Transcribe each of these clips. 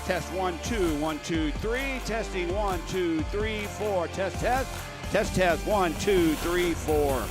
Test 1, 2, 1, 2, 3. Testing 1, 2, 3, 4. Test, test. Test, test. 1, 2, 3, 4.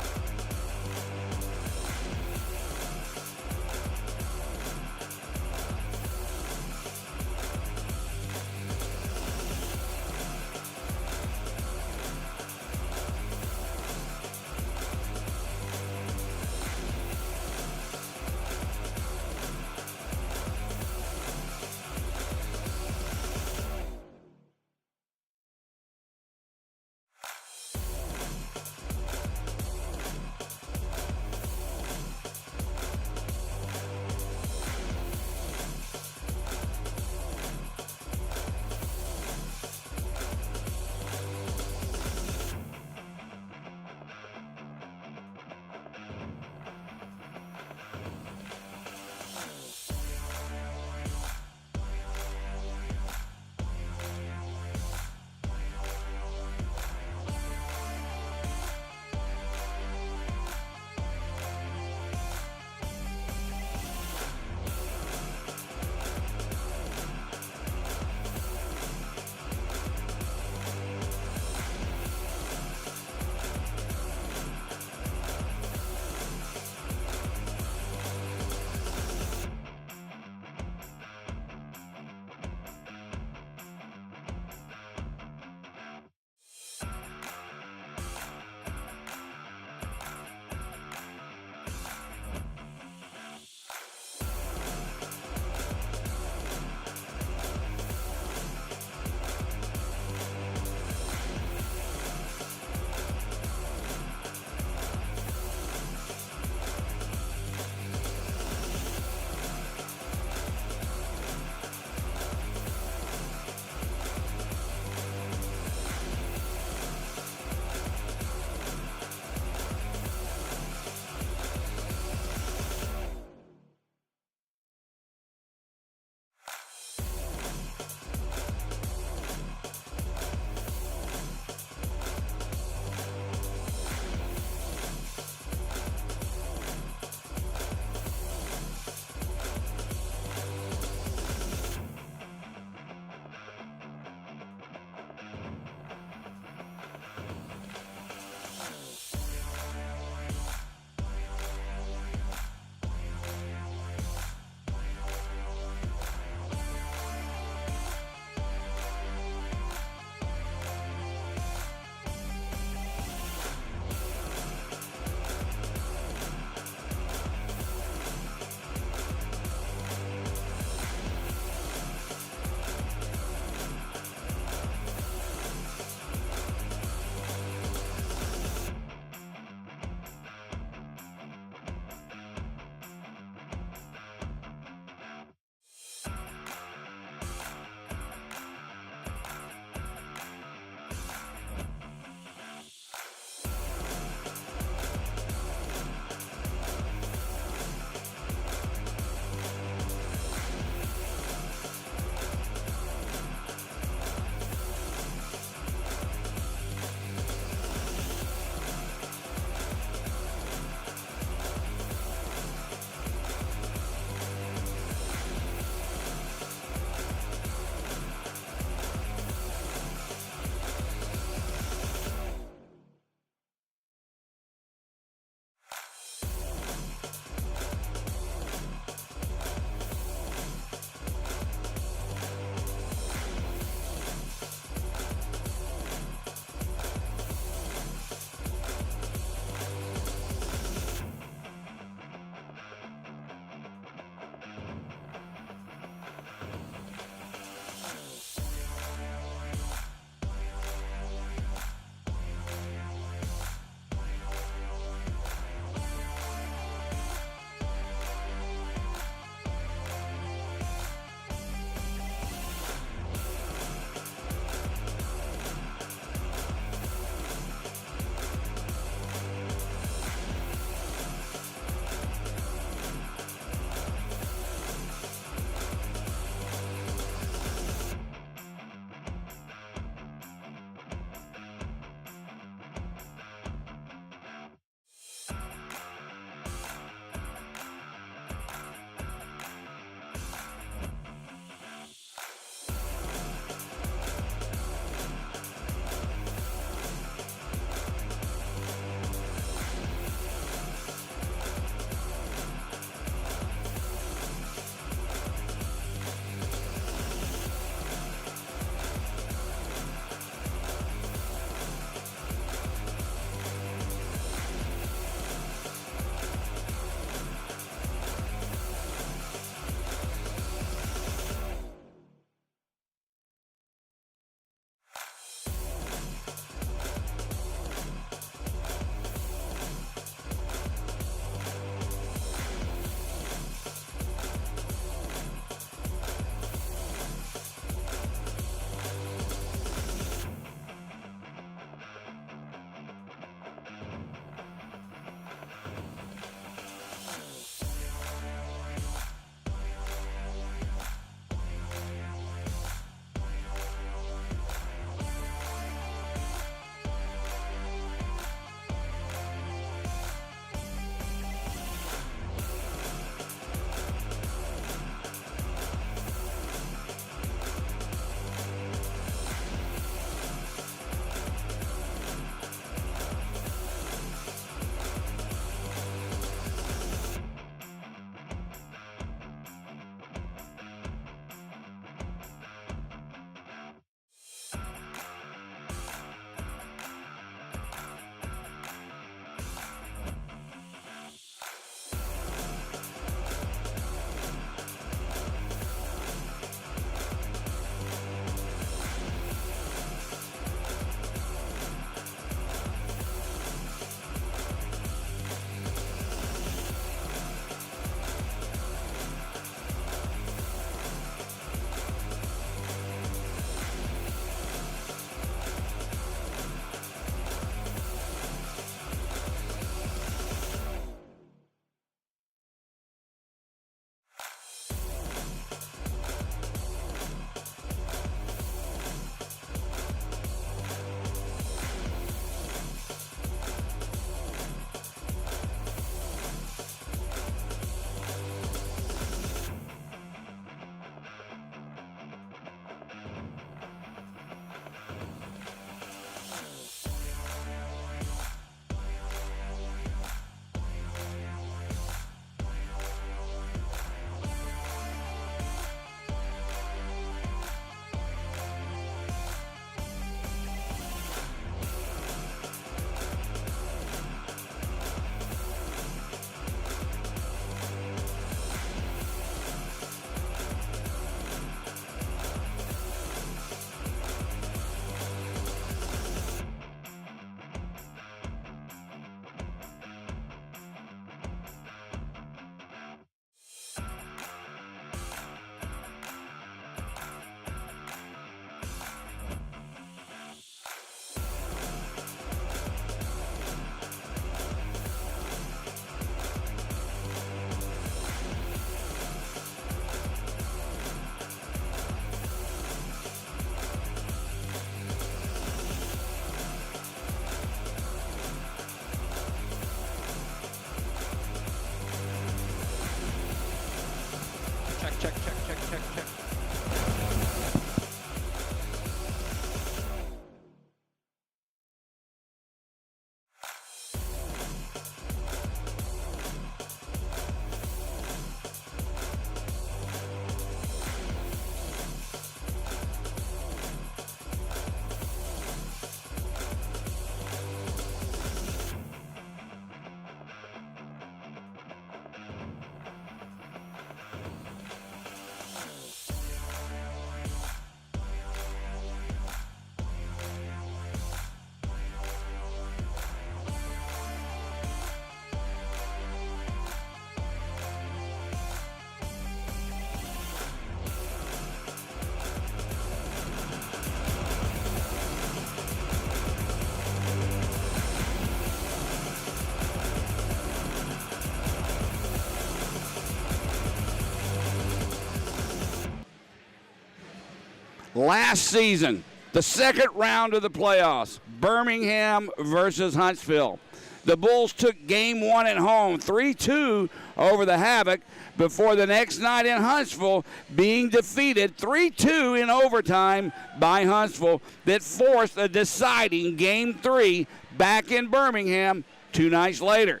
Last season, the second round of the playoffs, Birmingham versus Huntsville. The Bulls took game one at home, 3-2 over the Havoc, before the next night in Huntsville being defeated 3-2 in overtime by Huntsville that forced a deciding game three back in Birmingham 2 nights later.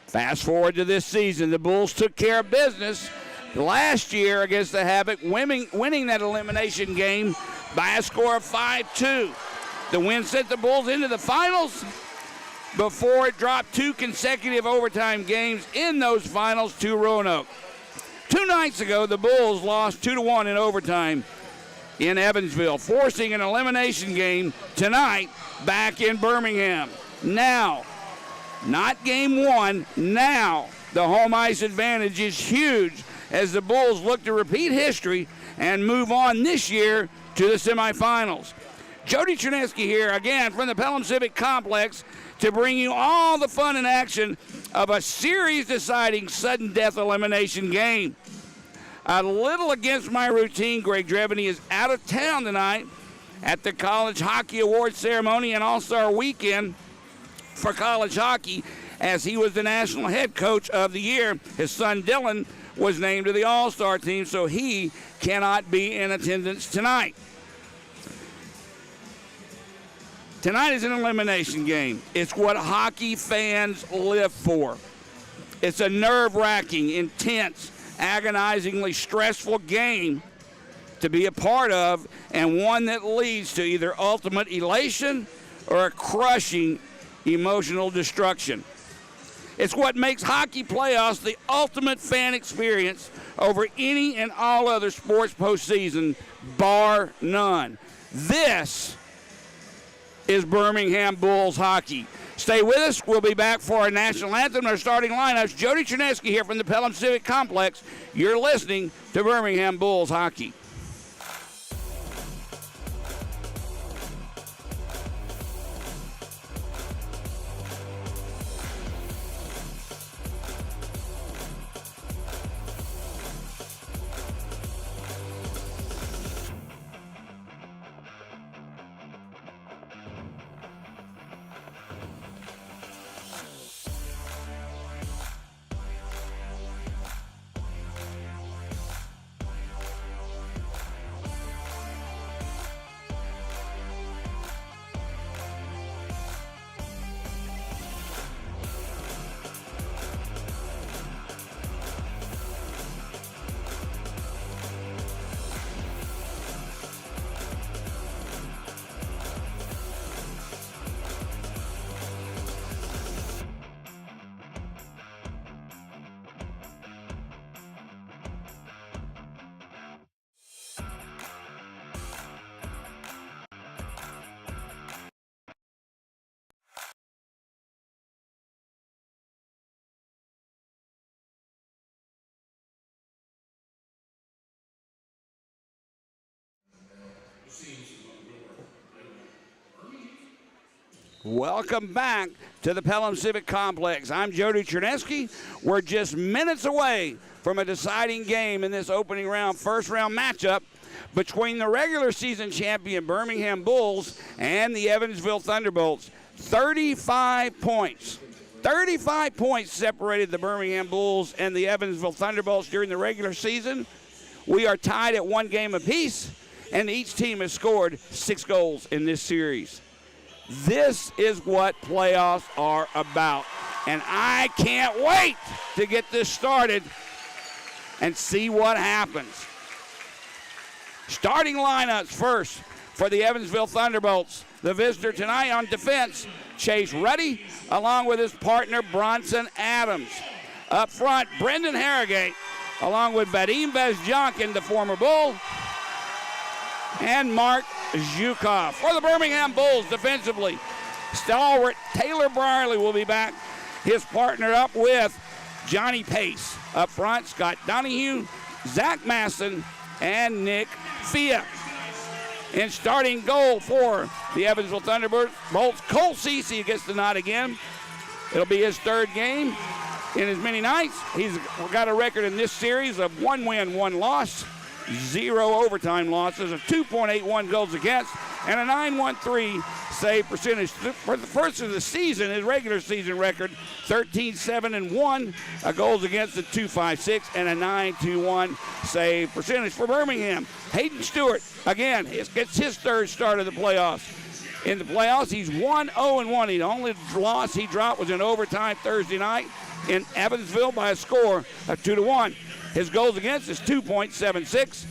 Fast forward to this season, the Bulls took care of business last year against the Havoc, winning that elimination game by a score of 5-2. The win sent the Bulls into the finals before it dropped 2 consecutive overtime games in those finals to Roanoke. 2 nights ago, the Bulls lost 2-1 in overtime in Evansville, forcing an elimination game tonight back in Birmingham. Now, not game one, now the home ice advantage is huge as the Bulls look to repeat history and move on this year to the semifinals. Jody Chernesky here again from the Pelham Civic Complex to bring you all the fun and action of a series-deciding sudden death elimination game. A little against my routine, Greg Drebany is out of town tonight at the College Hockey Awards ceremony and All-Star Weekend for college hockey, as he was the National Head Coach of the Year. His son Dylan was named to the All-Star team, so he cannot be in attendance tonight. Tonight is an elimination game. It's what hockey fans live for. It's a nerve-wracking, intense, agonizingly stressful game to be a part of, and one that leads to either ultimate elation or a crushing emotional destruction. It's what makes hockey playoffs the ultimate fan experience over any and all other sports postseason, bar none. This is Birmingham Bulls hockey. Stay with us. We'll be back for our national anthem and our starting lineups. Jody Chernesky here from the Pelham Civic Complex. You're listening to Birmingham Bulls hockey. Welcome back to the Pelham Civic Complex. I'm Jody Chernesky. We're just minutes away from a deciding game in this opening round, first round matchup between the regular season champion Birmingham Bulls and the Evansville Thunderbolts. 35 points. 35 points separated the Birmingham Bulls and the Evansville Thunderbolts during the regular season. We are tied at 1 game apiece, and each team has scored 6 goals in this series. This is what playoffs are about, and I can't wait to get this started and see what happens. Starting lineups first for the Evansville Thunderbolts. The visitor tonight on defense, Chase Ruddy, along with his partner Bronson Adams. Up front, Brendan Harrogate, along with Vadim Vezjankin, the former Bull, and Mark Zhukov. For the Birmingham Bulls defensively, stalwart Taylor Brierly will be back. His partner up with Johnny Pace. Up front, Scott Donahue, Zach Masson, and Nick Fia. In starting goal for the Evansville Thunderbolts, Cole Cece gets the nod again. It'll be his 3rd game in as many nights. He's got a record in this series of 1 win, 1 loss. 0 overtime losses, of 2.81 goals against, and a 9.13 save percentage. For the first of the season, his regular season record, 13-7-1, goals against, a 2.56, and a 9.21 save percentage. For Birmingham, Hayden Stewart, again, gets his third start of the playoffs. In the playoffs, he's 1-0-1. The only loss he dropped was in overtime Thursday night in Evansville by a score of 2-1. His goals against is 2.76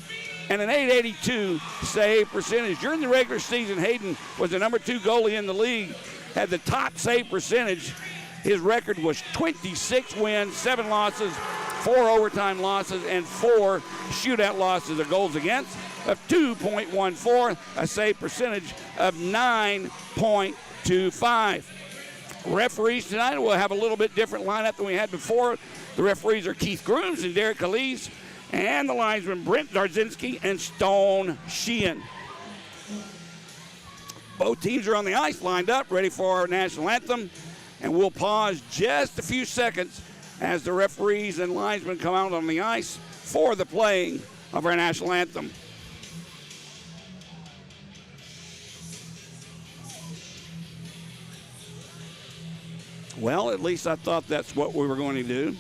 and an 882 save percentage. During the regular season, Hayden was the number 2 goalie in the league, had the top save percentage. His record was 26 wins, 7 losses, 4 overtime losses, and 4 shootout losses. The goals against of 2.14, a save percentage of 9.25. Referees tonight will have a little bit different lineup than we had before. The referees are Keith Grooms and Derek Calise, and the linesmen Brent Darzinski and Stone Sheehan. Both teams are on the ice lined up, ready for our national anthem, and we'll pause just a few seconds as the referees and linesmen come out on the ice for the playing of our national anthem. Well, at least I thought that's what we were going to do.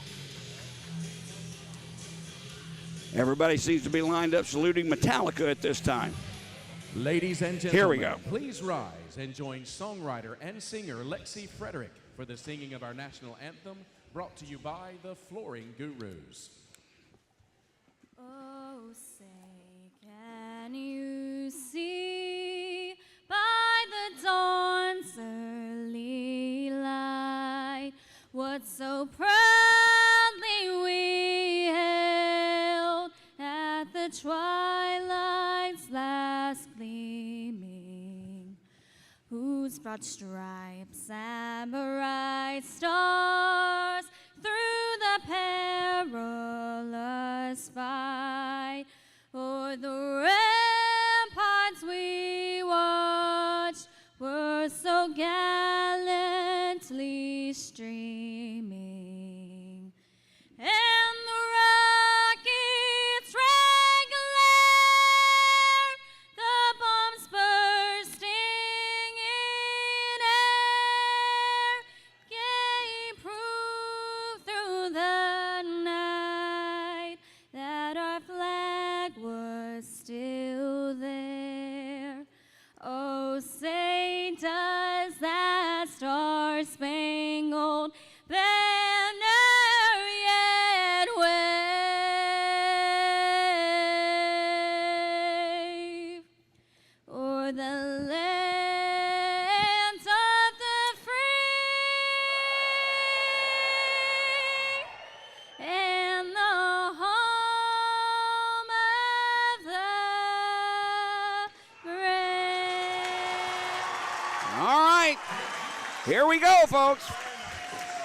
Everybody seems to be lined up saluting Metallica at this time. Ladies and gentlemen, here we go. Please rise and join songwriter and singer Lexi Frederick for the singing of our national anthem, brought to you by the Flooring Gurus. Oh, say, can you see by the dawn's early light what so proudly we hailed at the twilight's last gleaming, whose broad stripes and bright stars through the perilous fight o'er the ramparts we watched were so gallantly streaming, and the rockets' red glare, the bombs bursting in air, gave proof through the night that our flag was still there. Oh, say does that star-spangled banner yet wave o'er the lands of the free and the home of the brave. All right, here we go, folks.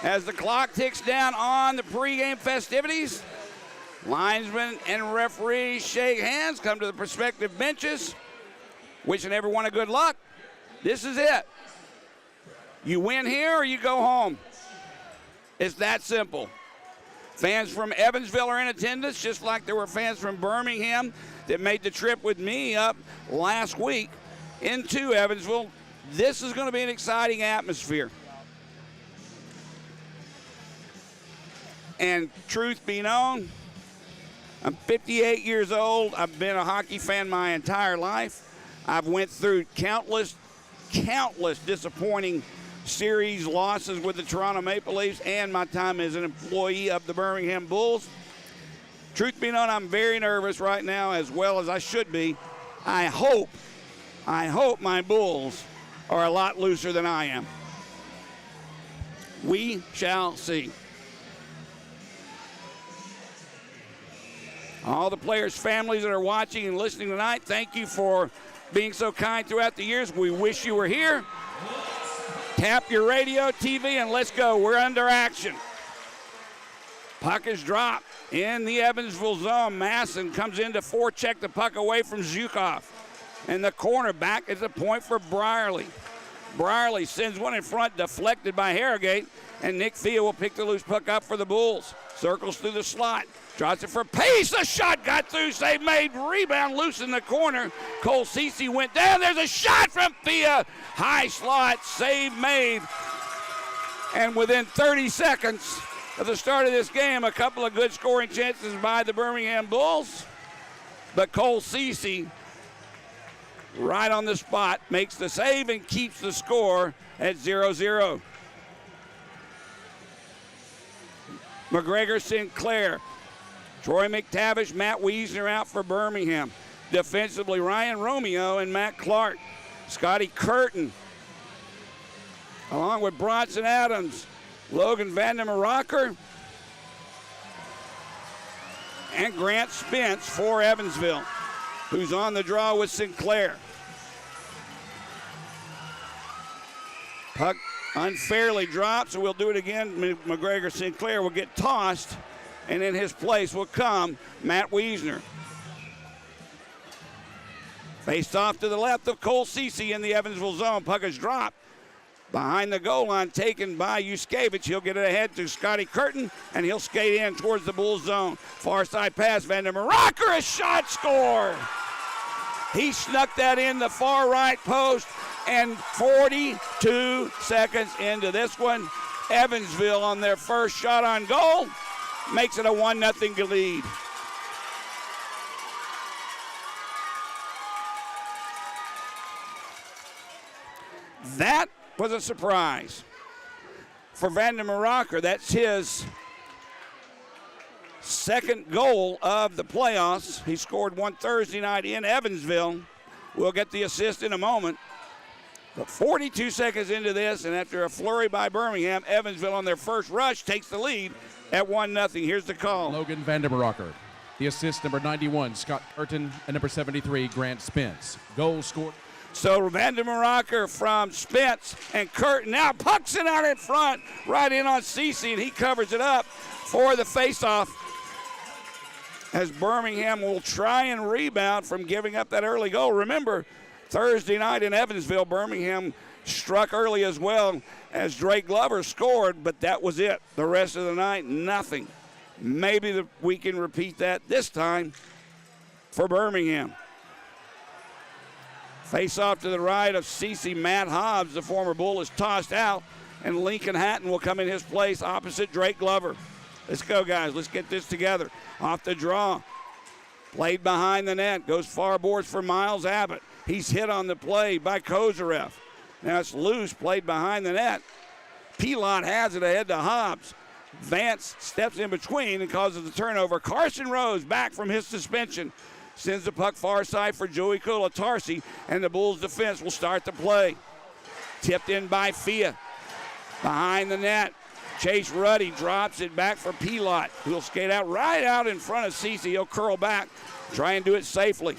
As the clock ticks down on the pregame festivities, linesmen and referees shake hands, come to the prospective benches, wishing everyone a good luck. This is it. You win here or you go home. It's that simple. Fans from Evansville are in attendance, just like there were fans from Birmingham that made the trip with me up last week into Evansville. This is going to be an exciting atmosphere. And truth be known, I'm 58 years old. I've been a hockey fan my entire life. I've went through countless disappointing series losses with the Toronto Maple Leafs and my time as an employee of the Birmingham Bulls. Truth be known, I'm very nervous right now, as well as I should be. I hope my Bulls are a lot looser than I am. We shall see. All the players' families that are watching and listening tonight, thank you for being so kind throughout the years. We wish you were here. Tap your radio, TV, and let's go. We're under action. Puck is dropped in the Evansville zone. Masson comes in to forecheck the puck away from Zhukov. And the cornerback is a point for Brierly. Brierly sends one in front, deflected by Harrogate, and Nick Fia will pick the loose puck up for the Bulls. Circles through the slot. Drops it for Pace. A shot got through. Save made. Rebound loose in the corner. Cole Cece went down. There's a shot from Fia. High slot. Save made. And within 30 seconds of the start of this game, a couple of good scoring chances by the Birmingham Bulls. But Cole Cece, right on the spot, makes the save and keeps the score at 0-0. McGregor Sinclair. Troy McTavish, Matt Wiesner out for Birmingham. Defensively, Ryan Romeo and Matt Clark. Scotty Curtin, along with Bronson Adams, Logan Vandermeer Rocker, and Grant Spence for Evansville, who's on the draw with Sinclair. Puck unfairly dropped, so we'll do it again. McGregor Sinclair will get tossed, and in his place will come Matt Wiesner. Faced off to the left of Cole Cece in the Evansville zone. Puck is dropped behind the goal line, taken by Yuskevich. He'll get it ahead to Scotty Curtin, and he'll skate in towards the Bulls zone. Far side pass, Vandermeer Rocker, a shot, score! He snuck that in the far right post, and 42 seconds into this one, Evansville on their first shot on goal makes it a 1-0 lead. That was a surprise for Vandermeer Rocker. That's his second goal of the playoffs. He scored one Thursday night in Evansville. We'll get the assist in a moment. But 42 seconds into this, and after a flurry by Birmingham, Evansville on their first rush takes the lead at 1-0. Here's the call. Logan Vandermeer Rocker. The assist, number 91, Scott Curtin, and number 73, Grant Spence. Goal scored. So Vandermeer Rocker from Spence and Curtin. Now pucks it out in front, right in on Cece, and he covers it up for the faceoff. As Birmingham will try and rebound from giving up that early goal. Remember, Thursday night in Evansville, Birmingham struck early as well as Drake Glover scored, but that was it. The rest of the night, nothing. Maybe we can repeat that this time for Birmingham. Face off to the right of Cece. Matt Hobbs, the former Bull, is tossed out, and Lincoln Hatton will come in his place opposite Drake Glover. Let's go, guys. Let's get this together. Off the draw. Played behind the net. Goes far boards for Miles Abbott. He's hit on the play by Kozarev. Now it's loose. Played behind the net. Pilot has it ahead to Hobbs. Vance steps in between and causes the turnover. Carson Rose back from his suspension. Sends the puck far side for Joey Kulatarsi, and the Bulls defense will start the play. Tipped in by Fia. Behind the net. Chase Ruddy drops it back for Pilot, who'll skate out right out in front of Cece. He'll curl back, try and do it safely.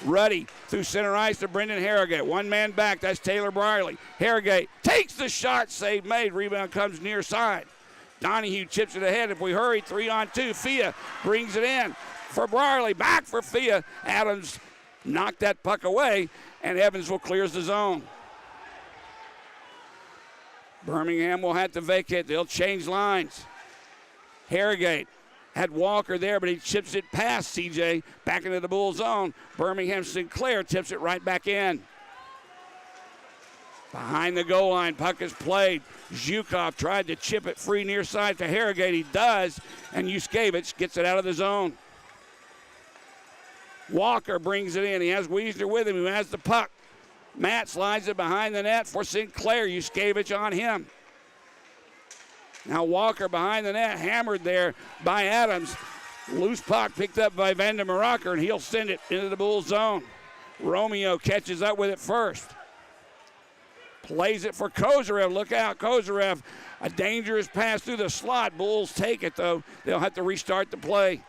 Ruddy through center ice to Brendan Harrogate. One man back, that's Taylor Briley. Harrogate takes the shot, save made. Rebound comes near side. Donahue chips it ahead. If we hurry, 3-on-2. Fia brings it in for Briley. Back for Fia. Adams knocked that puck away, and Evansville clears the zone. Birmingham will have to vacate. They'll change lines. Harrogate had Walker there, but he chips it past CJ back into the Bull zone. Birmingham Sinclair tips it right back in. Behind the goal line, puck is played. Zhukov tried to chip it free near side to Harrogate. He does, and Yuskevich gets it out of the zone. Walker brings it in. He has Wiesner with him, who has the puck. Matt slides it behind the net for Sinclair. Yuskevich on him. Now Walker behind the net, hammered there by Adams. Loose puck picked up by Vandermeer Rocker, and he'll send it into the Bull zone. Romeo catches up with it first. Plays it for Kozarev. Look out, Kozarev. A dangerous pass through the slot. Bulls take it, though. They'll have to restart the play.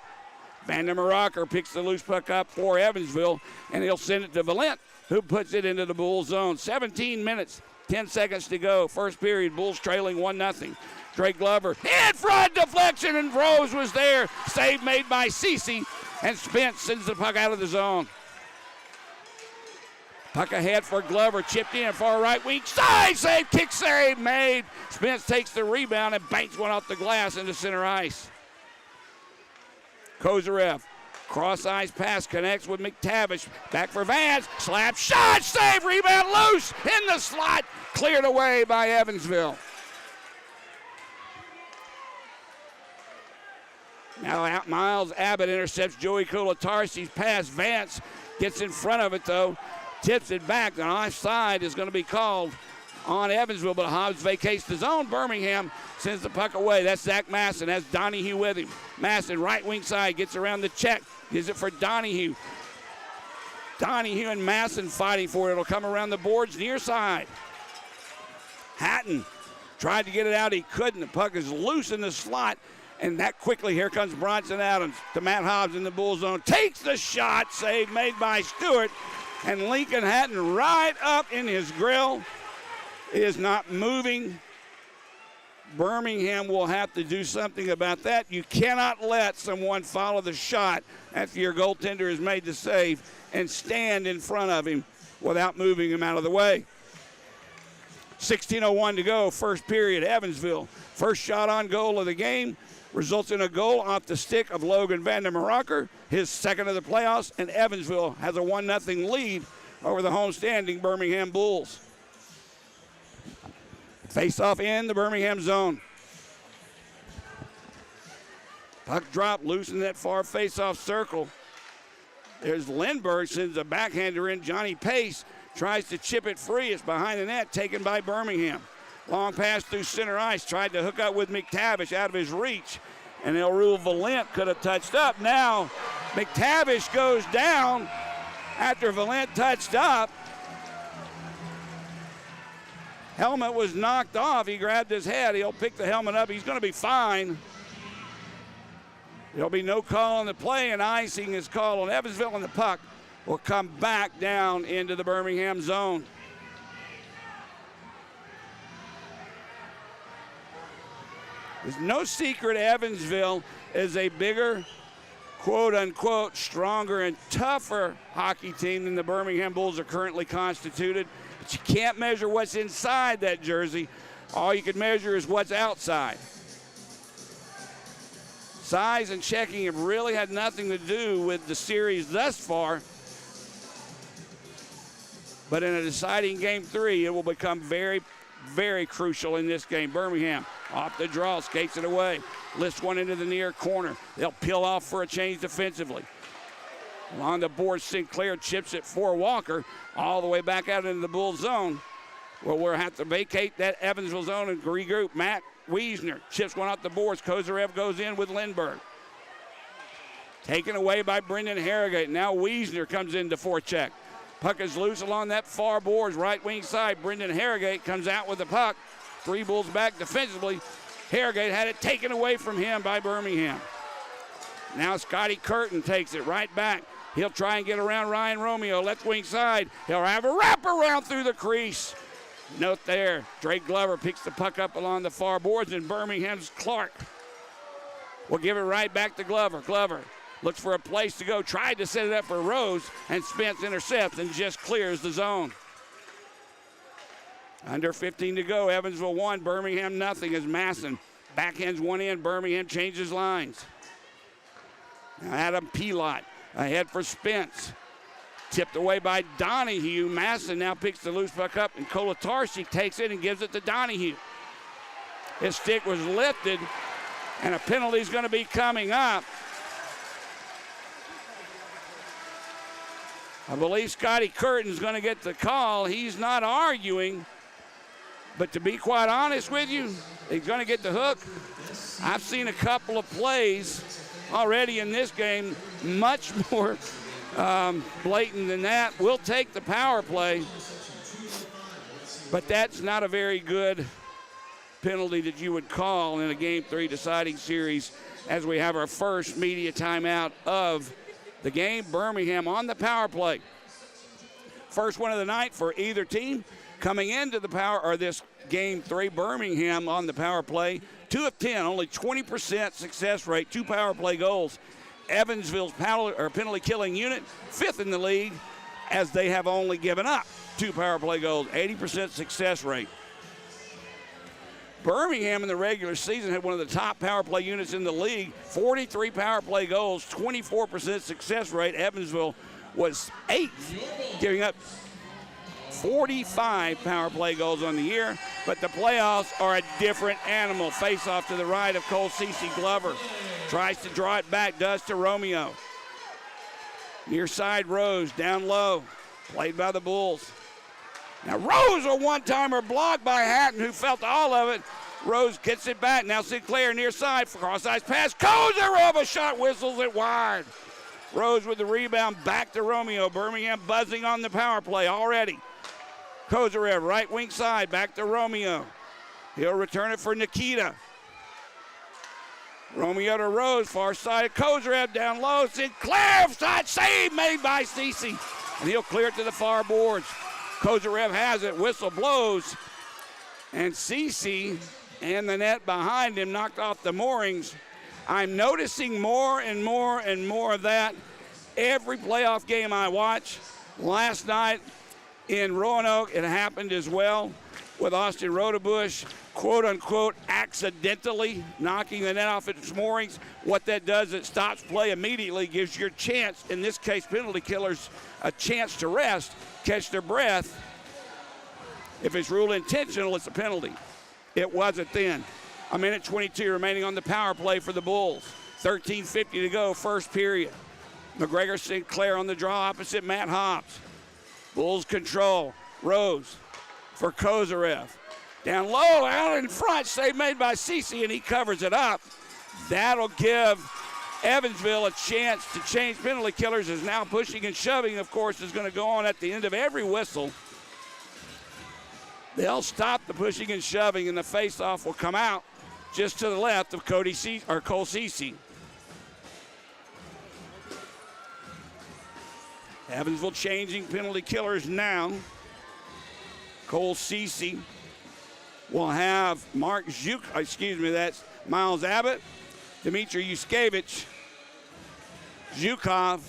Vandermeer Rocker picks the loose puck up for Evansville, and he'll send it to Valent, who puts it into the Bulls zone. 17 minutes, 10 seconds to go. First period, Bulls trailing 1-0. Drake Glover in front, deflection, and Rose was there. Save made by Cece, and Spence sends the puck out of the zone. Puck ahead for Glover, chipped in, far right wing, side save, kick save made. Spence takes the rebound and banks one off the glass into center ice. Kozarev, cross-ice pass, connects with McTavish. Back for Vance, slap shot, save, rebound, loose, in the slot, cleared away by Evansville. Now Miles Abbott intercepts Joey Kolatarski's pass. Vance gets in front of it, though, tips it back. The offside is going to be called on Evansville, but Hobbs vacates the zone. Birmingham sends the puck away. That's Zach Masson. Has Donahue with him. Masson, right wing side, gets around the check. Gives it for Donahue. Donahue and Masson fighting for it. It'll come around the boards near side. Hatton tried to get it out. He couldn't. The puck is loose in the slot. And that quickly, here comes Bronson Adams to Matt Hobbs in the bull zone. Takes the shot, save made by Stewart. And Lincoln Hatton right up in his grill. Is not moving. Birmingham will have to do something about that. You cannot let someone follow the shot after your goaltender has made the save and stand in front of him without moving him out of the way. 16:01 to go, first period, Evansville. First shot on goal of the game results in a goal off the stick of Logan Vandermeeracker, his second of the playoffs, and Evansville has a 1-0 lead over the homestanding Birmingham Bulls. Face-off in the Birmingham zone. Puck drop, loose in that far face-off circle. There's Lindbergh, sends a backhander in. Johnny Pace tries to chip it free. It's behind the net, taken by Birmingham. Long pass through center ice, tried to hook up with McTavish out of his reach. And Elrue Valent could have touched up. Now McTavish goes down after Valent touched up. Helmet was knocked off. He grabbed his head. He'll pick the helmet up. He's going to be fine. There'll be no call on the play, and icing is called on Evansville, and the puck will come back down into the Birmingham zone. There's no secret Evansville is a bigger, quote-unquote, stronger and tougher hockey team than the Birmingham Bulls are currently constituted. But you can't measure what's inside that jersey. All you can measure is what's outside. Size and checking have really had nothing to do with the series thus far. But in a deciding game 3, it will become very, very crucial in this game. Birmingham off the draw, skates it away. Lifts one into the near corner. They'll peel off for a change defensively. On the board, Sinclair chips it for Walker all the way back out into the Bull zone. Well, we'll have to vacate that Evansville zone and regroup. Matt Wiesner chips one off the boards. Kozarev goes in with Lindbergh. Taken away by Brendan Harrogate. Now Wiesner comes into forecheck. Puck is loose along that far boards, right wing side. Brendan Harrogate comes out with the puck. 3 Bulls back defensively. Harrogate had it taken away from him by Birmingham. Now Scotty Curtin takes it right back. He'll try and get around Ryan Romeo, left wing side. He'll have a wraparound through the crease. Note there, Drake Glover picks the puck up along the far boards, and Birmingham's Clark will give it right back to Glover. Glover looks for a place to go, tried to set it up for Rose, and Spence intercepts and just clears the zone. Under 15 to go, Evansville 1, Birmingham nothing as Masson backhands one in. Birmingham changes lines. Now Adam Pilot ahead for Spence. Tipped away by Donahue. Masson now picks the loose puck up, and Kolatarski takes it and gives it to Donahue. His stick was lifted, and a penalty is going to be coming up. I believe Scotty Curtin's going to get the call. He's not arguing, but to be quite honest with you, he's going to get the hook. I've seen a couple of plays already in this game, much more blatant than that. We'll take the power play, but that's not a very good penalty that you would call in a Game 3 deciding series as we have our first media timeout of the game. Birmingham on the power play. First one of the night for either team. Coming into the power, or this Game 3, Birmingham on the power play. 2 of 10, only 20% success rate, 2 power play goals. Evansville's penalty killing unit, 5th in the league, as they have only given up 2 power play goals, 80% success rate. Birmingham in the regular season had one of the top power play units in the league. 43 power play goals, 24% success rate. Evansville was 8th, giving up 45 power play goals on the year. But the playoffs are a different animal. Face off to the right of Cole Cece. Glover tries to draw it back, does to Romeo. Near side Rose, down low, played by the Bulls. Now Rose, a one-timer blocked by Hatton, who felt all of it. Rose gets it back. Now Sinclair near side for cross-ice pass. Kozarov, a shot, whistles it wide. Rose with the rebound, back to Romeo. Birmingham buzzing on the power play already. Kozarev, right wing side, back to Romeo. He'll return it for Nikita. Romeo to Rose, far side. Kozarev down low. Sinclair, side save made by Cece. And he'll clear it to the far boards. Kozarev has it, whistle blows. And Cece and the net behind him knocked off the moorings. I'm noticing more and more and more of that every playoff game I watch. Last night in Roanoke, it happened as well with Austin Rodebush, quote unquote, accidentally knocking the net off its moorings. What that does, it stops play immediately, gives your chance, in this case, penalty killers, a chance to rest, catch their breath. If it's ruled intentional, it's a penalty. It wasn't then. A minute 22 remaining on the power play for the Bulls. 13:50 to go, first period. McGregor Sinclair on the draw opposite Matt Hobbs. Bulls control. Rose for Kozarev. Down low, out in front, save made by Cece, and he covers it up. That'll give Evansville a chance to change penalty killers, as now pushing and shoving, of course, is going to go on at the end of every whistle. They'll stop the pushing and shoving, and the face-off will come out just to the left of Cole Cece. Evansville changing penalty killers now. Cole Cece will have that's Miles Abbott, Dmitry Yuskevich, Zhukov,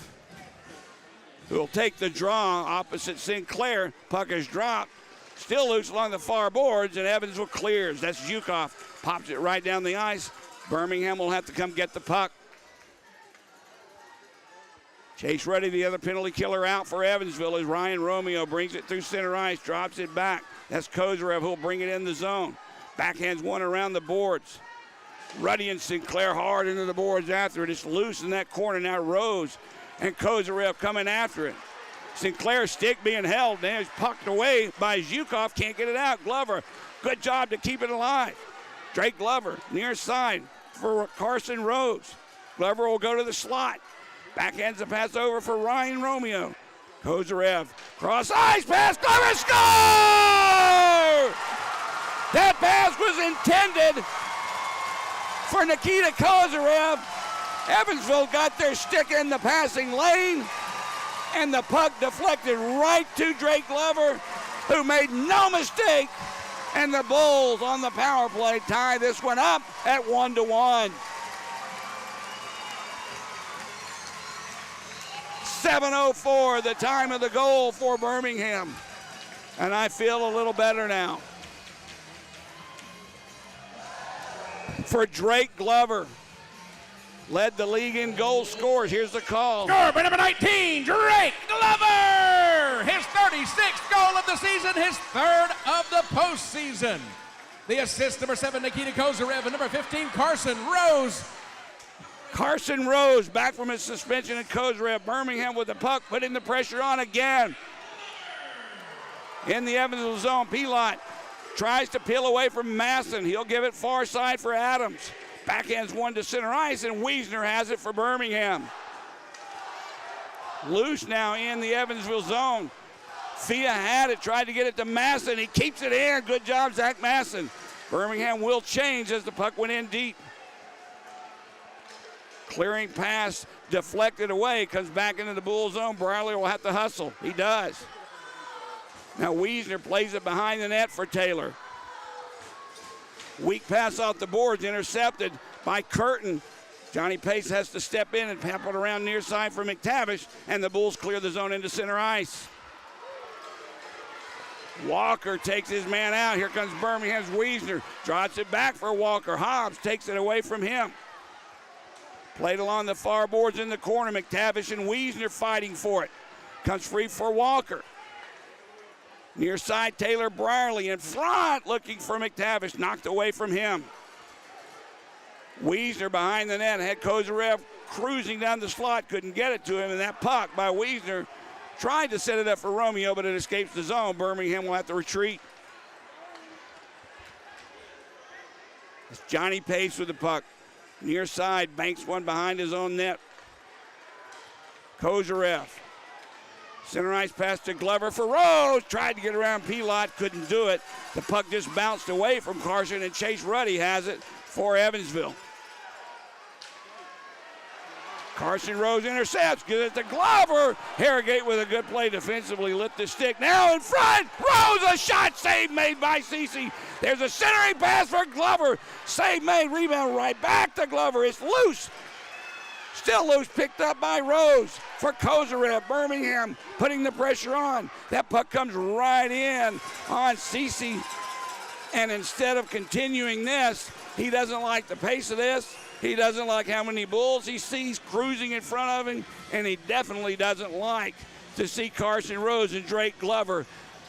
who will take the draw opposite Sinclair. Puck is dropped. Still loose along the far boards, and Evansville clears. That's Zhukov. Pops it right down the ice. Birmingham will have to come get the puck. Chase Ruddy, the other penalty killer, out for Evansville as Ryan Romeo brings it through center ice, drops it back. That's Kozarev who'll bring it in the zone. Backhands one around the boards. Ruddy and Sinclair hard into the boards after it. It's loose in that corner now. Rose and Kozarev coming after it. Sinclair's stick being held. Now it's pucked away by Zhukov. Can't get it out. Glover, good job to keep it alive. Drake Glover, near side for Carson Rose. Glover will go to the slot. Backhands the pass over for Ryan Romeo. Kozarev, cross ice pass, Glover score! That pass was intended for Nikita Kozarev. Evansville got their stick in the passing lane, and the puck deflected right to Drake Glover, who made no mistake, and the Bulls on the power play tie this one up at 1-1. 7:04, the time of the goal for Birmingham, and I feel a little better now. For Drake Glover, led the league in goal scores. Here's the call. Score by number 19, Drake Glover! His 36th goal of the season, his third of the postseason. The assist, number 7, Nikita Kozarev, and number 15, Carson Rose. Carson Rose back from his suspension at Kozarev. Birmingham with the puck, putting the pressure on again. In the Evansville zone, Pilot tries to peel away from Masson. He'll give it far side for Adams. Backhands one to center ice, and Wiesner has it for Birmingham. Loose now in the Evansville zone. Fia had it, tried to get it to Masson. He keeps it in. Good job, Zach Masson. Birmingham will change as the puck went in deep. Clearing pass, deflected away, comes back into the Bull zone. Briley will have to hustle. He does. Now Wiesner plays it behind the net for Taylor. Weak pass off the boards, intercepted by Curtin. Johnny Pace has to step in and pamp it around near side for McTavish, and the Bulls clear the zone into center ice. Walker takes his man out. Here comes Birmingham's Wiesner. Drops it back for Walker. Hobbs takes it away from him. Played along the far boards in the corner. McTavish and Wiesner fighting for it. Comes free for Walker. Near side, Taylor Brierly in front, looking for McTavish. Knocked away from him. Wiesner behind the net. Had Kozarev cruising down the slot. Couldn't get it to him. And that puck by Wiesner tried to set it up for Romeo, but it escapes the zone. Birmingham will have to retreat. It's Johnny Pace with the puck. Near side, banks one behind his own net. Kozarev. Center ice pass to Glover for Rose. Tried to get around Pilot, couldn't do it. The puck just bounced away from Carson, and Chase Ruddy has it for Evansville. Carson Rose intercepts, gives it to Glover. Harrogate with a good play defensively, lift the stick. Now in front, Rose, a shot save made by Cece. There's a centering pass for Glover. Save made, rebound right back to Glover. It's loose. Still loose, picked up by Rose for Kozarev. Birmingham putting the pressure on. That puck comes right in on Cece. And instead of continuing this, he doesn't like the pace of this. He doesn't like how many Bulls he sees cruising in front of him. And he definitely doesn't like to see Carson Rose and Drake Glover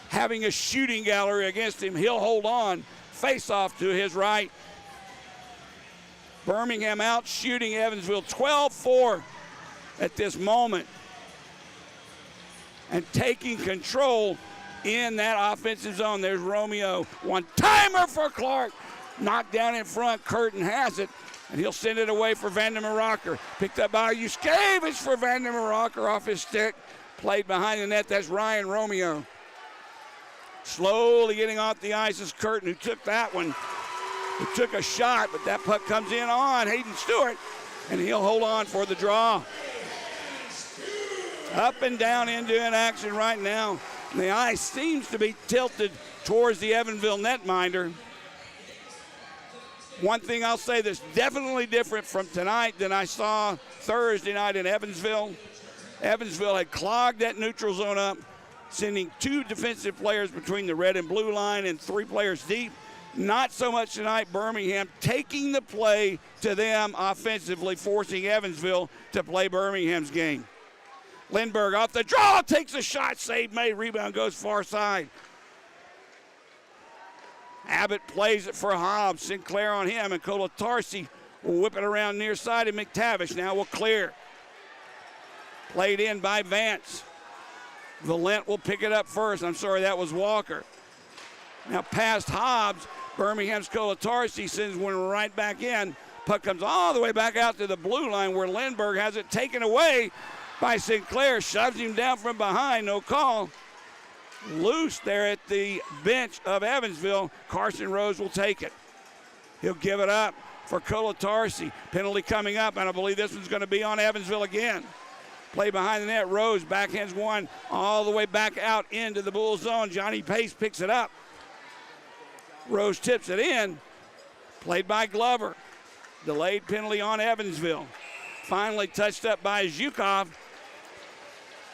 having a shooting gallery against him. He'll hold on. Face off to his right. Birmingham out shooting Evansville 12-4 at this moment. And taking control in that offensive zone. There's Romeo. One-timer for Clark. Knocked down in front. Curtin has it. And he'll send it away for Vandermeer Rocker. Picked up by Yuskevich for Vandermeer Rocker off his stick. Played behind the net. That's Ryan Romeo. Slowly getting off the ice is Curtin, who took that one. He took a shot, but that puck comes in on Hayden Stewart, and he'll hold on for the draw. Up and down into an action right now. And the ice seems to be tilted towards the Evansville netminder. One thing I'll say that's definitely different from tonight than I saw Thursday night in Evansville. Evansville had clogged that neutral zone up, sending two defensive players between the red and blue line and three players deep. Not so much tonight. Birmingham taking the play to them offensively, forcing Evansville to play Birmingham's game. Lindbergh off the draw, takes a shot, save made, rebound goes far side. Abbott plays it for Hobbs, Sinclair on him, and Kolatarsi will whip it around near side, and McTavish now will clear. Played in by Vance. Valent will pick it up first. I'm sorry, that was Walker. Now past Hobbs, Birmingham's Kolatarsi sends one right back in. Puck comes all the way back out to the blue line where Lindbergh has it taken away by Sinclair. Shoves him down from behind, no call. Loose there at the bench of Evansville. Carson Rose will take it. He'll give it up for Kolatarsi. Penalty coming up, and I believe this one's going to be on Evansville again. Play behind the net. Rose backhands one all the way back out into the Bull zone. Johnny Pace picks it up. Rose tips it in. Played by Glover. Delayed penalty on Evansville. Finally touched up by Zhukov.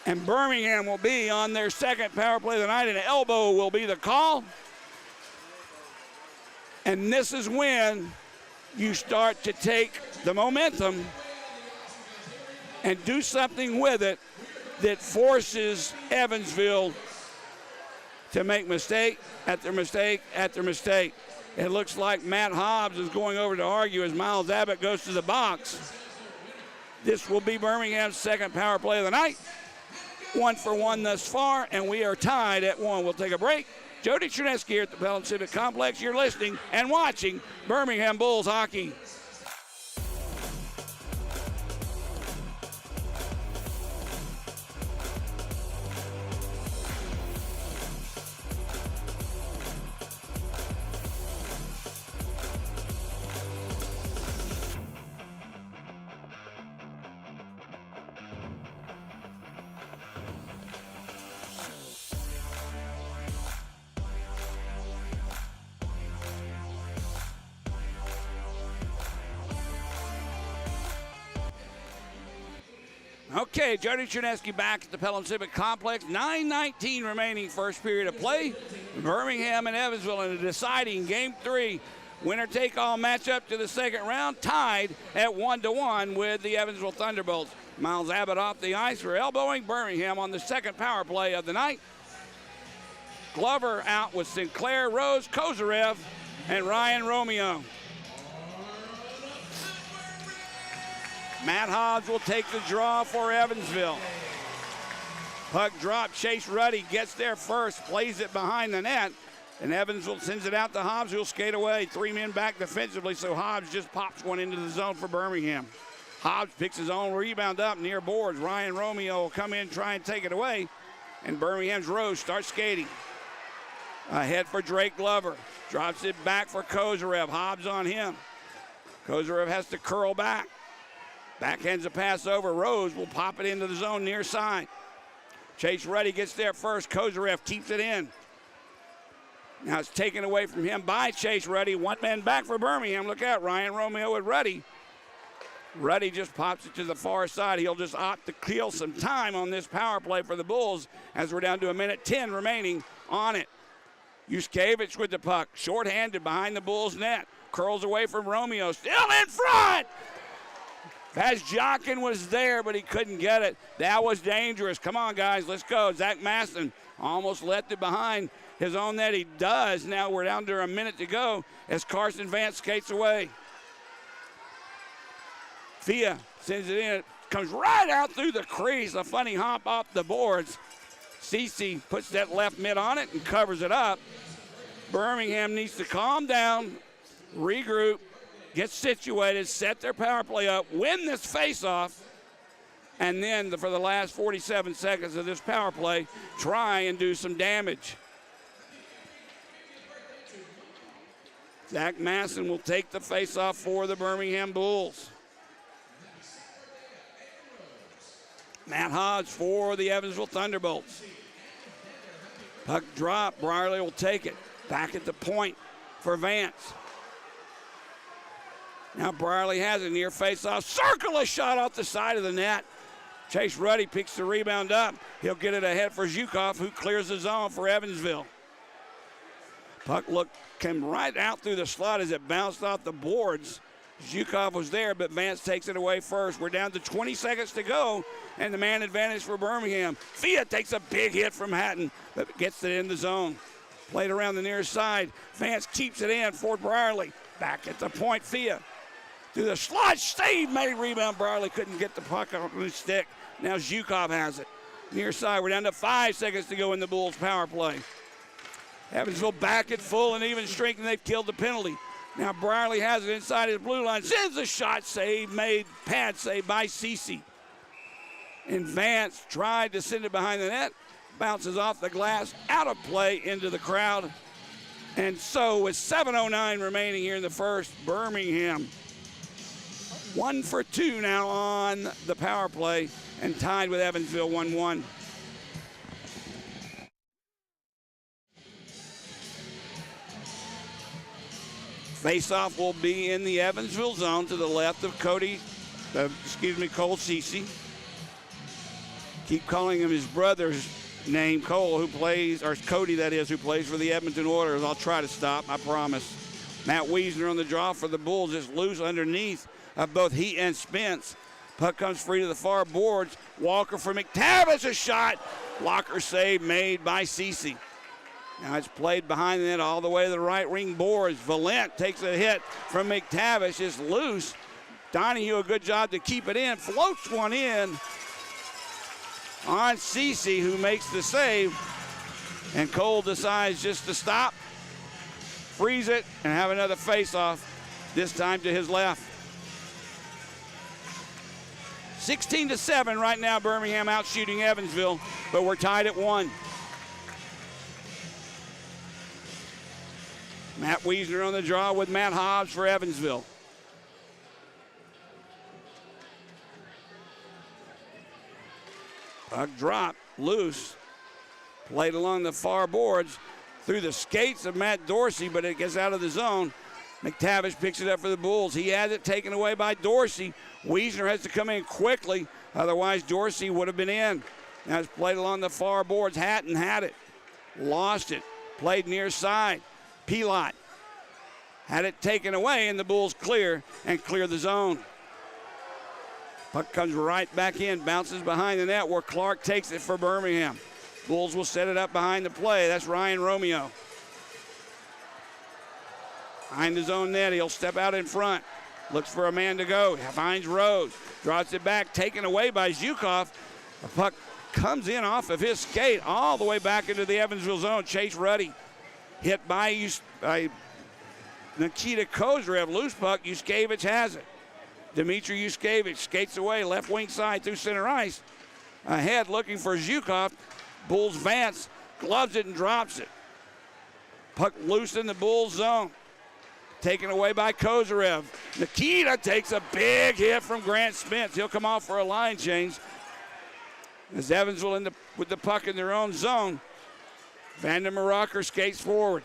And Birmingham will be on their second power play of the night. An elbow will be the call. And this is when you start to take the momentum and do something with it that forces Evansville to make mistake after mistake after mistake. It looks like Matt Hobbs is going over to argue as Miles Abbott goes to the box. This will be Birmingham's second power play of the night. 1-for-1 thus far, and we are tied at 1. We'll take a break. Jody Cherneski here at the Pelham Civic Complex. You're listening and watching Birmingham Bulls hockey. Okay, Jody Cherneski back at the Pelham Civic Complex. 9:19 remaining first period of play. Birmingham and Evansville in a deciding Game 3 winner-take-all matchup to the second round, tied at 1-1 with the Evansville Thunderbolts. Miles Abbott off the ice for elbowing Birmingham on the second power play of the night. Glover out with Sinclair, Rose, Kozarev, and Ryan Romeo. Matt Hobbs will take the draw for Evansville. Puck drop, Chase Ruddy gets there first, plays it behind the net, and Evansville sends it out to Hobbs, who'll skate away. 3 men back defensively, so Hobbs just pops one into the zone for Birmingham. Hobbs picks his own rebound up near boards. Ryan Romeo will come in, try and take it away, and Birmingham's Rose starts skating. Ahead for Drake Glover. Drops it back for Kozarev. Hobbs on him. Kozarev has to curl back. Backhands a pass over. Rose will pop it into the zone near side. Chase Ruddy gets there first. Kozarev keeps it in. Now it's taken away from him by Chase Ruddy. 1 man back for Birmingham. Look out, Ryan Romeo with Ruddy. Ruddy just pops it to the far side. He'll just opt to kill some time on this power play for the Bulls as we're down to 1:10 remaining on it. Yuskevich with the puck. Short-handed behind the Bulls' net. Curls away from Romeo. Still in front! Vazjakin was there, but he couldn't get it. That was dangerous. Come on, guys, let's go. Zach Maston almost left it behind his own net. He does. Now we're down to 1 minute to go as Carson Vance skates away. Fia sends it in. It comes right out through the crease. A funny hop off the boards. Cece puts that left mid on it and covers it up. Birmingham needs to calm down, regroup, get situated, set their power play up, win this face-off, and then for the last 47 seconds of this power play, try and do some damage. Zach Masson will take the face-off for the Birmingham Bulls. Matt Hodge for the Evansville Thunderbolts. Puck drop, Brierly will take it. Back at the point for Vance. Now Brierly has it near face-off. Circle a shot off the side of the net. Chase Ruddy picks the rebound up. He'll get it ahead for Zhukov, who clears the zone for Evansville. Puck came right out through the slot as it bounced off the boards. Zhukov was there, but Vance takes it away first. We're down to 20 seconds to go, and the man advantage for Birmingham. Fia takes a big hit from Hatton, but gets it in the zone. Played around the near side. Vance keeps it in for Brierly. Back at the point, Fia. To the slot, save made, rebound. Brierly couldn't get the puck on his stick. Now Zhukov has it. Near side, we're down to 5 seconds to go in the Bulls' power play. Evansville back at full and even strength, and they've killed the penalty. Now Brierly has it inside his blue line. Sends a shot, save made, pad save by Cece. And Vance tried to send it behind the net. Bounces off the glass, out of play into the crowd. And so with 7:09 remaining here in the first, Birmingham 1 for 2 now on the power play and tied with Evansville 1-1. Face-off will be in the Evansville zone to the left of Cole Cece. Keep calling him his brother's name, Cole, who plays, or Cody that is, who plays for the Edmonton Oilers. I'll try to stop, I promise. Matt Wiesner on the draw for the Bulls, just loose underneath of both he and Spence. Puck comes free to the far boards. Walker for McTavish, a shot. Blocker save made by Cece. Now it's played behind the net all the way to the right wing boards. Valent takes a hit from McTavish. It's loose. Donahue, a good job to keep it in. Floats one in on Cece, who makes the save. And Cole decides just to stop, freeze it, and have another face-off, this time to his left. 16-7 right now, Birmingham out shooting Evansville, but we're tied at 1. Matt Wiesner on the draw with Matt Hobbs for Evansville. Puck drop, loose. Played along the far boards through the skates of Matt Dorsey, but it gets out of the zone. McTavish picks it up for the Bulls. He has it taken away by Dorsey. Wiesner has to come in quickly, otherwise Dorsey would have been in. Now it's played along the far boards. Hatton had it, lost it. played near side. Pilot had it taken away, and the Bulls clear and clear the zone. Puck comes right back in, bounces behind the net where Clark takes it for Birmingham. Bulls will set it up behind the play. That's Ryan Romeo. Behind his own net, he'll step out in front. Looks for a man to go. Finds Rose. Draws it back, taken away by Zhukov. The puck comes in off of his skate all the way back into the Evansville zone. Chase Ruddy hit by Nikita Kozarev. Loose puck. Yuskevich has it. Dmitry Yuskevich skates away left wing side through center ice. Ahead looking for Zhukov. Bulls Vance gloves it and drops it. Puck loose in the Bulls zone. Taken away by Kozarev. Nikita takes a big hit from Grant Spence. He'll come off for a line change. As Evansville with the puck in their own zone. Vandermeer Rocker skates forward.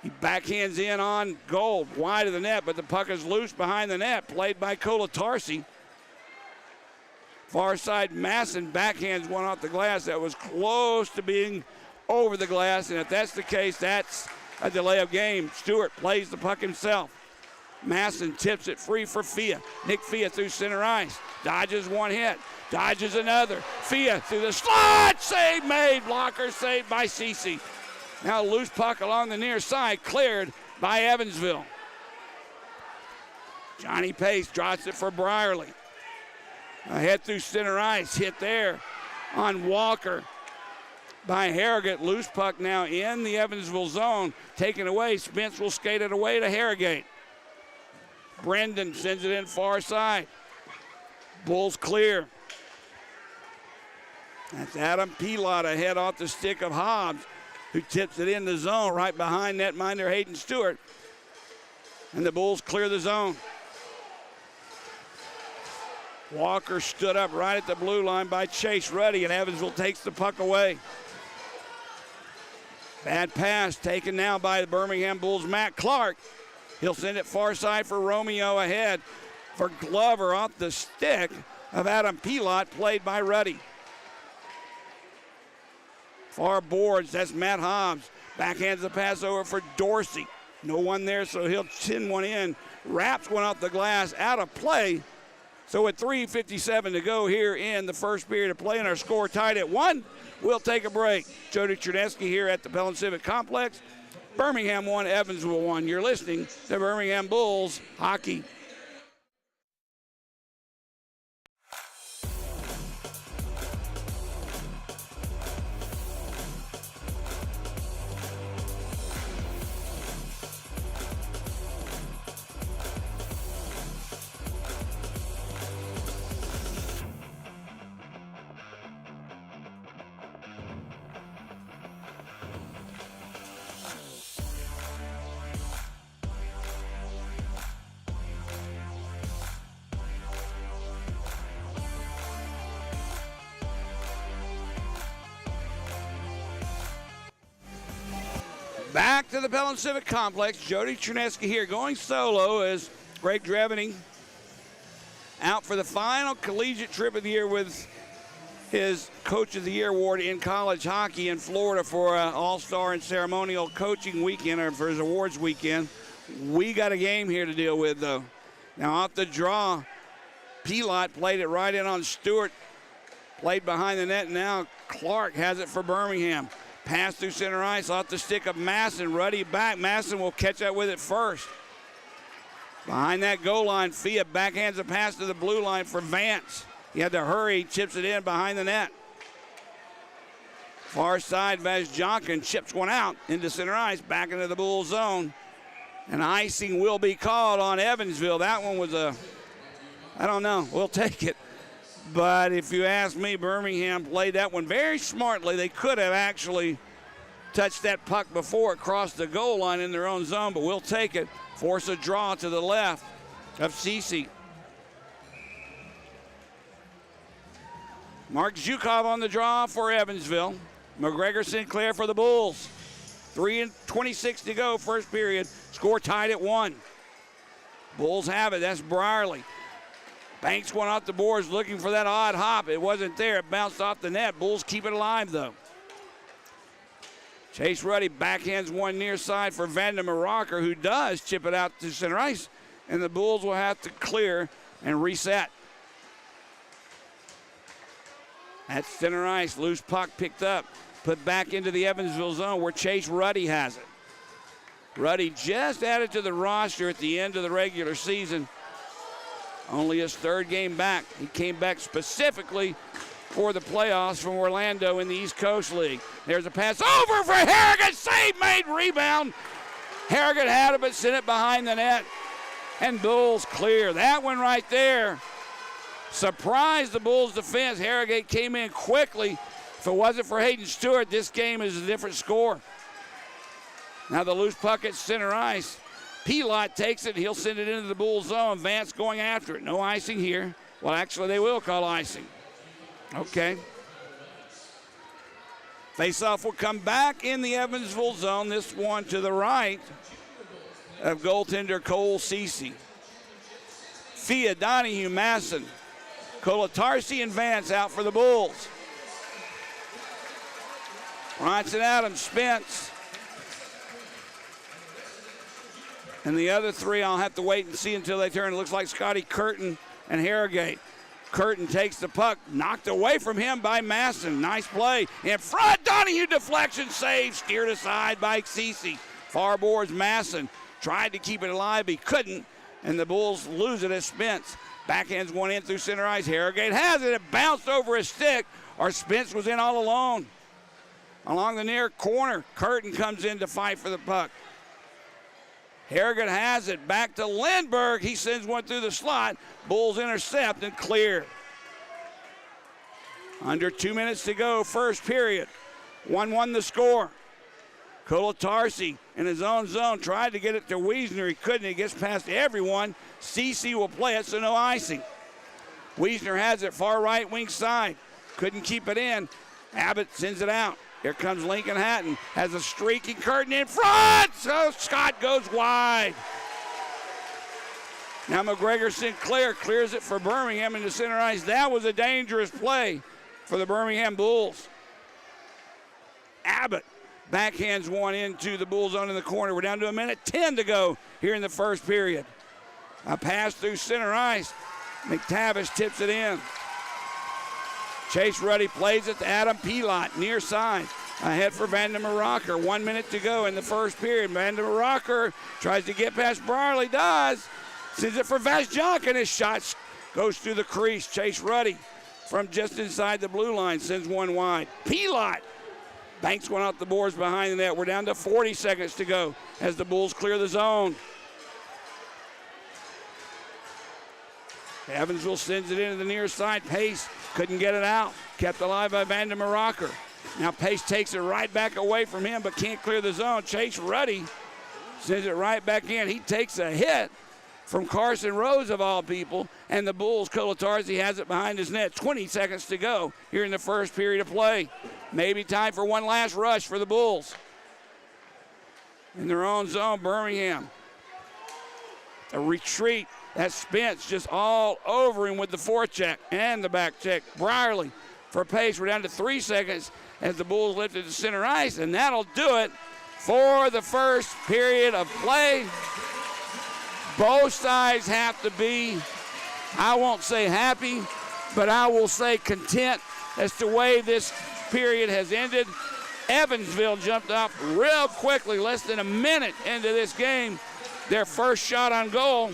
He backhands in on Gold, wide of the net, but the puck is loose behind the net, played by Kolatarsi. Far side, Masson backhands one off the glass that was close to being over the glass, and if that's the case, that's a delay of game. Stewart plays the puck himself. Masson tips it free for Fia. Nick Fia through center ice. Dodges one hit. Dodges another. Fia through the slot. Save made. Blocker saved by Cece. Now loose puck along the near side. Cleared by Evansville. Johnny Pace drops it for Brierly. Ahead through center ice. Hit there on Walker by Harrogate. Loose puck now in the Evansville zone. Taken away. Spence will skate it away to Harrogate. Brendan sends it in far side. Bulls clear. That's Adam Pilot ahead off the stick of Hobbs, who tips it in the zone right behind netminder Hayden Stewart. And the Bulls clear the zone. Walker stood up right at the blue line by Chase Ruddy, and Evansville takes the puck away. Bad pass taken now by the Birmingham Bulls' Matt Clark. He'll send it far side for Romeo ahead for Glover off the stick of Adam Pilot, played by Ruddy. Far boards, that's Matt Hobbs. Backhands the pass over for Dorsey. No one there, so he'll chin one in. Wraps one off the glass, out of play. So with 3:57 to go here in the first period of play, and our score tied at 1, we'll take a break. Jody Chernesky here at the Pellin Civic Complex. Birmingham 1, Evansville 1. You're listening to Birmingham Bulls Hockey. Back to the Pellin Civic Complex. Jody Chernesky here, going solo as Greg Drevening out for the final collegiate trip of the year with his Coach of the Year award in college hockey in Florida for an all-star and ceremonial coaching weekend, or for his awards weekend. We got a game here to deal with, though. Now off the draw, Pilot played it right in on Stewart, played behind the net. Now Clark has it for Birmingham. Pass through center ice off the stick of Masson. Ruddy back. Masson will catch up with it first. Behind that goal line, Fia backhands a pass to the blue line for Vance. He had to hurry, chips it in behind the net. Far side, Vazjonkin chips one out into center ice, back into the Bull zone. And icing will be called on Evansville. That one was I don't know, we'll take it. But if you ask me, Birmingham played that one very smartly. They could have actually touched that puck before it crossed the goal line in their own zone, but we'll take it. Force a draw to the left of Cece. Mark Zhukov on the draw for Evansville. McGregor Sinclair for the Bulls. 3:26 to go, first period. Score tied at 1. Bulls have it. That's Brierly. Banks one off the boards looking for that odd hop. It wasn't there. It bounced off the net. Bulls keep it alive, though. Chase Ruddy backhands one near side for Vandermeer Rocker, who does chip it out to center ice, and the Bulls will have to clear and reset. At center ice, loose puck picked up, put back into the Evansville zone where Chase Ruddy has it. Ruddy just added to the roster at the end of the regular season. Only his third game back. He came back specifically for the playoffs from Orlando in the East Coast League. There's a pass over for Harrigan. Save made, rebound. Harrigan had it, but sent it behind the net. And Bulls clear. That one right there surprised the Bulls defense. Harrogate came in quickly. If it wasn't for Hayden Stewart, this game is a different score. Now the loose puck at center ice. Pilot takes it. He'll send it into the Bulls zone. Vance going after it. No icing here. Well, actually, they will call icing. Okay. Faceoff will come back in the Evansville zone. This one to the right of goaltender Cole Cece. Fia, Donahue, Masson, Colatarsi, and Vance out for the Bulls. Ronson, Adams, Spence. And the other three, I'll have to wait and see until they turn. It looks like Scotty Curtin and Harrogate. Curtin takes the puck, knocked away from him by Masson. Nice play. In front, Donahue deflection save, steered aside by Cece. Far boards Masson. Tried to keep it alive, he couldn't. And the Bulls lose it as Spence. Backhands one in through center ice. Harrogate has it. It bounced over his stick, or Spence was in all alone. Along the near corner, Curtin comes in to fight for the puck. Harrigan has it back to Lindbergh. He sends one through the slot. Bulls intercept and clear. Under 2 minutes to go, first period. 1-1 the score. Colatarsi in his own zone tried to get it to Wiesner. He couldn't. He gets past everyone. CC will play it, so no icing. Wiesner has it far right wing side. Couldn't keep it in. Abbott sends it out. Here comes Lincoln Hatton. Has a streaking Curtin in front. So Scott goes wide. Now McGregor Sinclair clears it for Birmingham into center ice. That was a dangerous play for the Birmingham Bulls. Abbott backhands one into the Bulls zone in the corner. We're down to 1:10 to go here in the first period. A pass through center ice. McTavish tips it in. Chase Ruddy plays it to Adam Pilot, near side. Ahead for Vandermeer Rocker. 1 minute to go in the first period. Vandermeer Rocker tries to get past Brierly, does. Sends it for Vasjak, and his shot goes through the crease. Chase Ruddy from just inside the blue line sends one wide. Pilot banks one off the boards behind the net. We're down to 40 seconds to go as the Bulls clear the zone. Evansville sends it into the near side. Pace couldn't get it out. Kept alive by Vandermeer Rocker. Now Pace takes it right back away from him, but can't clear the zone. Chase Ruddy sends it right back in. He takes a hit from Carson Rose, of all people, and the Bulls, Colatarsi has it behind his net. 20 seconds to go here in the first period of play. Maybe time for one last rush for the Bulls. In their own zone, Birmingham. A retreat. That's Spence just all over him with the forecheck and the back check. Brierly for Pace. We're down to 3 seconds as the Bulls lift it to center ice, and that'll do it for the first period of play. Both sides have to be, I won't say happy, but I will say content as to the way this period has ended. Evansville jumped off real quickly, less than a minute into this game. Their first shot on goal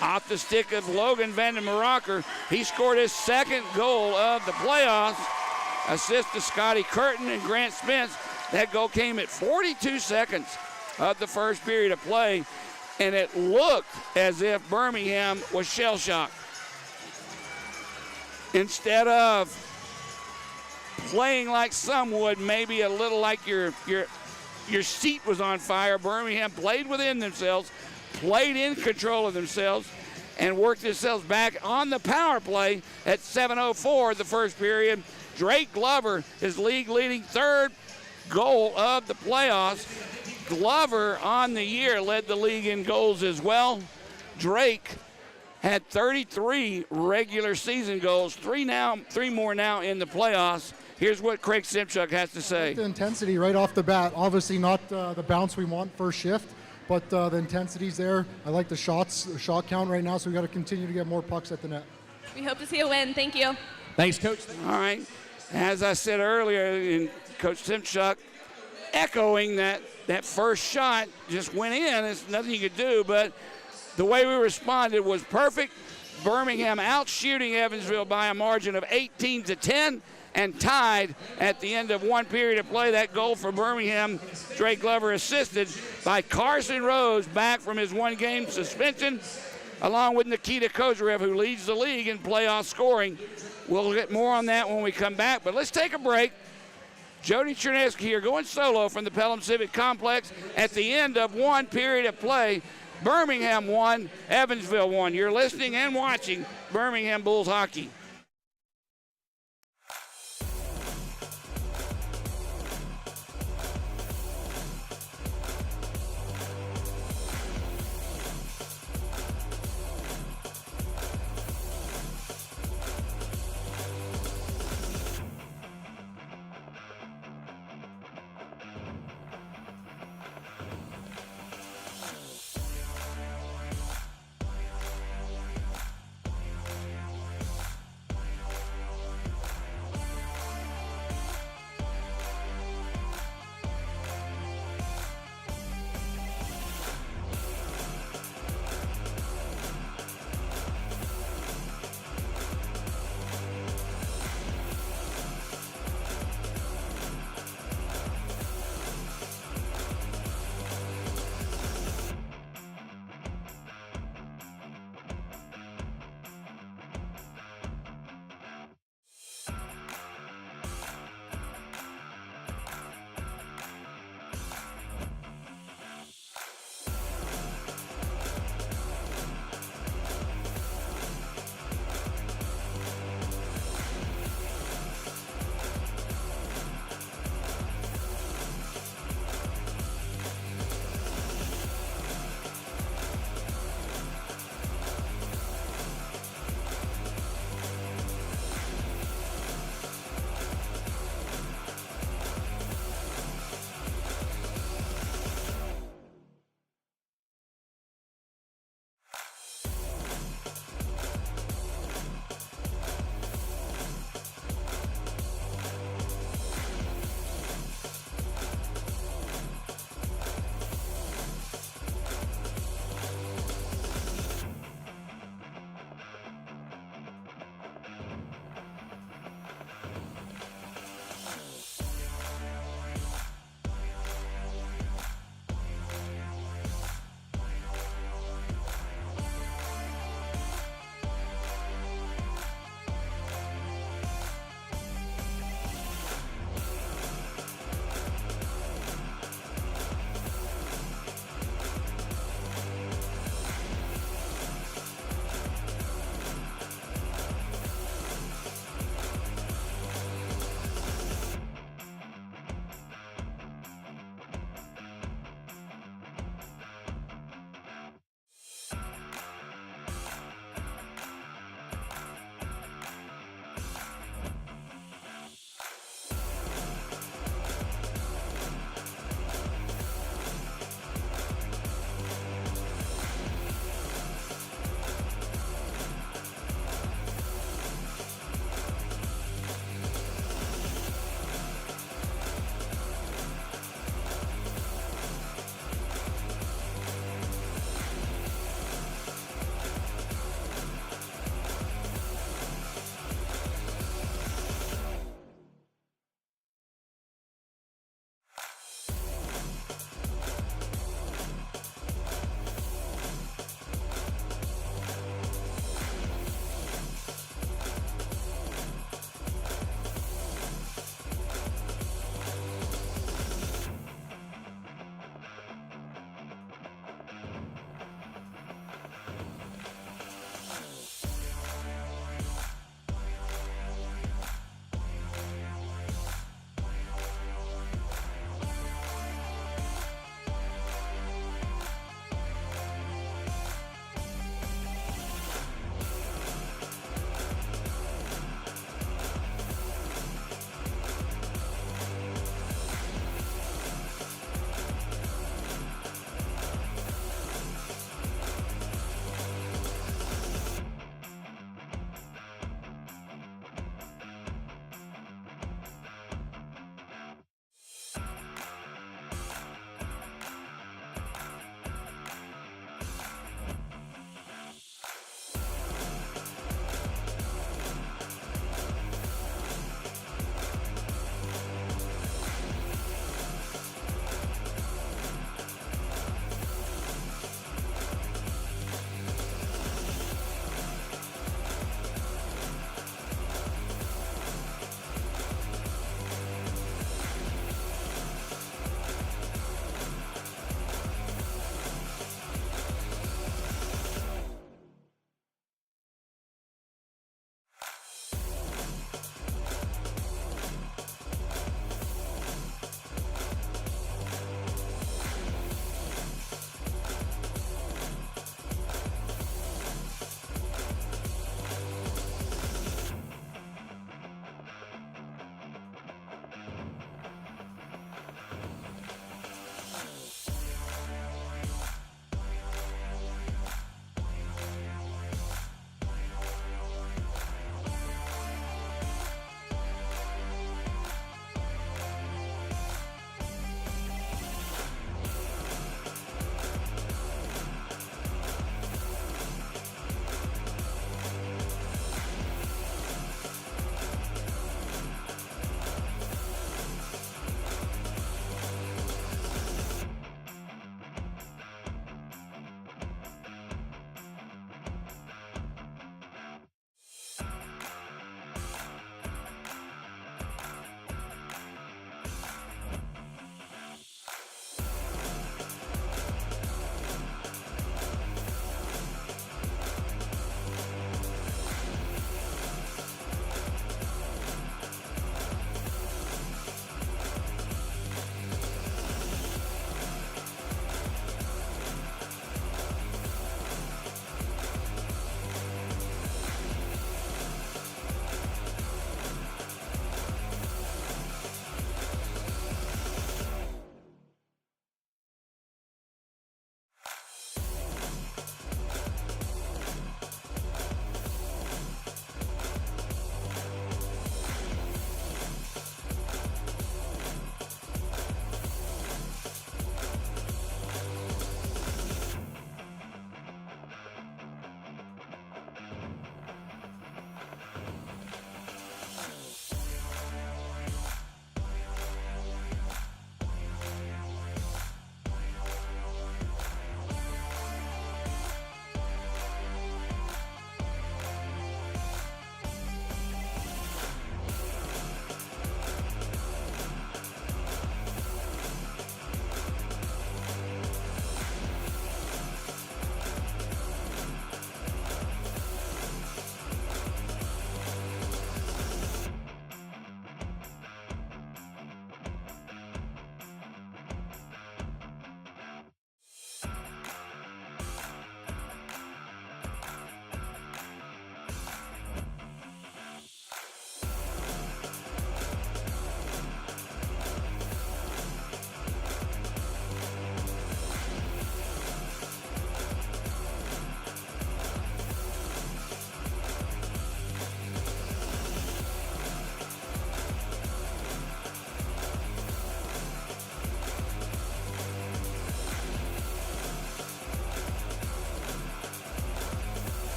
off the stick of Logan Vandermeer Rocker. He scored his second goal of the playoffs. Assist to Scotty Curtin and Grant Spence. That goal came at 42 seconds of the first period of play, and it looked as if Birmingham was shell-shocked. Instead of playing like some would, maybe a little like your seat was on fire, Birmingham played within themselves, played in control of themselves, and worked themselves back on the power play at 7:04 the first period. Drake Glover, his league-leading third goal of the playoffs. Glover on the year led the league in goals as well. Drake had 33 regular season goals, three more now in the playoffs. Here's what Craig Simchuk has to say. The intensity right off the bat. Obviously not the bounce we want first shift, but the intensity's there. I like the shot count right now, so we got to continue to get more pucks at the net. We hope to see a win. Thank you. Thanks, Coach. All right. As I said earlier, in Coach Simchuk echoing that first shot just went in. There's nothing you could do, but the way we responded was perfect. Birmingham out shooting Evansville by a margin of 18-10 and tied at the end of one period of play. That goal for Birmingham, Drake Glover assisted by Carson Rose back from his one-game suspension, along with Nikita Kozarev, who leads the league in playoff scoring. We'll get more on that when we come back, but let's take a break. Jody Chernesky here going solo from the Pelham Civic Complex at the end of one period of play. Birmingham won, Evansville won. You're listening and watching Birmingham Bulls hockey.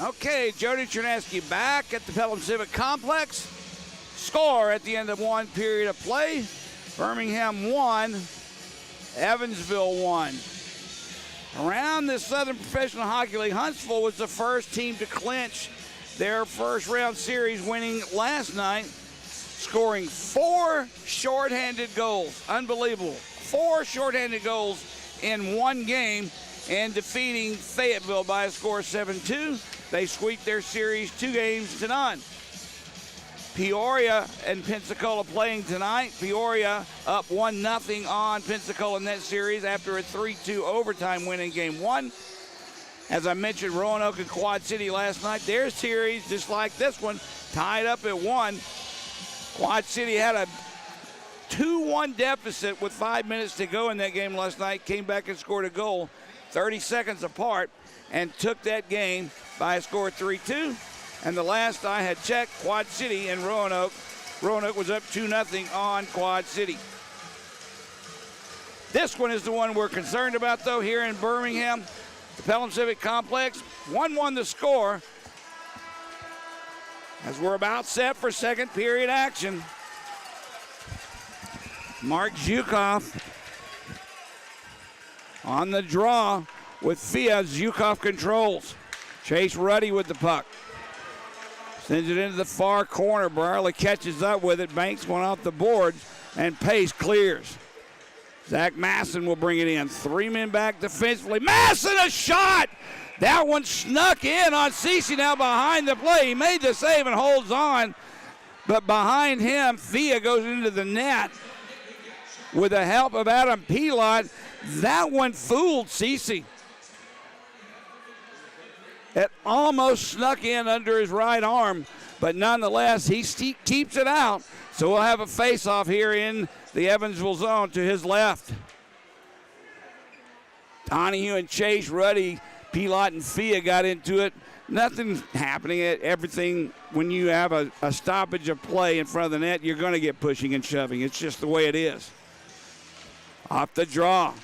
Okay, Jody Chernesky back at the Pelham Civic Complex. Score at the end of one period of play. Birmingham 1, Evansville 1. Around the Southern Professional Hockey League, Huntsville was the first team to clinch their first round series, winning last night, scoring 4 shorthanded goals. Unbelievable. 4 shorthanded goals in one game and defeating Fayetteville by a score of 7-2. They sweep their series 2-0. Peoria and Pensacola playing tonight. Peoria up 1-0 on Pensacola in that series after a 3-2 overtime win in game 1. As I mentioned, Roanoke and Quad City last night, their series, just like this one, tied up at 1. Quad City had a 2-1 deficit with 5 minutes to go in that game last night, came back and scored a goal 30 seconds apart and took that game by a score of 3-2. And the last I had checked, Quad City and Roanoke was up 2-0 on Quad City. This one is the one we're concerned about, though, here in Birmingham. The Pelham Civic Complex, 1-1 the score, as we're about set for second period action. Mark Zhukov on the draw with Fia. Zhukov controls. Chase Ruddy with the puck. Sends it into the far corner. Brierly catches up with it. Banks went off the boards, and Pace clears. Zach Masson will bring it in. 3 men back defensively. Masson, a shot! That one snuck in on Cece now behind the play. He made the save and holds on, but behind him, Fia goes into the net with the help of Adam Pilot. That one fooled Cece. It almost snuck in under his right arm, but nonetheless, he keeps it out. So we'll have a face-off here in the Evansville zone to his left. Donahue and Chase, Ruddy, Pilot, and Fia got into it. Nothing happening. Everything, when you have a stoppage of play in front of the net, you're going to get pushing and shoving. It's just the way it is. Off the draw.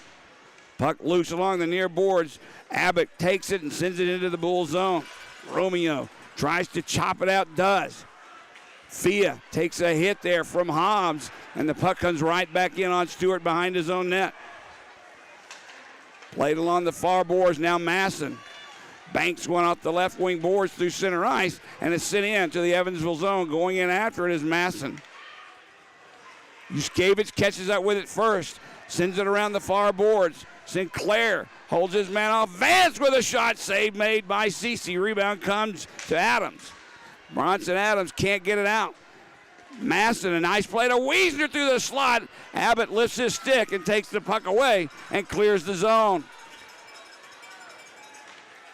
Puck loose along the near boards. Abbott takes it and sends it into the Bull zone. Romeo tries to chop it out, does. Fia takes a hit there from Hobbs, and the puck comes right back in on Stewart behind his own net. Played along the far boards, now Masson. Banks went off the left wing boards through center ice, and it's sent in to the Evansville zone. Going in after it is Masson. Yuskevich catches up with it first, sends it around the far boards. Sinclair holds his man off. Vance with a shot, save made by Cece. Rebound comes to Adams. Bronson Adams can't get it out. Masson, a nice play to Wiesner through the slot. Abbott lifts his stick and takes the puck away and clears the zone.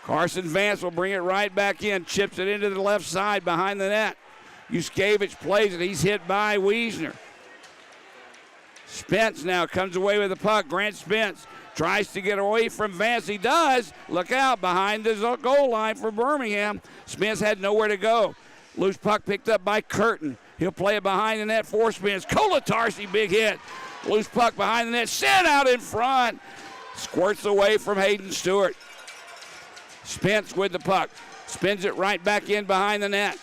Carson Vance will bring it right back in, chips it into the left side behind the net. Yuskevich plays it. He's hit by Wiesner. Spence now comes away with the puck. Grant Spence tries to get away from Vance. He does. Look out behind the goal line for Birmingham. Spence had nowhere to go. Loose puck picked up by Curtin. He'll play it behind the net for Spence. Kolatarski, big hit. Loose puck behind the net. Sent out in front. Squirts away from Hayden Stewart. Spence with the puck. Spins it right back in behind the net.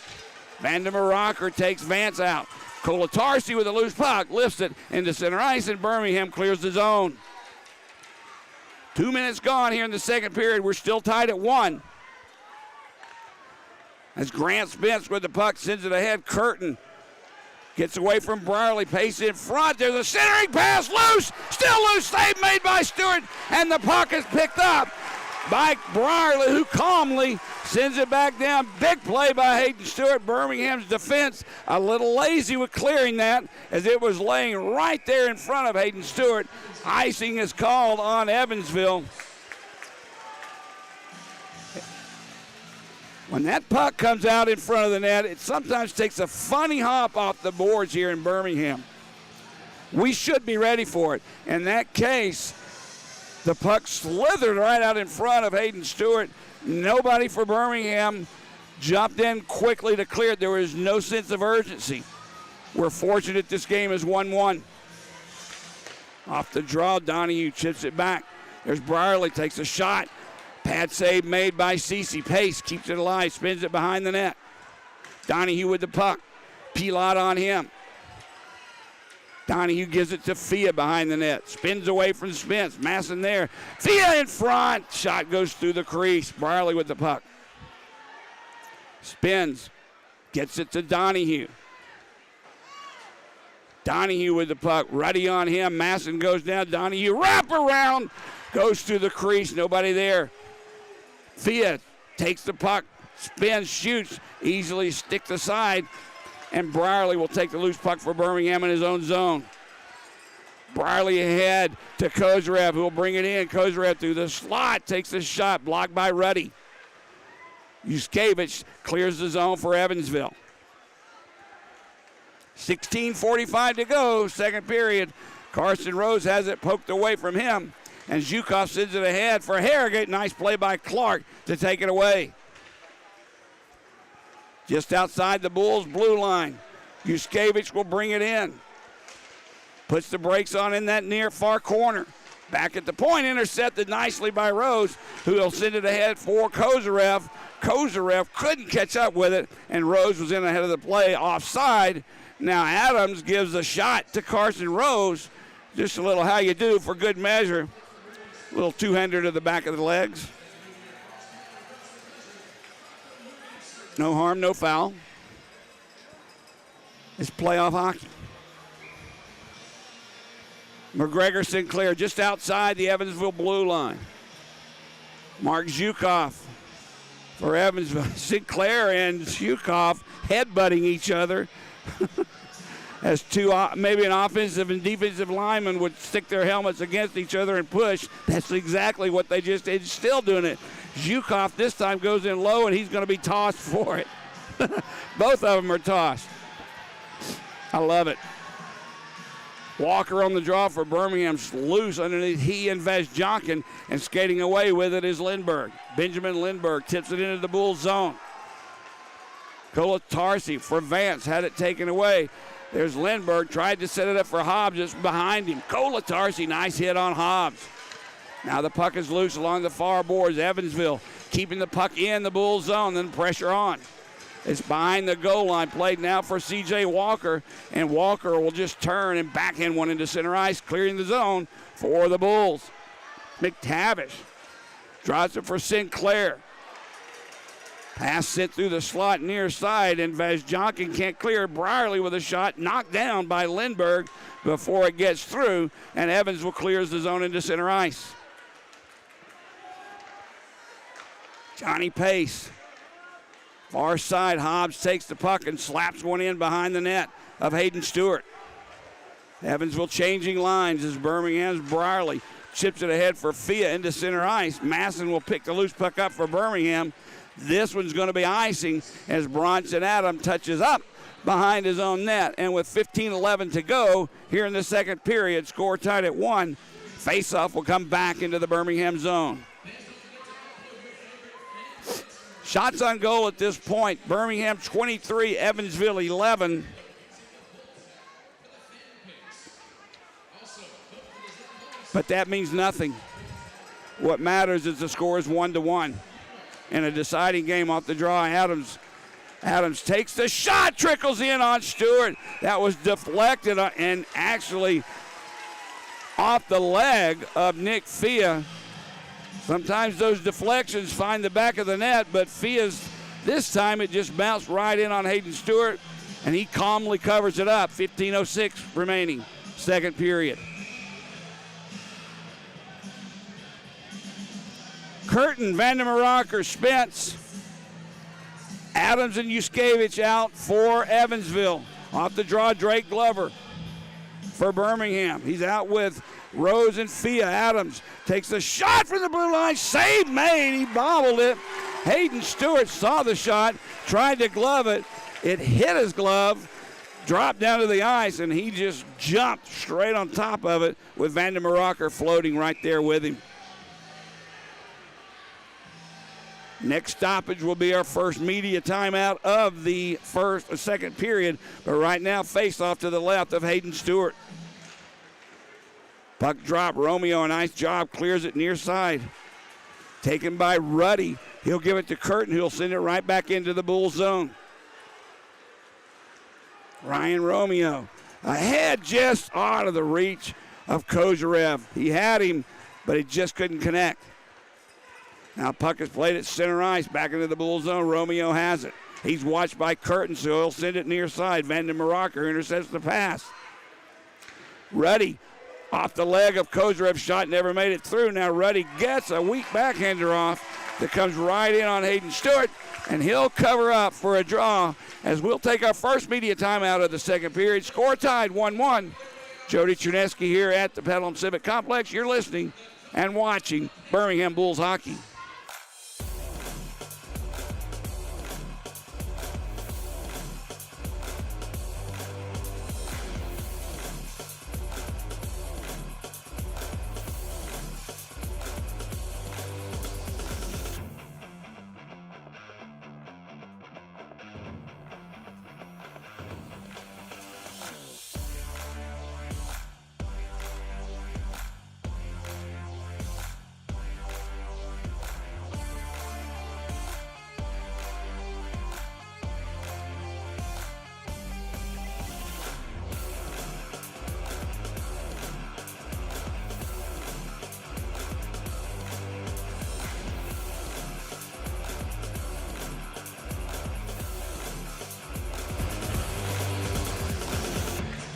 Vandermeer Rocker takes Vance out. Kolatarski with a loose puck. Lifts it into center ice, and Birmingham clears the zone. 2 minutes gone here in the second period. We're still tied at 1. As Grant Spence with the puck sends it ahead. Curtin gets away from Brierly. Pace in front. There's a centering pass. Loose. Still loose. Save made by Stewart. And the puck is picked up by Brierly, who calmly sends it back down. Big play by Hayden Stewart. Birmingham's defense a little lazy with clearing that, as it was laying right there in front of Hayden Stewart. Icing is called on Evansville. When that puck comes out in front of the net, it sometimes takes a funny hop off the boards here in Birmingham. We should be ready for it. In that case, the puck slithered right out in front of Hayden Stewart. Nobody for Birmingham jumped in quickly to clear it. There was no sense of urgency. We're fortunate this game is 1-1. Off the draw, Donahue chips it back. There's Brierly, takes a shot. Pad save made by Cece. Pace keeps it alive, spins it behind the net. Donahue with the puck. Pilot on him. Donahue gives it to Fia behind the net. Spins away from Spence. Masson there. Fia in front. Shot goes through the crease. Brierly with the puck. Spins. Gets it to Donahue. Donahue with the puck. Ruddy on him. Masson goes down. Donahue wrap around. Goes through the crease. Nobody there. Fia takes the puck. Spins. Shoots. Easily sticked aside. And Brierly will take the loose puck for Birmingham in his own zone. Brierly ahead to Kozarev, who will bring it in. Kozarev through the slot, takes the shot, blocked by Ruddy. Yuskevich clears the zone for Evansville. 16:45 to go, second period. Carson Rose has it poked away from him, and Zhukov sends it ahead for Harrogate. Nice play by Clark to take it away. Just outside the Bulls' blue line. Yuskevich will bring it in. Puts the brakes on in that near far corner. Back at the point, intercepted nicely by Rose, who will send it ahead for Kozarev. Kozarev couldn't catch up with it, and Rose was in ahead of the play offside. Now Adams gives a shot to Carson Rose. Just a little how you do for good measure. A little two-hander to the back of the legs. No harm, no foul. It's playoff hockey. McGregor Sinclair just outside the Evansville blue line. Mark Zhukov for Evansville. Sinclair and Zhukov headbutting each other. As two, maybe an offensive and defensive lineman would stick their helmets against each other and push. That's exactly what they just did. Still doing it. Zhukov this time goes in low, and he's going to be tossed for it. Both of them are tossed. I love it. Walker on the draw for Birmingham's loose underneath he and Vezjonkin, and skating away with it is Lindbergh. Benjamin Lindbergh tips it into the Bulls zone. Kolatarsi for Vance had it taken away. There's Lindbergh, tried to set it up for Hobbs, just behind him. Kolatarsi, nice hit on Hobbs. Now the puck is loose along the far boards. Evansville keeping the puck in the Bulls zone, then pressure on. It's behind the goal line, played now for C.J. Walker, and Walker will just turn and backhand one into center ice, clearing the zone for the Bulls. McTavish drops it for Sinclair. Pass sent through the slot near side, and Vezjonkin can't clear. Brierly with a shot knocked down by Lindbergh before it gets through, and Evansville clears the zone into center ice. Johnny Pace. Far side, Hobbs takes the puck and slaps one in behind the net of Hayden Stewart. Evansville changing lines as Birmingham's Brierly chips it ahead for Fia into center ice. Masson will pick the loose puck up for Birmingham. This one's going to be icing as Bronson Adam touches up behind his own net. And with 15:11 to go here in the second period, score tied at 1. Faceoff will come back into the Birmingham zone. Shots on goal at this point. Birmingham 23, Evansville 11. But that means nothing. What matters is the score is 1-1. In a deciding game off the draw, Adams takes the shot, trickles in on Stewart. That was deflected and actually off the leg of Nick Fia. Sometimes those deflections find the back of the net, but Fia's, this time it just bounced right in on Hayden Stewart, and he calmly covers it up. 15:06 remaining, second period. Curtin, Vandermeer Rocker, Spence, Adams and Yuskevich out for Evansville. Off the draw, Drake Glover for Birmingham. He's out with Rose and Fia. Adams takes the shot from the blue line. Save made. He bobbled it. Hayden Stewart saw the shot, tried to glove it. It hit his glove, dropped down to the ice, and he just jumped straight on top of it with Vandermeer Rocker floating right there with him. Next stoppage will be our first media timeout of the second period. But right now, face off to the left of Hayden Stewart. Puck drop. Romeo, a nice job, clears it near side. Taken by Ruddy. He'll give it to Curtin, who'll send it right back into the Bull zone. Ryan Romeo ahead, just out of the reach of Kozarev. He had him, but he just couldn't connect. Now puck is played at center ice, back into the Bull zone. Romeo has it. He's watched by Curtin, so he'll send it near side. Vanden Maracher intercepts the pass. Ruddy off the leg of Kozarev's shot, never made it through. Now Ruddy gets a weak backhander off that comes right in on Hayden Stewart, and he'll cover up for a draw as we'll take our first media timeout of the second period. Score tied 1-1. Jody Cherneski here at the Pelham Civic Complex. You're listening and watching Birmingham Bulls hockey.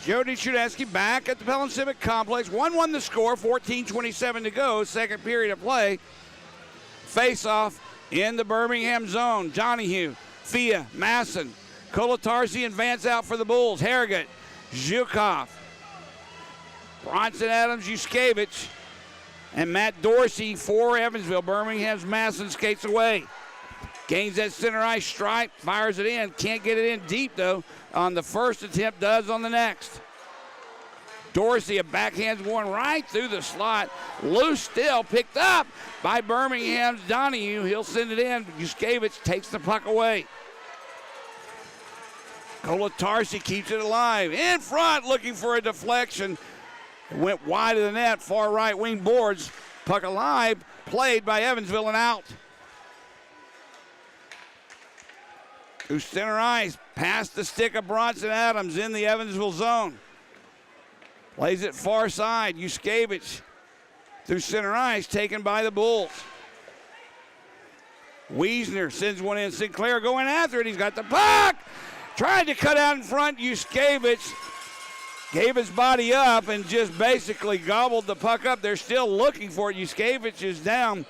Jody Cherneski back at the Pelham Civic Complex. 1-1 the score, 14:27 to go, second period of play. Face-off in the Birmingham zone. Donahue, Fia, Masson, Kolatarsi and Vance out for the Bulls. Harrigan, Zhukov, Bronson Adams, Yuskevich, and Matt Dorsey for Evansville. Birmingham's Masson skates away. Gains that center ice stripe, fires it in. Can't get it in deep, though, on the first attempt, does on the next. Dorsey, a backhand going right through the slot. Loose still, picked up by Birmingham's Donahue. He'll send it in. Yuskevich takes the puck away. Kolatarsi keeps it alive. In front, looking for a deflection. It went wide of the net, far right wing boards. Puck alive, played by Evansville and out. Through center ice, past the stick of Bronson Adams in the Evansville zone. Plays it far side. Yuskevich through center ice, taken by the Bulls. Wiesner sends one in. Sinclair going after it. He's got the puck. Tried to cut out in front. Yuskevich gave his body up and just basically gobbled the puck up. They're still looking for it. Yuskevich is down.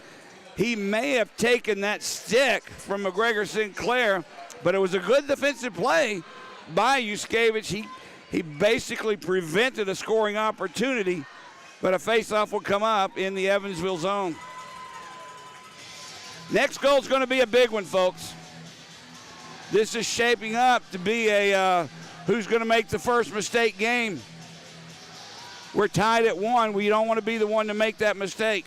He may have taken that stick from McGregor Sinclair, but it was a good defensive play by Yuskevich. He basically prevented a scoring opportunity, but a faceoff will come up in the Evansville zone. Next goal is going to be a big one, folks. This is shaping up to be a who's going to make the first mistake game. We're tied at 1. We don't want to be the one to make that mistake.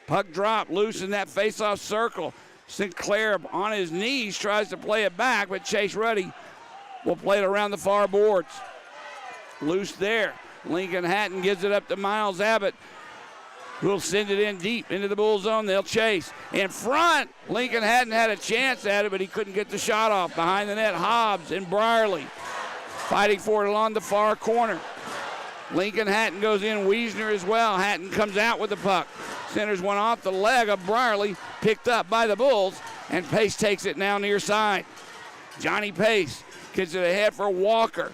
Puck drop loose in that faceoff circle. Sinclair on his knees tries to play it back, but Chase Ruddy will play it around the far boards. Loose there. Lincoln Hatton gives it up to Miles Abbott, who'll send it in deep into the Bull zone. They'll chase. In front, Lincoln Hatton had a chance at it, but he couldn't get the shot off. Behind the net, Hobbs and Brierly fighting for it along the far corner. Lincoln Hatton goes in, Wiesner as well. Hatton comes out with the puck. Centers one off the leg of Brierly, picked up by the Bulls, and Pace takes it now near side. Johnny Pace gets it ahead for Walker.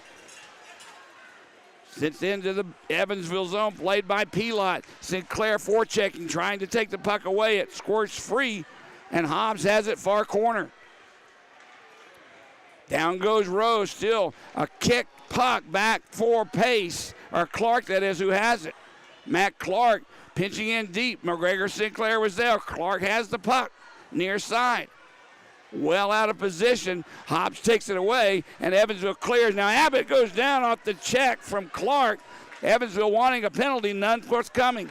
Sits into the Evansville zone, played by Pilot. Sinclair forechecking, trying to take the puck away. It squirts free, and Hobbs has it far corner. Down goes Rose, still a kick puck back for Pace, or Clark that is, who has it. Matt Clark pinching in deep. McGregor Sinclair was there. Clark has the puck near side. Well out of position. Hobbs takes it away, and Evansville clears. Now Abbott goes down off the check from Clark. Evansville wanting a penalty, none forthcoming.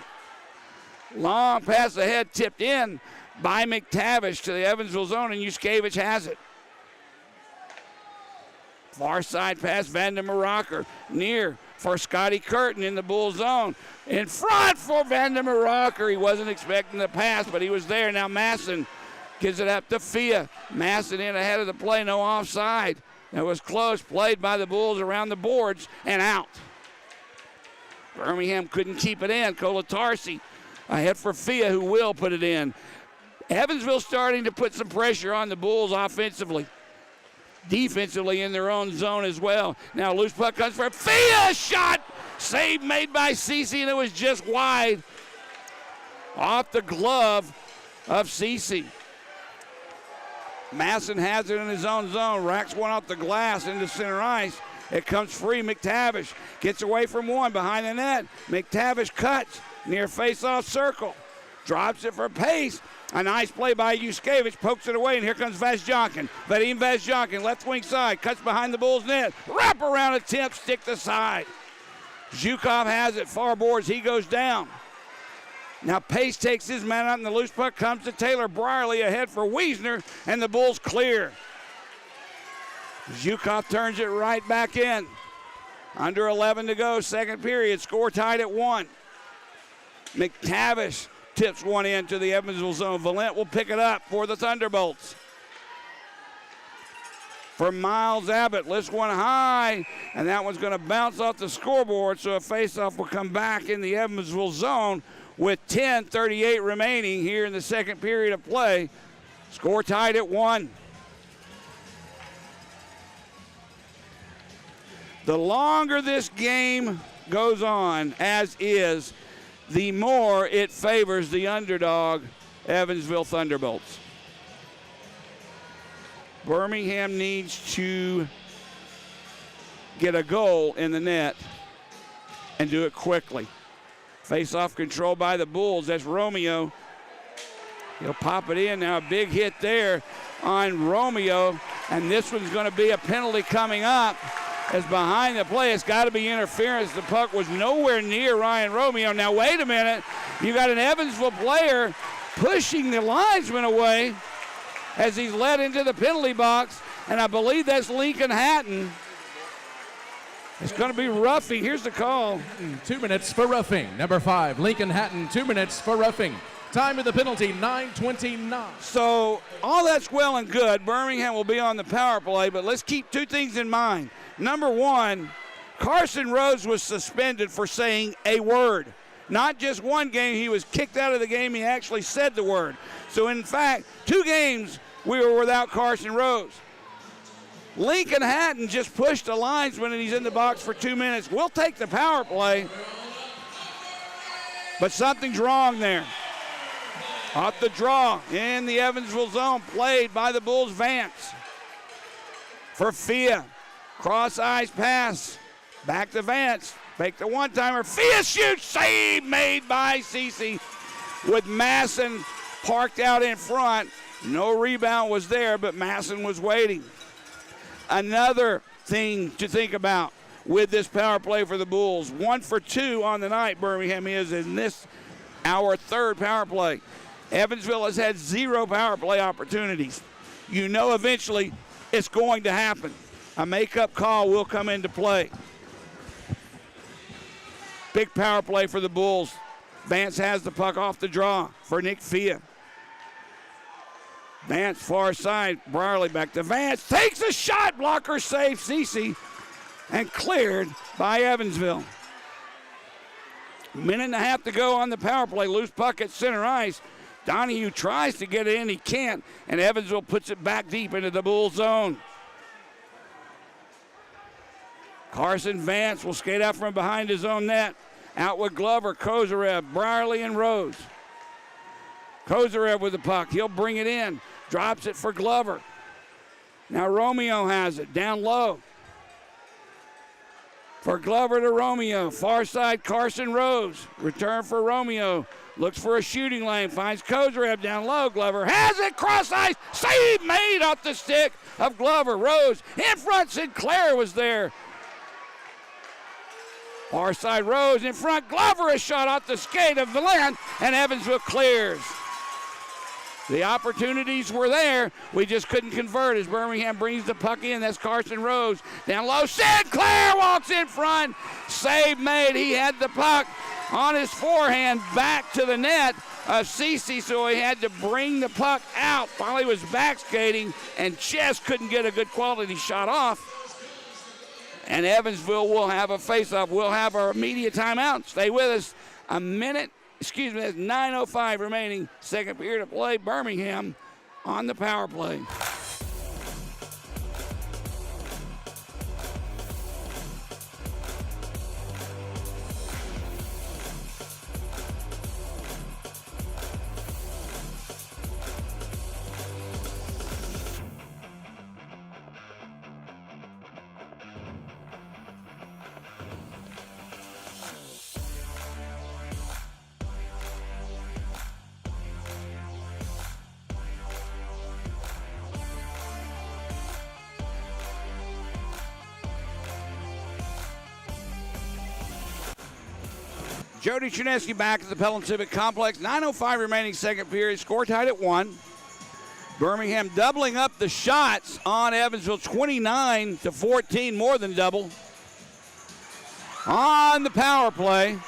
Long pass ahead, tipped in by McTavish to the Evansville zone, and Yuskevich has it. Far side pass, Vandermeer Rocker. Near for Scotty Curtin in the Bull zone. In front for Vandermeer Rocker. He wasn't expecting the pass, but he was there. Now Masson gives it up to Fia. Masson in ahead of the play, no offside. It was close, played by the Bulls around the boards and out. Birmingham couldn't keep it in. Colatarsi ahead for Fia, who will put it in. Evansville starting to put some pressure on the Bulls offensively. Defensively in their own zone as well. Now loose puck comes for Fia, shot! Save made by Cece, and it was just wide. Off the glove of Cece. Masson has it in his own zone. Racks one off the glass into center ice. It comes free. McTavish gets away from one behind the net. McTavish cuts near face-off circle. Drops it for pace. A nice play by Yuskevich. Pokes it away, and here comes Vazjonkin. Vadim Vazjonkin, left wing side. Cuts behind the Bulls' net. Wrap around attempt, stick to side. Zhukov has it. Far boards. He goes down. Now Pace takes his man out, and the loose puck comes to Taylor Brierly ahead for Wiesner, and the Bulls clear. Zhukov turns it right back in. Under 11 to go, second period. Score tied at 1. McTavish tips one into the Evansville zone. Valent will pick it up for the Thunderbolts. For Miles Abbott, lifts one high, and that one's going to bounce off the scoreboard, so a faceoff will come back in the Evansville zone with 10:38 remaining here in the second period of play. Score tied at 1. The longer this game goes on, as is, the more it favors the underdog, Evansville Thunderbolts. Birmingham needs to get a goal in the net and do it quickly. Face-off control by the Bulls. That's Romeo. He'll pop it in. Now a big hit there on Romeo, and this one's going to be a penalty coming up. As behind the play, it's got to be interference. The puck was nowhere near Ryan Romeo. Now, wait a minute. You got an Evansville player pushing the linesman away as he's led into the penalty box, and I believe that's Lincoln Hatton. It's going to be roughing. Here's the call. 2 minutes for roughing. Number 5, Lincoln Hatton, 2 minutes for roughing. Time of the penalty, 9:29. So all that's well and good. Birmingham will be on the power play, but let's keep two things in mind. Number one, Carson Rhodes was suspended for saying a word. Not just one game, he was kicked out of the game, he actually said the word. So in fact, 2 games we were without Carson Rhodes. Lincoln Hatton just pushed the linesman and he's in the box for 2 minutes. We'll take the power play, but something's wrong there. Off the draw in the Evansville zone, played by the Bulls' Vance. For Fia, cross ice pass, back to Vance. Make the one-timer. Fia shoots, save made by Cece with Masson parked out in front. No rebound was there, but Masson was waiting. Another thing to think about with this power play for the Bulls. 1 for 2 on the night, Birmingham is in this, our third power play. Evansville has had 0 power play opportunities. You know eventually it's going to happen. A make-up call will come into play. Big power play for the Bulls. Vance has the puck off the draw for Nick Fia. Vance far side, Brierly back to Vance. Takes a shot, blocker save, Cece, and cleared by Evansville. Minute and a half to go on the power play. Loose puck at center ice. Donahue tries to get it in, he can't, and Evansville puts it back deep into the Bull zone. Carson Vance will skate out from behind his own net. Out with Glover, Kozarev, Brierly, and Rose. Kozarev with the puck. He'll bring it in. Drops it for Glover. Now Romeo has it. Down low. For Glover to Romeo. Far side, Carson Rose. Return for Romeo. Looks for a shooting lane. Finds Kozarev down low. Glover has it. Cross ice. Save made off the stick of Glover. Rose in front. Sinclair was there. Far side, Rose in front. Glover, a shot off the skate of Valent, and Evansville clears. The opportunities were there. We just couldn't convert as Birmingham brings the puck in. That's Carson Rose. Down low, Sinclair walks in front. Save made. He had the puck on his forehand back to the net of Cece, so he had to bring the puck out while he was back skating and just couldn't get a good quality shot off. And Evansville will have a face-off. We'll have our immediate timeout. Stay with us. There's 9:05 remaining, second period of play. Birmingham on the power play. Jody Chinesky back at the Pelham Civic Complex. 9:05 remaining, second period. Score tied at 1. Birmingham doubling up the shots on Evansville, 29-14, more than double. On the power play.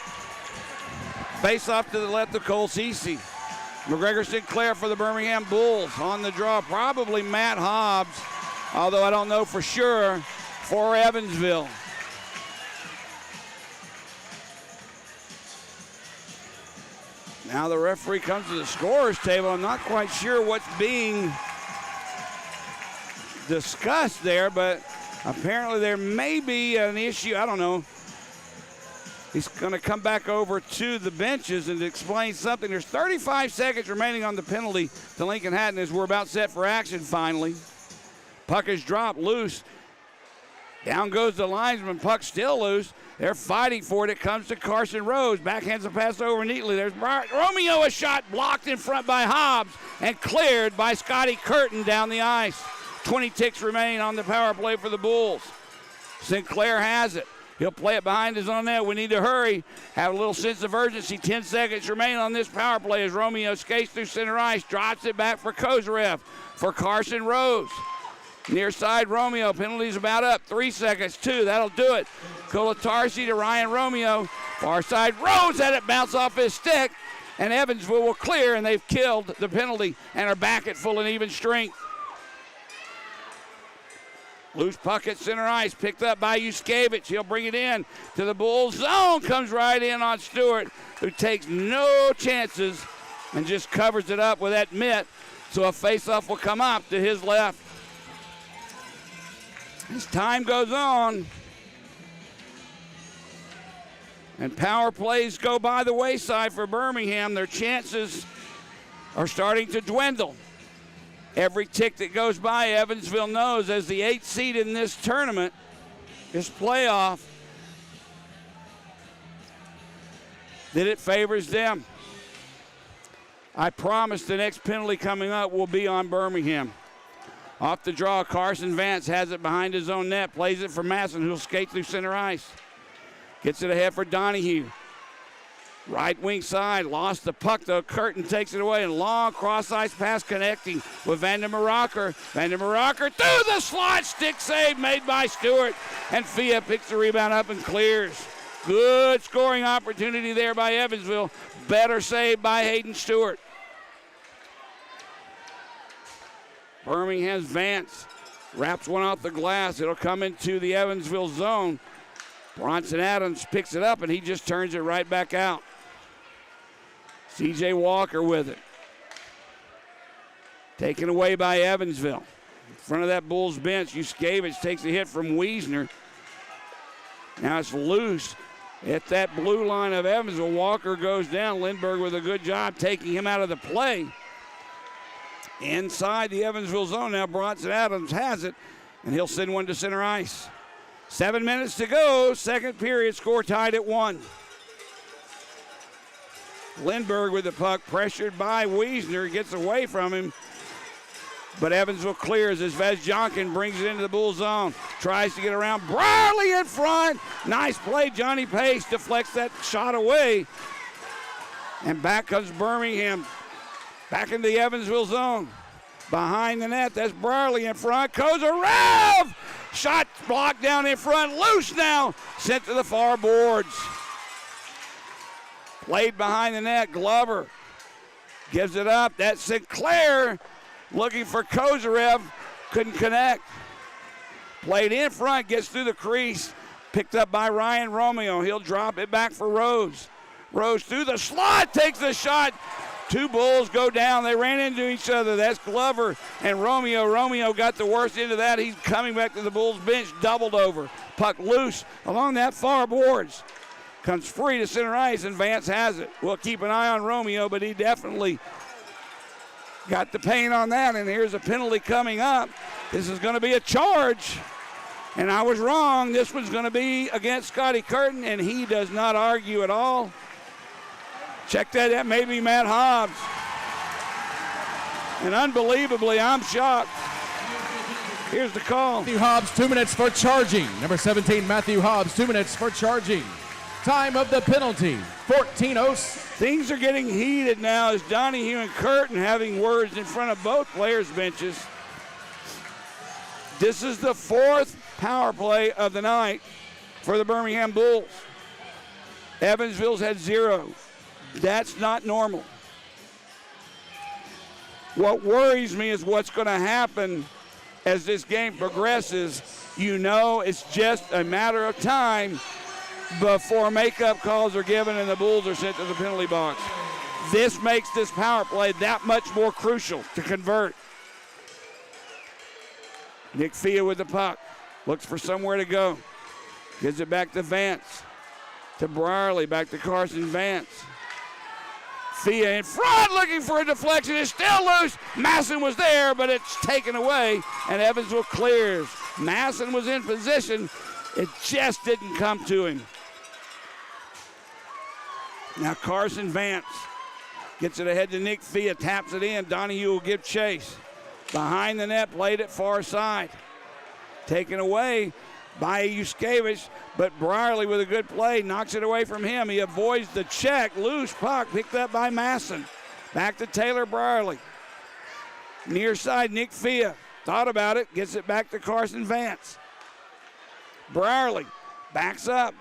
Face off to the left of Cole Cece. McGregor Sinclair for the Birmingham Bulls. On the draw, probably Matt Hobbs, although I don't know for sure, for Evansville. Now the referee comes to the scorer's table. I'm not quite sure what's being discussed there, but apparently there may be an issue. I don't know. He's going to come back over to the benches and explain something. There's 35 seconds remaining on the penalty to Lincoln Hatton as we're about set for action finally. Puck is dropped loose. Down goes the linesman. Puck still loose. They're fighting for it. It comes to Carson Rose. Backhands the pass over neatly. There's Romeo, a shot blocked in front by Hobbs and cleared by Scotty Curtin down the ice. 20 ticks remain on the power play for the Bulls. Sinclair has it. He'll play it behind his own net. We need to hurry. Have a little sense of urgency. 10 seconds remain on this power play as Romeo skates through center ice. Drops it back for Kozarev for Carson Rose. Near side Romeo, penalties about up. 3 seconds, 2, that'll do it. Kolatarsi to Ryan Romeo. Far side, Rose had it bounce off his stick, and Evansville will clear, and they've killed the penalty and are back at full and even strength. Loose puck at center ice, picked up by Yuskevich. He'll bring it in to the Bulls zone, comes right in on Stewart, who takes no chances and just covers it up with that mitt, so a faceoff will come up to his left. As time goes on, and power plays go by the wayside for Birmingham, their chances are starting to dwindle. Every tick that goes by, Evansville knows as the 8th seed in this tournament, this playoff, that it favors them. I promise the next penalty coming up will be on Birmingham. Off the draw, Carson Vance has it behind his own net, plays it for Masson, who'll skate through center ice. Gets it ahead for Donahue. Right wing side, lost the puck though. Curtin takes it away, and long cross ice pass connecting with Vander Maraker. Vander Maraker through the slot, stick save made by Stewart, and Fia picks the rebound up and clears. Good scoring opportunity there by Evansville. Better save by Hayden Stewart. Birmingham's Vance wraps one off the glass. It'll come into the Evansville zone. Bronson Adams picks it up, and he just turns it right back out. C.J. Walker with it. Taken away by Evansville. In front of that Bulls bench, Yuskevich takes a hit from Wiesner. Now it's loose at that blue line of Evansville. Walker goes down. Lindbergh with a good job taking him out of the play. Inside the Evansville zone now, Bronson Adams has it, and he'll send one to center ice. 7 minutes to go, second period, score tied at 1. Lindbergh with the puck, pressured by Wiesner, gets away from him, but Evansville clears as Vezjankin brings it into the Bull zone. Tries to get around, Brierly in front. Nice play, Johnny Pace deflects that shot away, and back comes Birmingham. Back into the Evansville zone. Behind the net, that's Brierly in front. Kozarev! Shot blocked down in front. Loose now. Sent to the far boards. Played behind the net. Glover gives it up. That's Sinclair looking for Kozarev. Couldn't connect. Played in front. Gets through the crease. Picked up by Ryan Romeo. He'll drop it back for Rose. Rose through the slot. Takes the shot. Two Bulls go down. They ran into each other. That's Glover and Romeo. Romeo got the worst end of that. He's coming back to the Bulls bench, doubled over. Puck loose along that far boards. Comes free to center ice, and Vance has it. We'll keep an eye on Romeo, but he definitely got the pain on that, and here's a penalty coming up. This is going to be a charge, and I was wrong. This one's going to be against Scotty Curtin, and he does not argue at all. Check that, that may be Matt Hobbs. And unbelievably, I'm shocked. Here's the call. Matthew Hobbs, 2 minutes for charging. Number 17, Matthew Hobbs, 2 minutes for charging. Time of the penalty, 14:06. Things are getting heated now as Donahue and Curtin having words in front of both players' benches. This is the fourth power play of the night for the Birmingham Bulls. Evansville's had 0. That's not normal. What worries me is what's going to happen as this game progresses. You know it's just a matter of time before makeup calls are given and the Bulls are sent to the penalty box. This makes this power play that much more crucial to convert. Nick Fia with the puck. Looks for somewhere to go. Gives it back to Vance. To Brierly, back to Carson Vance. Fia in front, looking for a deflection. It's still loose. Masson was there, but it's taken away, and Evansville clears. Masson was in position. It just didn't come to him. Now Carson Vance gets it ahead to Nick Fia, taps it in. Donahue will give chase. Behind the net, played it far side. Taken away by Yuskevich, but Brierly with a good play knocks it away from him. He avoids the check. Loose puck picked up by Masson. Back to Taylor Brierly. Near side, Nick Fia thought about it, gets it back to Carson Vance. Brierly backs up.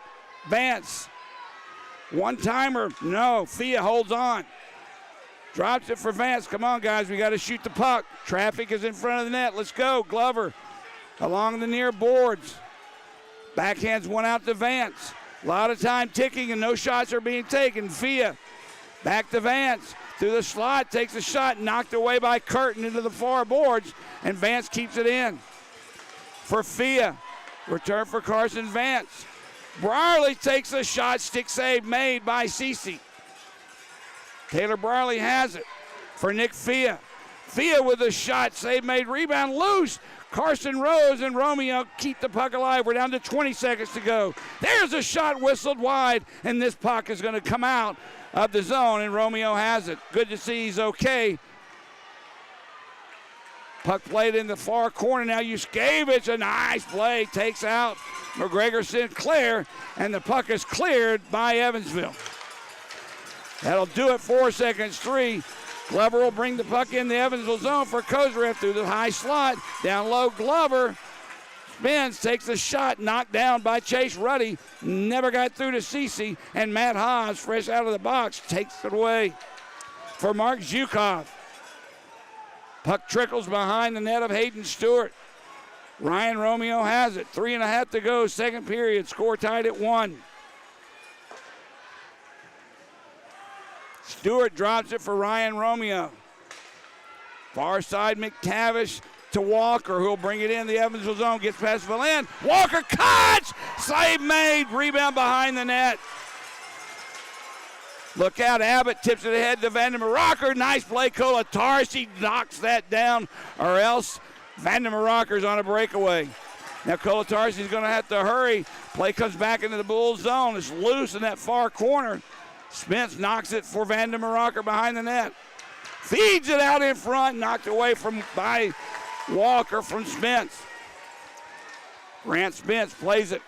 Vance. One-timer, no. Fia holds on. Drops it for Vance. Come on, guys, we got to shoot the puck. Traffic is in front of the net. Let's go. Glover along the near boards. Backhands one out to Vance. A lot of time ticking and no shots are being taken. Fia back to Vance. Through the slot, takes a shot, knocked away by Curtin into the far boards, and Vance keeps it in. For Fia, return for Carson Vance. Brierly takes a shot, stick save made by Cece. Taylor Brierly has it for Nick Fia. Fia with a shot, save made, rebound loose. Carson Rose and Romeo keep the puck alive. We're down to 20 seconds to go. There's a shot whistled wide, and this puck is going to come out of the zone, and Romeo has it. Good to see he's okay. Puck played in the far corner. Now Yuskevich, a nice play, takes out McGregor Sinclair, and the puck is cleared by Evansville. That'll do it. 4 seconds, 3. Glover will bring the puck in the Evansville zone for Kozarev through the high slot. Down low, Glover spins, takes a shot, knocked down by Chase Ruddy. Never got through to Cece, and Matt Haas, fresh out of the box, takes it away for Mark Zhukov. Puck trickles behind the net of Hayden Stewart. Ryan Romeo has it. 3.5 to go, second period. Score tied at 1. Stewart drops it for Ryan Romeo. Far side, McTavish to Walker, who'll bring it in the Evansville zone. Gets past Valin. Walker cuts! Save made. Rebound behind the net. Look out, Abbott tips it ahead to Vandermeer Rocker. Nice play, Kolatarski knocks that down, or else Vandermeer Rocker's on a breakaway. Now Kolatarski's going to have to hurry. Play comes back into the Bulls zone. It's loose in that far corner. Spence knocks it for Vandermeer Rocker behind the net. Feeds it out in front, knocked away by Walker from Spence. Grant Spence plays it.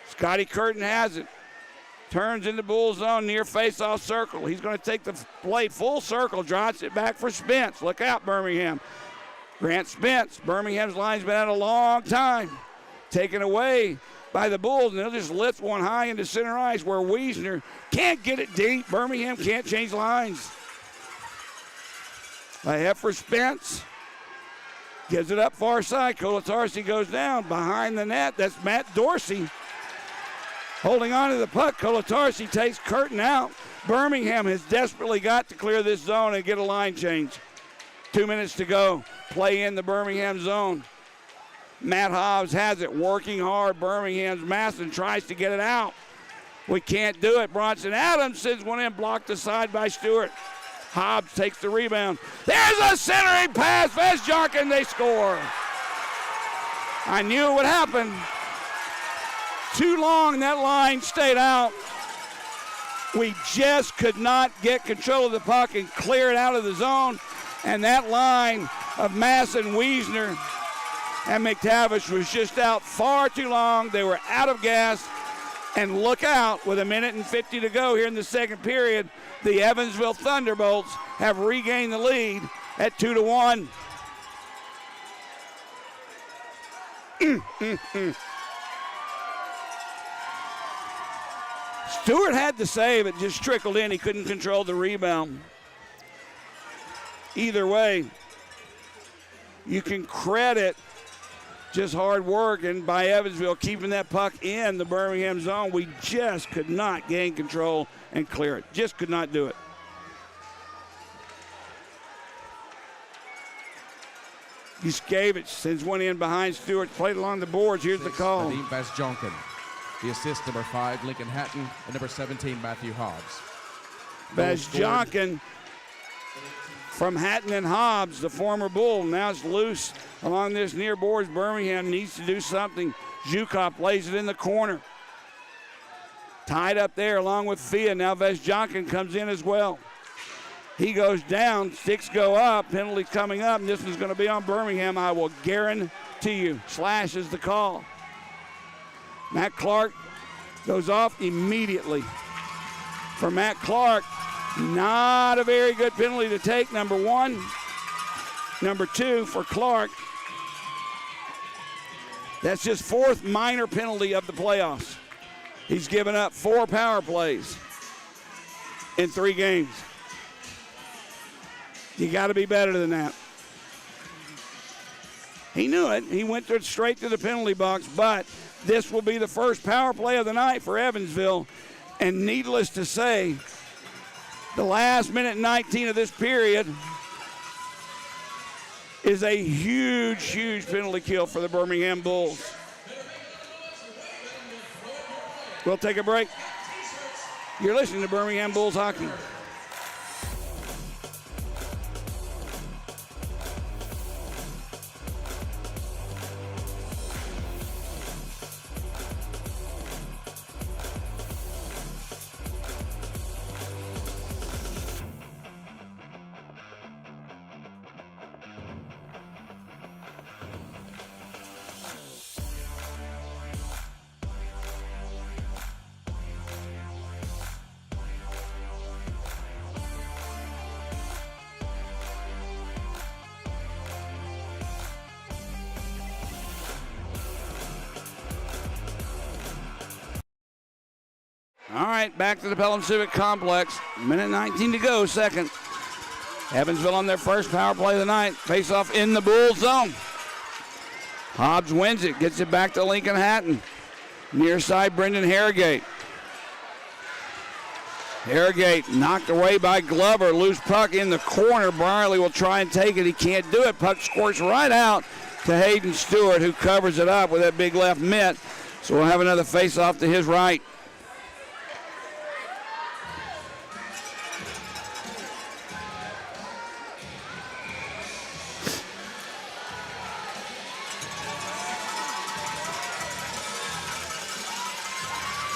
Scotty Curtin has it. Turns into Bull zone near face-off circle. He's going to take the play full circle, drops it back for Spence. Look out, Birmingham. Grant Spence, Birmingham's line's been out a long time. Taken away by the Bulls, and they'll just lift one high into center ice where Wiesner can't get it deep. Birmingham can't change lines. A hit for Spence. Gives it up far side. Kolatarski goes down behind the net. That's Matt Dorsey. Holding on to the puck. Kolatarski takes Curtin out. Birmingham has desperately got to clear this zone and get a line change. 2 minutes to go. Play in the Birmingham zone. Matt Hobbs has it, working hard. Birmingham's Masson tries to get it out. We can't do it. Bronson Adams sends one in, blocked aside by Stewart. Hobbs takes the rebound. There's a centering pass. Vesjonkin, they score. I knew it would happen. Too long that line stayed out. We just could not get control of the puck and clear it out of the zone. And that line of Masson, Wiesner, and McTavish was just out far too long. They were out of gas. And look out, with 1:50 to go here in the second period, the Evansville Thunderbolts have regained the lead at 2-1. Stewart had the save. It just trickled in. He couldn't control the rebound. Either way, you can credit just hard work and by Evansville keeping that puck in the Birmingham zone. We just could not gain control and clear it. Just could not do it. Yuskevich sends one in behind Stewart, played along the boards. Here's the call. Vadim Vesjonkin. The assist, number 5, Lincoln Hatton, and number 17, Matthew Hobbs. Vesjonkin from Hatton and Hobbs, the former Bull, now it's loose along this near boards. Birmingham needs to do something. Zhukov plays it in the corner. Tied up there along with Fia. Now Vesjonkin comes in as well. He goes down, sticks go up, penalty coming up, and this one's going to be on Birmingham, I will guarantee you. Slash is the call. Matt Clark goes off immediately. For Matt Clark, not a very good penalty to take, number 1. Number 2 for Clark. That's his 4th minor penalty of the playoffs. He's given up 4 power plays in 3 games. You got to be better than that. He knew it. He went straight to the penalty box, but this will be the first power play of the night for Evansville. And needless to say, the last minute 19 of this period is a huge, huge penalty kill for the Birmingham Bulls. We'll take a break. You're listening to Birmingham Bulls Hockey. All right, back to the Pelham Civic Complex. 1:19 to go, second. Evansville on their first power play of the night. Face off in the Bull zone. Hobbs wins it, gets it back to Lincoln Hatton. Near side, Brendan Harrogate. Harrogate knocked away by Glover. Loose puck in the corner. Brierly will try and take it. He can't do it. Puck squirts right out to Hayden Stewart, who covers it up with that big left mitt. So we'll have another face off to his right.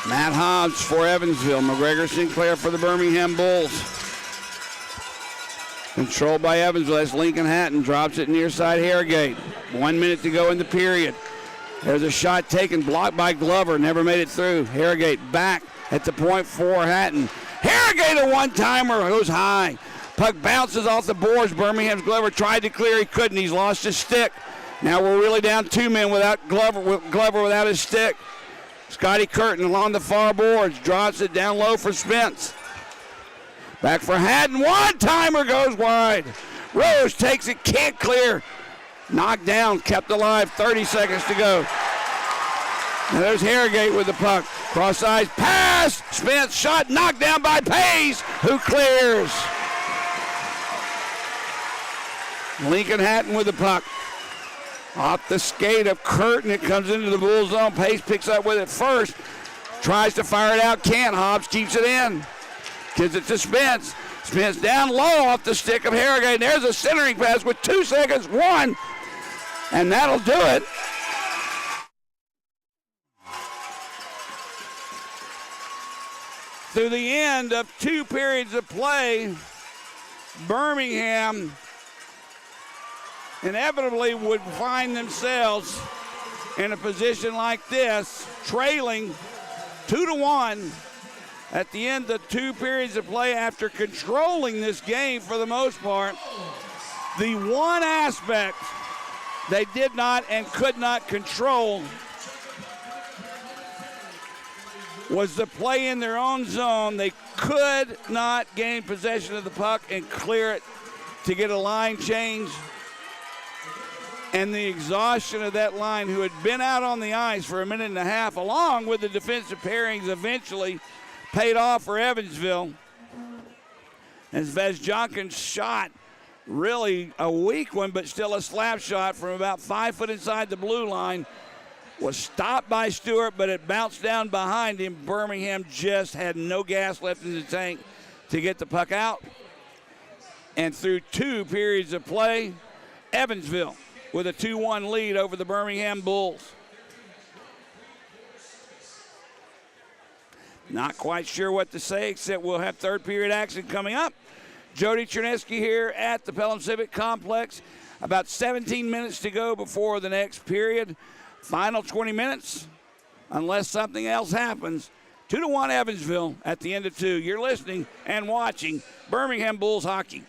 Matt Hobbs for Evansville. McGregor Sinclair for the Birmingham Bulls. Controlled by Evansville. That's Lincoln Hatton. Drops it near side Harrogate. 1 minute to go in the period. There's a shot taken, blocked by Glover, never made it through. Harrogate back at the point for Hatton. Harrogate, a one-timer, goes high. Puck bounces off the boards. Birmingham's Glover tried to clear, he couldn't. He's lost his stick. Now we're really down 2 men without Glover without his stick. Scotty Curtin along the far boards, drops it down low for Spence. Back for Hatton, one-timer goes wide. Rose takes it, can't clear. Knocked down, kept alive, 30 seconds to go. Now there's Harrogate with the puck. Cross eyes, pass, Spence, shot, knocked down by Pace, who clears. Lincoln Hatton with the puck. Off the skate of Curtin, it comes into the Bull zone. Pace picks up with it first. Tries to fire it out, can't. Hobbs keeps it in. Gives it to Spence. Spence down low off the stick of Harrogate. There's a centering pass with 2 seconds, one. And that'll do it. Through the end of 2 periods of play, Birmingham inevitably would find themselves in a position like this, trailing 2-1 at the end of 2 periods of play after controlling this game for the most part. The one aspect they did not and could not control was the play in their own zone. They could not gain possession of the puck and clear it to get a line change. And the exhaustion of that line, who had been out on the ice for a minute and a half, along with the defensive pairings, eventually paid off for Evansville. As Vezjonkin's shot, really a weak one, but still a slap shot from about 5 foot inside the blue line, was stopped by Stewart, but it bounced down behind him. Birmingham just had no gas left in the tank to get the puck out. And through 2 periods of play, Evansville with a 2-1 lead over the Birmingham Bulls. Not quite sure what to say, except we'll have third period action coming up. Jody Chernesky here at the Pelham Civic Complex. About 17 minutes to go before the next period. Final 20 minutes, unless something else happens. 2-1 Evansville at the end of 2. You're listening and watching Birmingham Bulls hockey.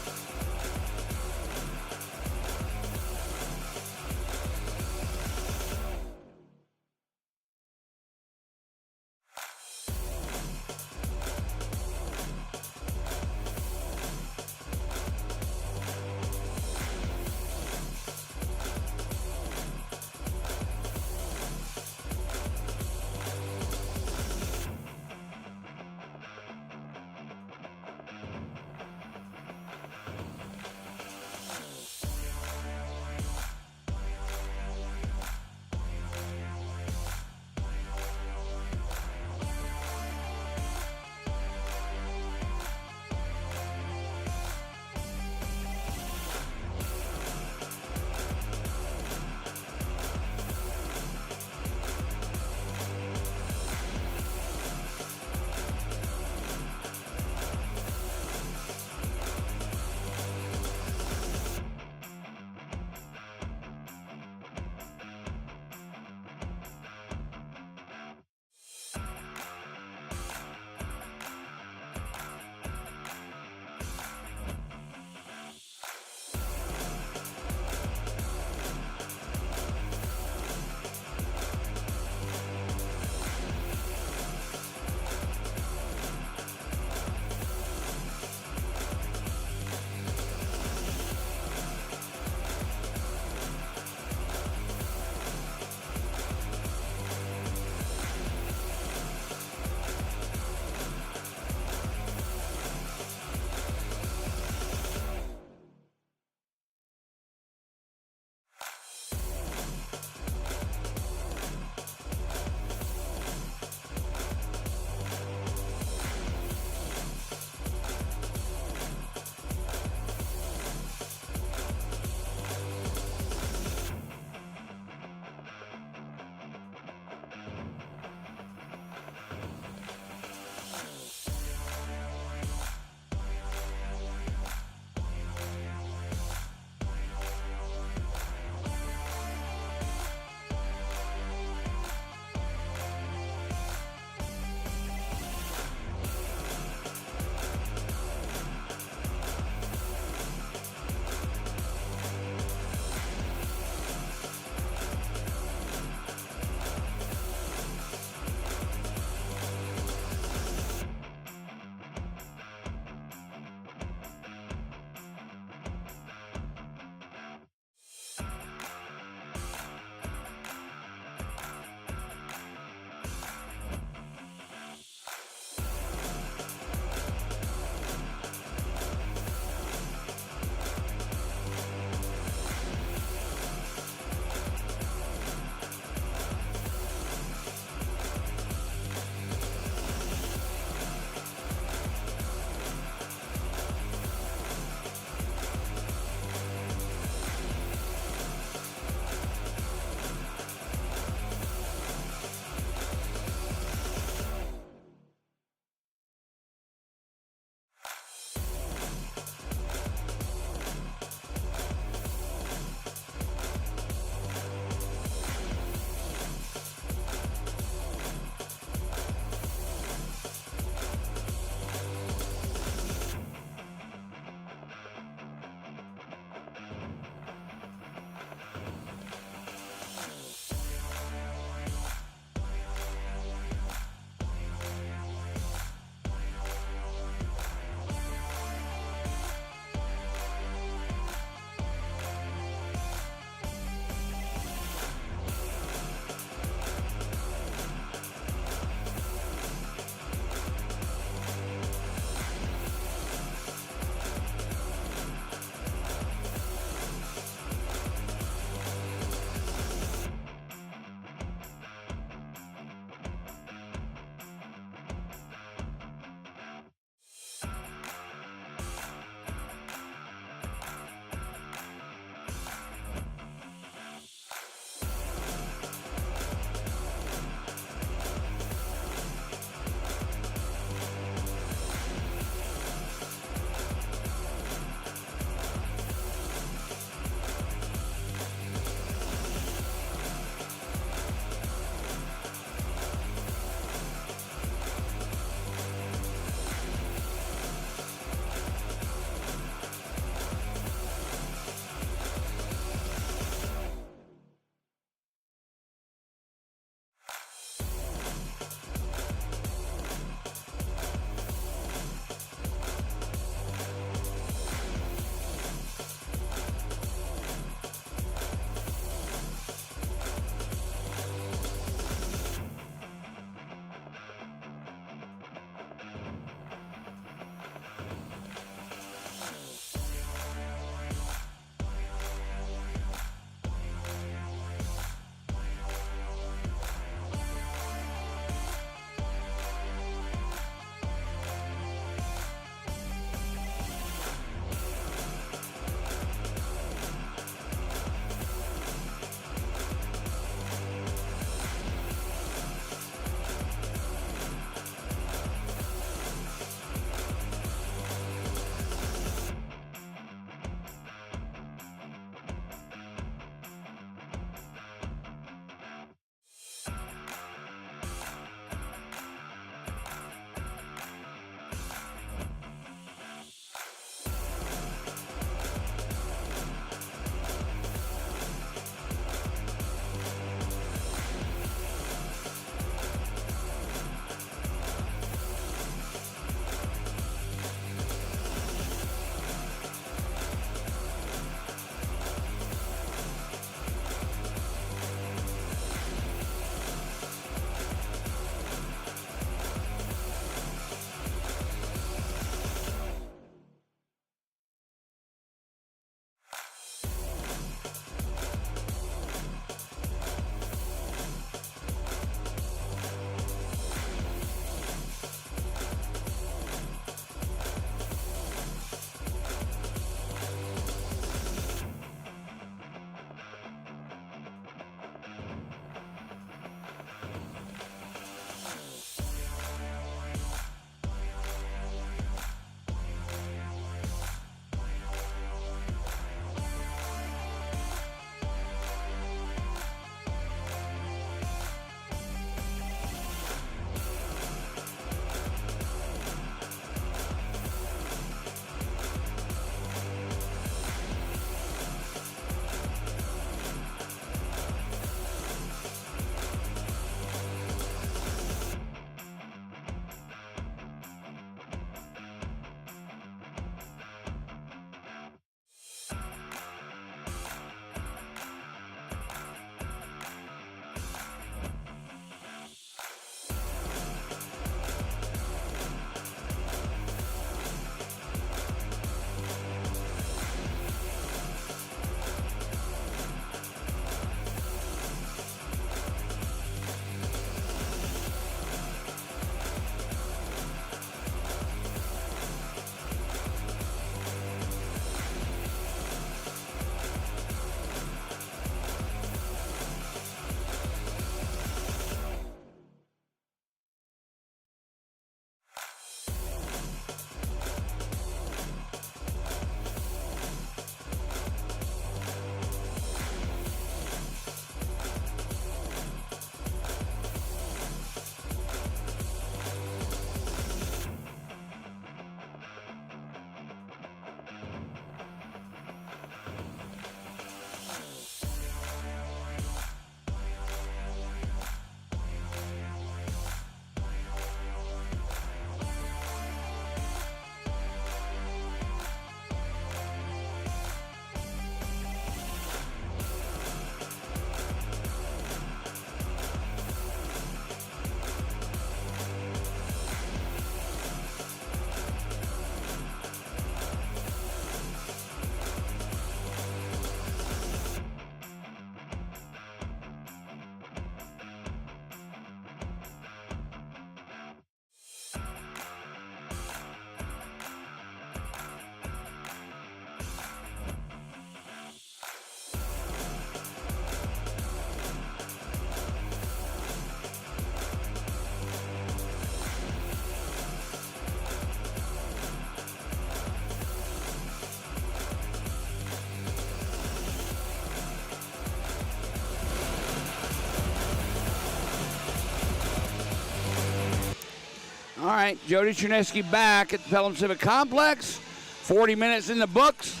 right, Jody Chernesky back at the Pelham Civic Complex. 40 minutes in the books.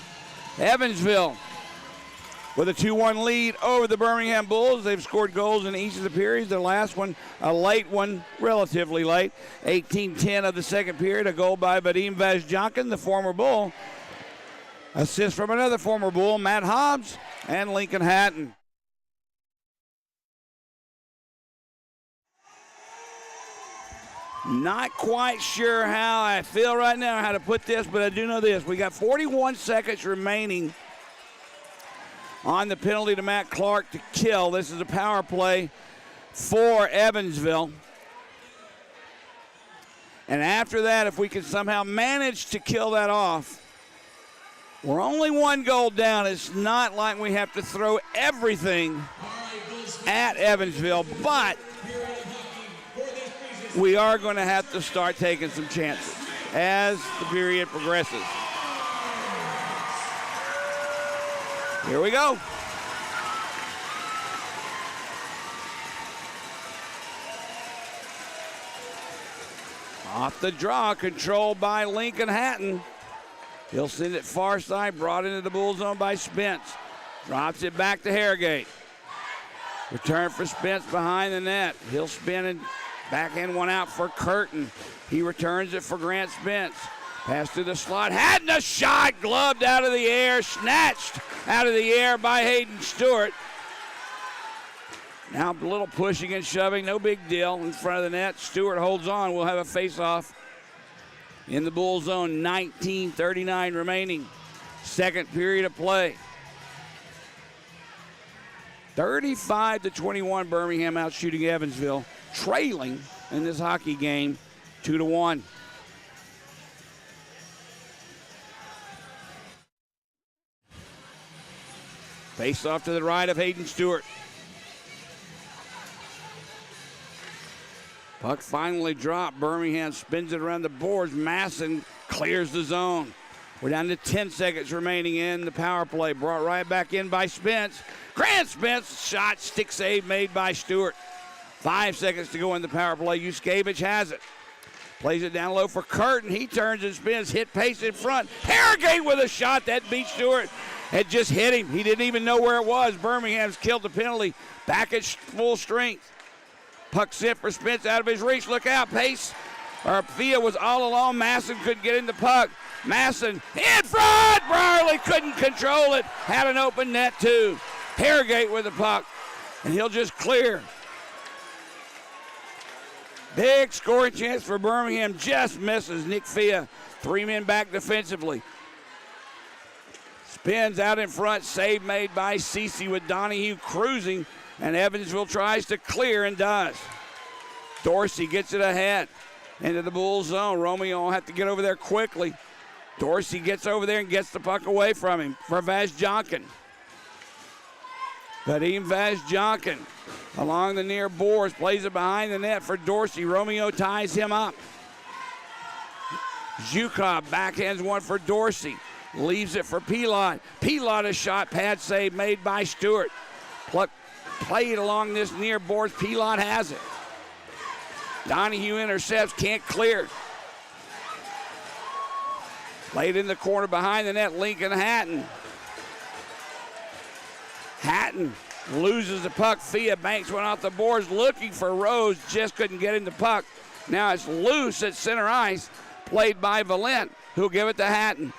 Evansville with a 2-1 lead over the Birmingham Bulls. They've scored goals in each of the periods. The last one, a late one, relatively late. 18-10 of the second period, a goal by Vadim Vazjankin, the former Bull. Assist from another former Bull, Matt Hobbs, and Lincoln Hatton. Not quite sure how I feel right now, how to put this, but I do know this. We got 41 seconds remaining on the penalty to Matt Clark to kill. This is a power play for Evansville. And after that, if we can somehow manage to kill that off, we're only one goal down. It's not like we have to throw everything at Evansville, but we are going to have to start taking some chances as the period progresses. Here we go. Off the draw, controlled by Lincoln Hatton. He'll send it far side, brought into the Bull zone by Spence. Drops it back to Harrogate. Return for Spence behind the net. He'll spin and backhand one out for Curtin. He returns it for Grant Spence. Pass to the slot. Hatton, a shot, gloved out of the air, snatched out of the air by Hayden Stewart. Now a little pushing and shoving, no big deal in front of the net. Stewart holds on. We'll have a face-off in the Bull zone. 19:39 remaining. Second period of play. 35-21, Birmingham out shooting Evansville, trailing in this hockey game 2-1. Face off to the right of Hayden Stewart. Puck finally dropped. Birmingham spins it around the boards. Masson clears the zone. We're down to 10 seconds remaining in the power play. Brought right back in by Spence. Grant Spence, shot, stick save made by Stewart. 5 seconds to go in the power play. Yuskevich has it. Plays it down low for Curtin. He turns and spins, hit pace in front. Harrogate with a shot that beat Stewart. It just hit him. He didn't even know where it was. Birmingham's killed the penalty. Back at full strength. Puck sent for Spence out of his reach. Look out, pace. Thea was all alone. Masson couldn't get in the puck. Masson in front. Brierly couldn't control it. Had an open net too. Harrogate with the puck. And he'll just clear. Big scoring chance for Birmingham. Just misses. Nick Fia. 3 men back defensively. Spins out in front. Save made by Cece with Donahue cruising. And Evansville tries to clear and does. Dorsey gets it ahead into the Bull zone. Romeo will have to get over there quickly. Dorsey gets over there and gets the puck away from him for Vazjankin. Vadim Vazjankin along the near boards, plays it behind the net for Dorsey. Romeo ties him up. Zhukov backhands one for Dorsey. Leaves it for Pilot. Pilot a shot, pad save made by Stewart. Played along this near boards. Pilot has it. Donahue intercepts, can't clear. Played in the corner behind the net, Lincoln Hatton. Hatton loses the puck. Fia banks one off the boards, looking for Rose, just couldn't get in the puck. Now it's loose at center ice, played by Valent, who'll give it to Hatton.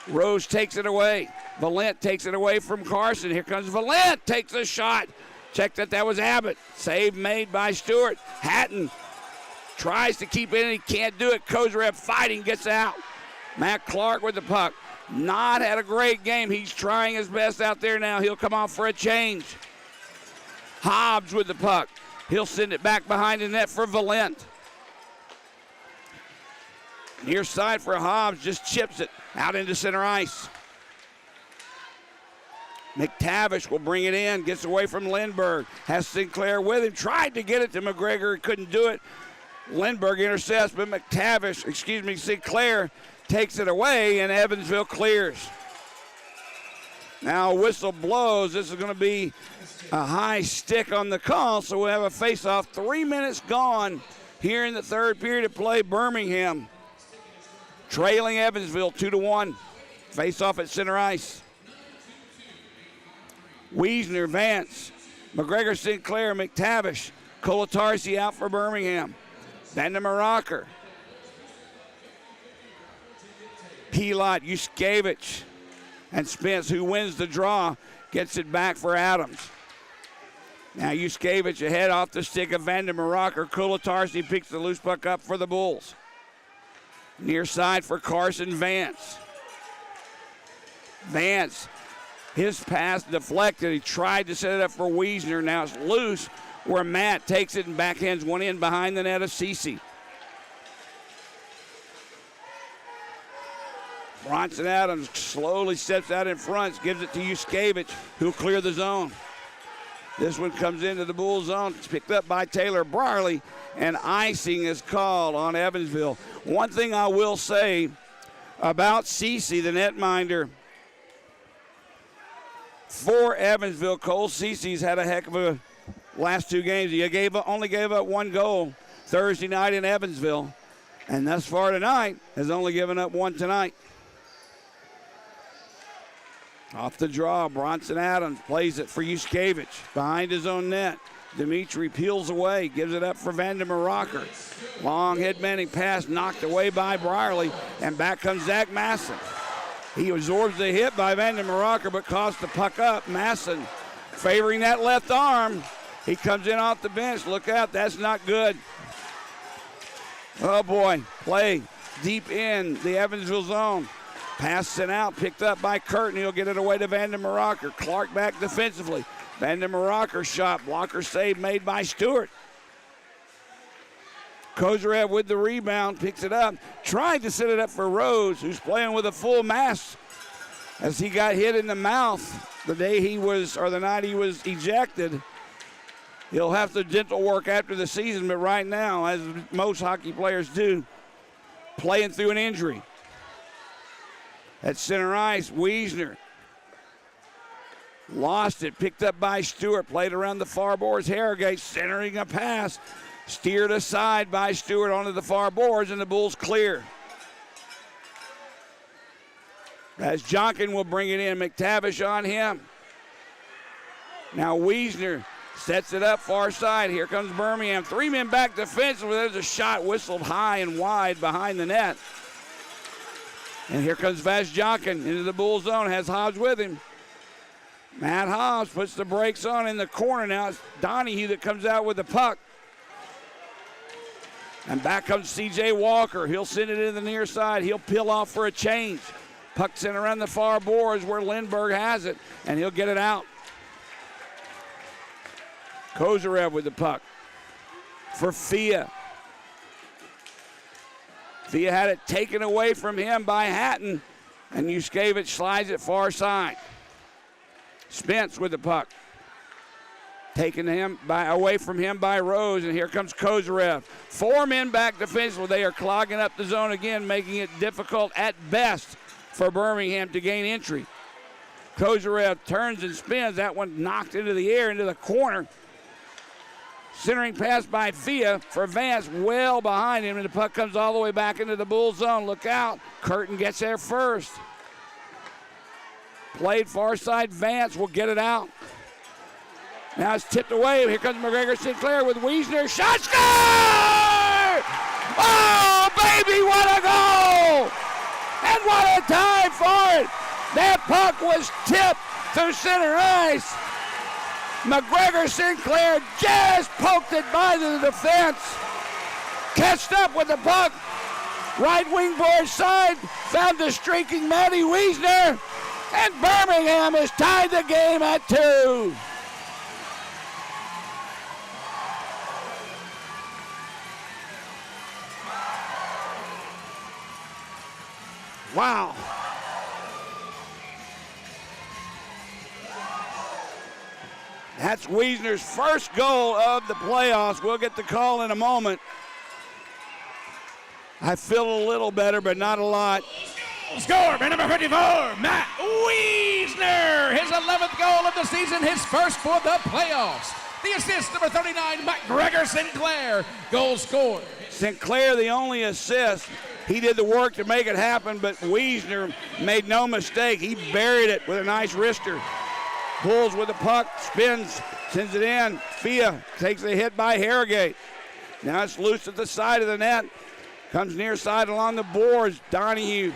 Rose takes it away. Valent takes it away from Carson. Here comes Valent, takes a shot. Check that was Abbott. Save made by Stewart. Hatton tries to keep it in, he can't do it. Kozarev fighting, gets out. Matt Clark with the puck. Not had a great game. He's trying his best out there now. He'll come off for a change. Hobbs with the puck. He'll send it back behind the net for Valent. Near side for Hobbs, just chips it out into center ice. McTavish will bring it in, gets away from Lindbergh. Has Sinclair with him, tried to get it to McGregor, couldn't do it. Lindbergh intercepts, but Sinclair takes it away, and Evansville clears. Now a whistle blows. This is going to be a high stick on the call, so we'll have a face-off. 3 minutes gone here in the third period of play. Birmingham trailing Evansville 2-1. Face off at center ice. Wiesner, Vance, McGregor, Sinclair, McTavish, Kolatarsi out for Birmingham. Vandermeer Rocker, Pilot, Yuskevich, and Spence, who wins the draw, gets it back for Adams. Now Yuskevich ahead off the stick of Vandermeer Rocker. Kolatarsi picks the loose puck up for the Bulls. Near side for Carson Vance. Vance, his pass deflected. He tried to set it up for Wiesner. Now it's loose where Matt takes it and backhands one in behind the net of Cece. Bronson Adams slowly steps out in front, gives it to Yuskevich, who'll clear the zone. This one comes into the Bull zone. It's picked up by Taylor Brierly, and icing is called on Evansville. One thing I will say about Cece, the netminder for Evansville, Cole Cece's had a heck of a last two games. He only gave up one goal Thursday night in Evansville, and thus far tonight has only given up one tonight. Off the draw, Bronson Adams plays it for Yuskevich behind his own net. Dimitri peels away, gives it up for Vandermeer Rocker. Long head-manning pass knocked away by Brierly, and back comes Zach Masson. He absorbs the hit by Vandermeer Rocker, but coughs the puck up. Masson favoring that left arm. He comes in off the bench. Look out, that's not good. Oh boy, play deep in the Evansville zone. Pass sent out, picked up by Curtin. He'll get it away to Vandermeer Rocker. Clark back defensively. Vandermeer Rocker shot, blocker save made by Stewart. Kozarev with the rebound, picks it up, tried to set it up for Rose, who's playing with a full mask as he got hit in the mouth the night he was ejected. He'll have to dental work after the season, but right now, as most hockey players do, playing through an injury. At center ice, Wiesner lost it, picked up by Stewart, played around the far boards. Harrogate centering a pass, steered aside by Stewart onto the far boards, and the Bulls clear. As Jonkin will bring it in, McTavish on him. Now Wiesner sets it up far side. Here comes Birmingham. 3 men back defensively. There's a shot whistled high and wide behind the net. And here comes Vash Jonkin into the Bull zone, has Hobbs with him. Matt Hobbs puts the brakes on in the corner. Now it's Donahue that comes out with the puck. And back comes C.J. Walker. He'll send it in the near side. He'll peel off for a change. Puck sent around the far boards where Lindbergh has it, and he'll get it out. Kozarev with the puck for Fia. Fia had it taken away from him by Hatton, and Yuskevich slides it far side. Spence with the puck. Taken away from him by Rose, and here comes Kozarev. 4 men back defensively. They are clogging up the zone again, making it difficult at best for Birmingham to gain entry. Kozarev turns and spins. That one knocked into the air, into the corner. Centering pass by Fia for Vance, well behind him, and the puck comes all the way back into the Bull zone. Look out. Curtin gets there first. Played far side. Vance will get it out. Now it's tipped away. Here comes McGregor Sinclair with Wiesner. Shot, score! Oh, baby, what a goal! And what a time for it! That puck was tipped through center ice. McGregor Sinclair just poked it by the defense. Catched up with the puck. Right wing board side. Found the streaking Matty Wiesner. And Birmingham has tied the game at 2. Wow. That's Wiesner's first goal of the playoffs. We'll get the call in a moment. I feel a little better, but not a lot. Score by number 54, Matt Wiesner. His 11th goal of the season, his first for the playoffs. The assist, number 39, McGregor Sinclair. Goal scored. Sinclair, the only assist. He did the work to make it happen, but Wiesner made no mistake. He buried it with a nice wrister. Bulls with the puck, spins, sends it in. Fia takes a hit by Harrogate. Now it's loose at the side of the net. Comes near side along the boards. Donahue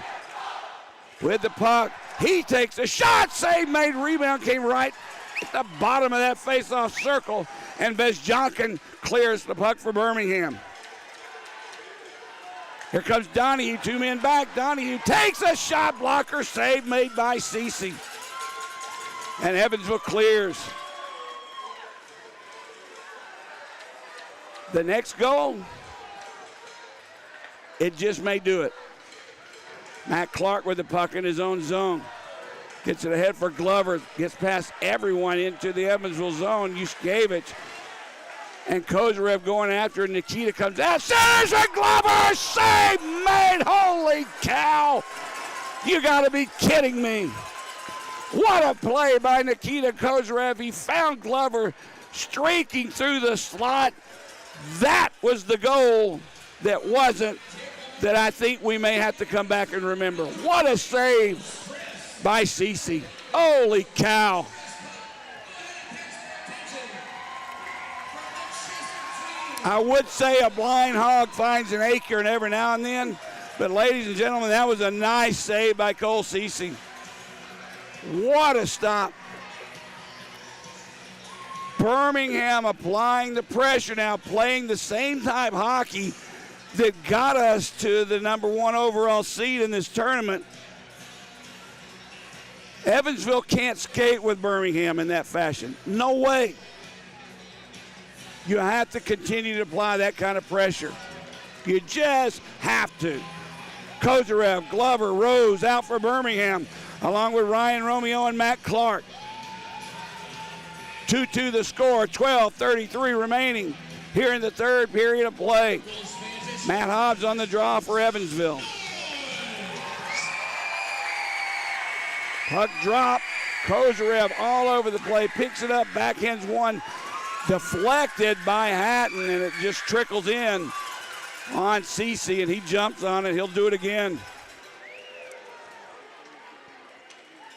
with the puck. He takes a shot. Save made. Rebound came right at the bottom of that face-off circle. And Bezjonkin clears the puck for Birmingham. Here comes Donahue. 2 men back. Donahue takes a shot. Blocker. Save made by Cece. And Evansville clears. The next goal, it just may do it. Matt Clark with the puck in his own zone. Gets it ahead for Glover. Gets past everyone into the Evansville zone. Yuskevich and Kozarev going after it. Nikita comes out. Centers for Glover. Save made. Holy cow. You got to be kidding me. What a play by Nikita Kozarev. He found Glover streaking through the slot. That was the goal that wasn't, that I think we may have to come back and remember. What a save by Cece. Holy cow. I would say a blind hog finds an acorn every now and then, but ladies and gentlemen, that was a nice save by Cole Cece. What a stop. Birmingham applying the pressure now, playing the same type hockey that got us to the number 1 overall seed in this tournament. Evansville can't skate with Birmingham in that fashion. No way. You have to continue to apply that kind of pressure. You just have to. Kozarev, Glover, Rose out for Birmingham, along with Ryan Romeo and Matt Clark. 2-2 the score, 12:33 remaining here in the third period of play. Matt Hobbs on the draw for Evansville. Puck drop, Kozarev all over the play, picks it up, backhands one, deflected by Hatton, and it just trickles in on Cece, and he jumps on it. He'll do it again.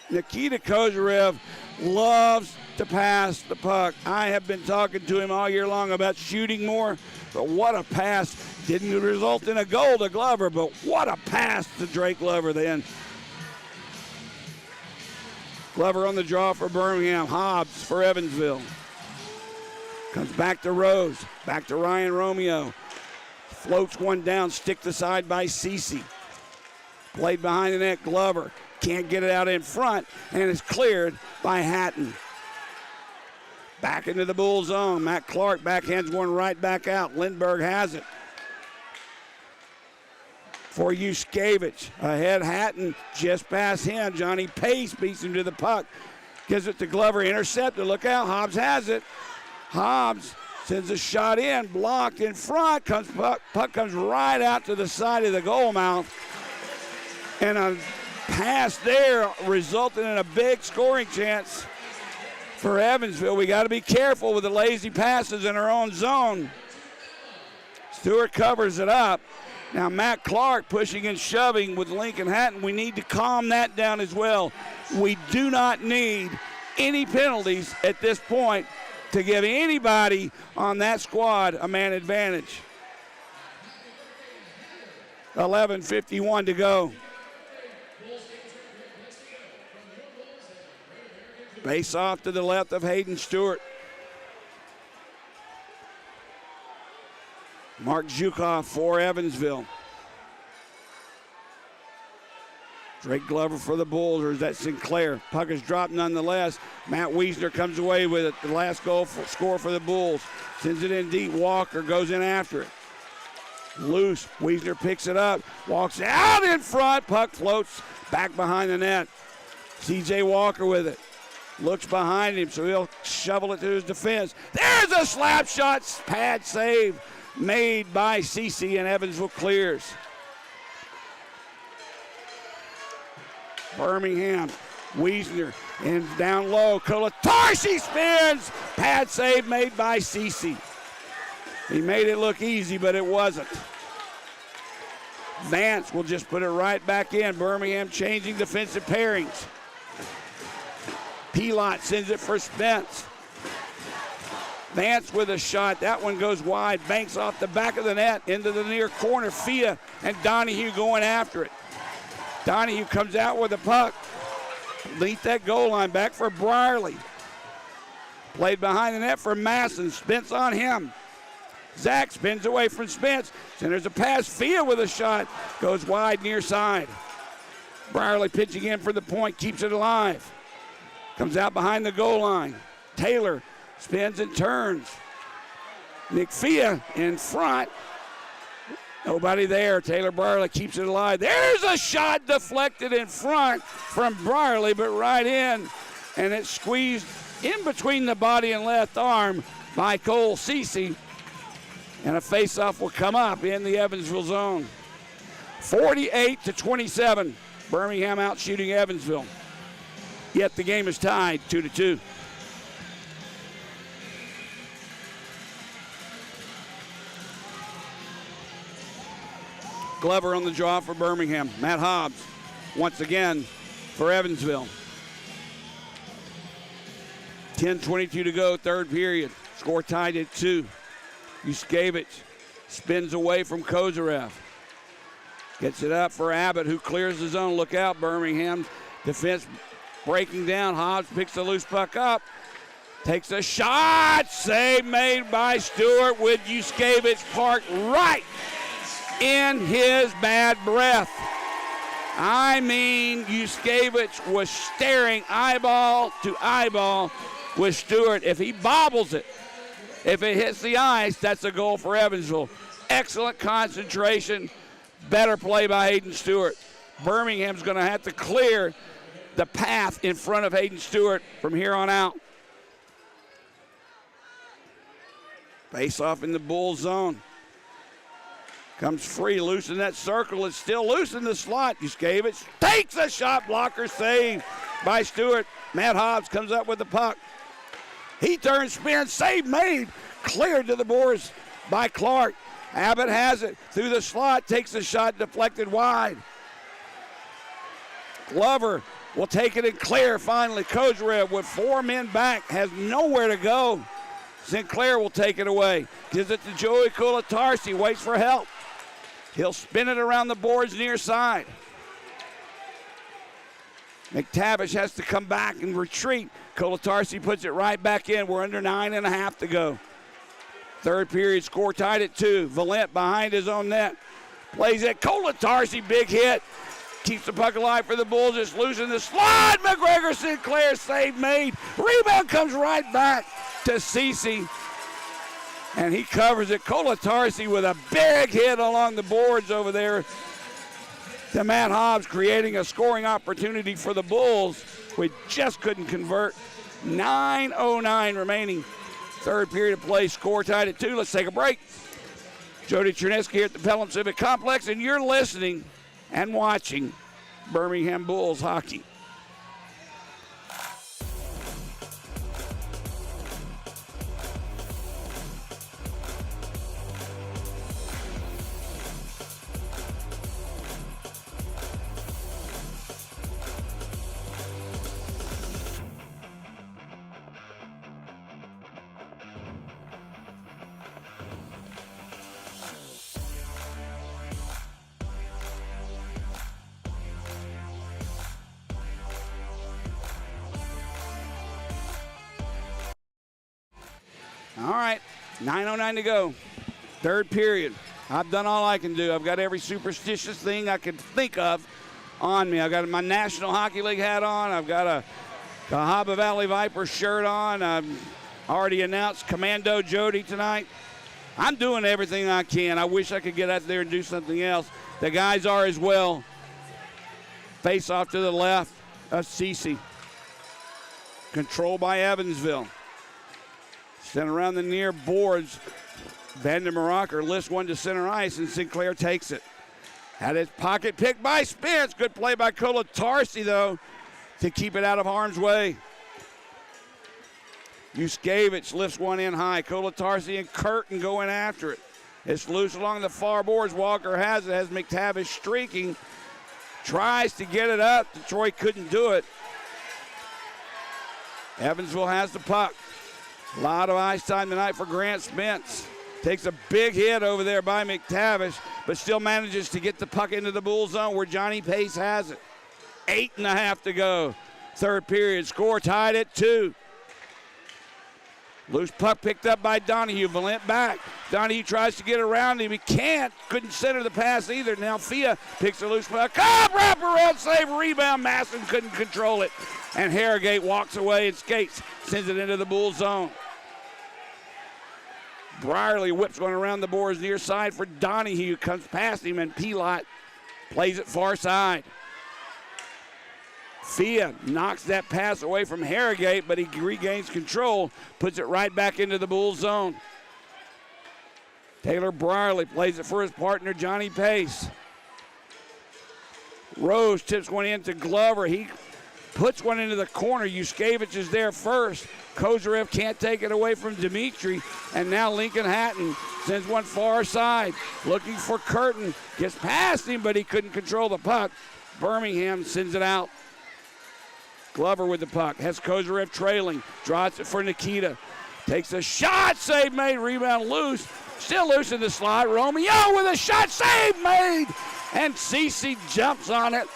Nikita Kozarev loves to pass the puck. I have been talking to him all year long about shooting more, but what a pass. Didn't result in a goal to Glover, but what a pass to Drake Glover then. Glover on the draw for Birmingham. Hobbs for Evansville. Comes back to Rose. Back to Ryan Romeo. Floats one down, stick to side by Cece. Played behind the net, Glover. Can't get it out in front, and it's cleared by Hatton. Back into the Bull zone. Matt Clark backhands one right back out. Lindbergh has it. For Yuskevich. Ahead Hatton, just past him. Johnny Pace beats him to the puck. Gives it to Glover, intercepted. Look out, Hobbs has it. Hobbs sends a shot in, blocked in front. Puck comes right out to the side of the goal mouth. And a pass there resulting in a big scoring chance for Evansville. We got to be careful with the lazy passes in our own zone. Stewart covers it up. Now Matt Clark pushing and shoving with Lincoln Hatton. We need to calm that down as well. We do not need any penalties at this point to give anybody on that squad a man advantage. 11:51 to go. Base off to the left of Hayden Stewart. Mark Zhukov for Evansville. Drake Glover for the Bulls, or is that Sinclair? Puck is dropped nonetheless. Matt Wiesner comes away with it. The last goal score for the Bulls. Sends it in deep. Walker goes in after it. Loose. Wiesner picks it up. Walks out in front. Puck floats back behind the net. C.J. Walker with it. Looks behind him, so he'll shovel it to his defense. There's a slap shot. Pad save made by Cece, and Evansville clears. Birmingham, Wiesner, and down low. Kolatarski spins Pad save made by Cece. He made it look easy, but it wasn't. Vance will just put it right back in. Birmingham changing defensive pairings. Pilot sends it for Spence. Vance with a shot. That one goes wide. Banks off the back of the net into the near corner. Fia and Donahue going after it. Donahue comes out with the puck. Beneath that goal line. Back for Brierly. Played behind the net for Masson. Spence on him. Zach spins away from Spence. Centers a pass. Fia with a shot. Goes wide near side. Brierly pitching in for the point. Keeps it alive. Comes out behind the goal line. Taylor spins and turns. Nick Fia in front. Nobody there. Taylor Brierly keeps it alive. There's a shot deflected in front from Brierly, but right in. And it's squeezed in between the body and left arm by Cole Cece. And a face-off will come up in the Evansville zone. 48-27. Birmingham out shooting Evansville. Yet the game is tied 2-2. Glover on the draw for Birmingham. Matt Hobbs once again for Evansville. 10:22 to go, third period. Score tied at 2. Yuskevich spins away from Kozarev. Gets it up for Abbott, who clears the zone. Look out, Birmingham defense breaking down. Hobbs picks the loose puck up. Takes a shot. Save made by Stewart with Yuskevich parked right in his bad breath. I mean, Yuskevich was staring eyeball to eyeball with Stewart. If he bobbles it, if it hits the ice, that's a goal for Evansville. Excellent concentration. Better play by Hayden Stewart. Birmingham's going to have to clear the path in front of Hayden Stewart from here on out. Face off in the Bull zone. Comes free, loose in that circle. It's still loose in the slot. Yuskevich takes a shot blocker save by Stewart. Matt Hobbs comes up with the puck. He turns, spins, save made. Cleared to the boards by Clark. Abbott has it through the slot, takes a shot, deflected wide. Glover will take it and clear finally. Kozarev with 4 men back, has nowhere to go. Sinclair will take it away. Gives it to Joey Kulatarsi, waits for help. He'll spin it around the boards near side. McTavish has to come back and retreat. Kulatarsi puts it right back in. We're under 9.5 to go. Third period, score tied at 2. Valent behind his own net. Plays it. Kulatarsi, big hit. Keeps the puck alive for the Bulls. It's loose in the slot. McGregor Sinclair, save made. Rebound comes right back to Cece. And he covers it. Kulatarsi with a big hit along the boards over there to Matt Hobbs, creating a scoring opportunity for the Bulls. We just couldn't convert. 9:09 remaining. Third period of play, score tied at 2. Let's take a break. Jody Cherneski here at the Pelham Civic Complex, and you're listening and watching Birmingham Bulls hockey. All right, 9:09 to go. Third period. I've done all I can do. I've got every superstitious thing I can think of on me. I've got my National Hockey League hat on. I've got a Cahaba Valley Viper shirt on. I've already announced Commando Jody tonight. I'm doing everything I can. I wish I could get out there and do something else. The guys are as well. Face off to the left of Cece. Controlled by Evansville. Sent around the near boards. Vanden Maracher lifts one to center ice, and Sinclair takes it. Had his pocket picked by Spence. Good play by Kulatarsi, though, to keep it out of harm's way. Yuskevich lifts one in high. Kolatarsi and Curtin going after it. It's loose along the far boards. Walker has it, has McTavish streaking. Tries to get it up. Detroit couldn't do it. Evansville has the puck. A lot of ice time tonight for Grant Spence. Takes a big hit over there by McTavish, but still manages to get the puck into the Bull zone where Johnny Pace has it. 8.5 to go. Third period. Score tied at 2. Loose puck picked up by Donahue. Valent back. Donahue tries to get around him. He can't. Couldn't center the pass either. Now Fia picks a loose puck. Wraparound save. Rebound. Masson couldn't control it. And Harrogate walks away and skates. Sends it into the Bull zone. Brierly whips one around the boards near side for Donahue. Comes past him and Pilot plays it far side. Fia knocks that pass away from Harrogate, but he regains control, puts it right back into the Bull zone. Taylor Brierly plays it for his partner, Johnny Pace. Rose tips one in to Glover. He puts one into the corner. Yuskevich is there first. Kozarev can't take it away from Dimitri, and now Lincoln Hatton sends one far side. Looking for Curtin. Gets past him, but he couldn't control the puck. Birmingham sends it out. Glover with the puck, has Kozarev trailing, draws it for Nikita. Takes a shot, save made, rebound loose. Still loose in the slot. Romeo with a shot, save made. And Cece jumps on it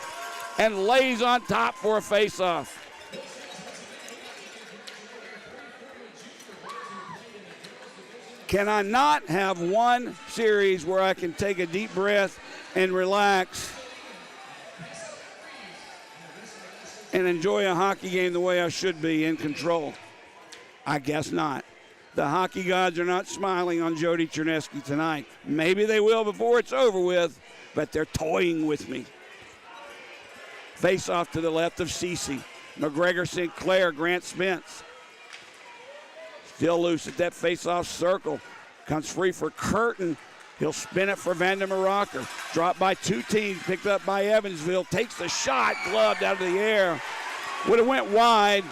and lays on top for a face-off. Can I not have one series where I can take a deep breath and relax and enjoy a hockey game the way I should be, in control? I guess not. The hockey gods are not smiling on Jody Chernesky tonight. Maybe they will before it's over with, but they're toying with me. Face off to the left of Cece. McGregor Sinclair, Grant Spence. Still loose at that face-off circle. Comes free for Curtin. He'll spin it for Vandermeer Rocker. Dropped by two teams, picked up by Evansville. Takes the shot, gloved out of the air. Would have went wide,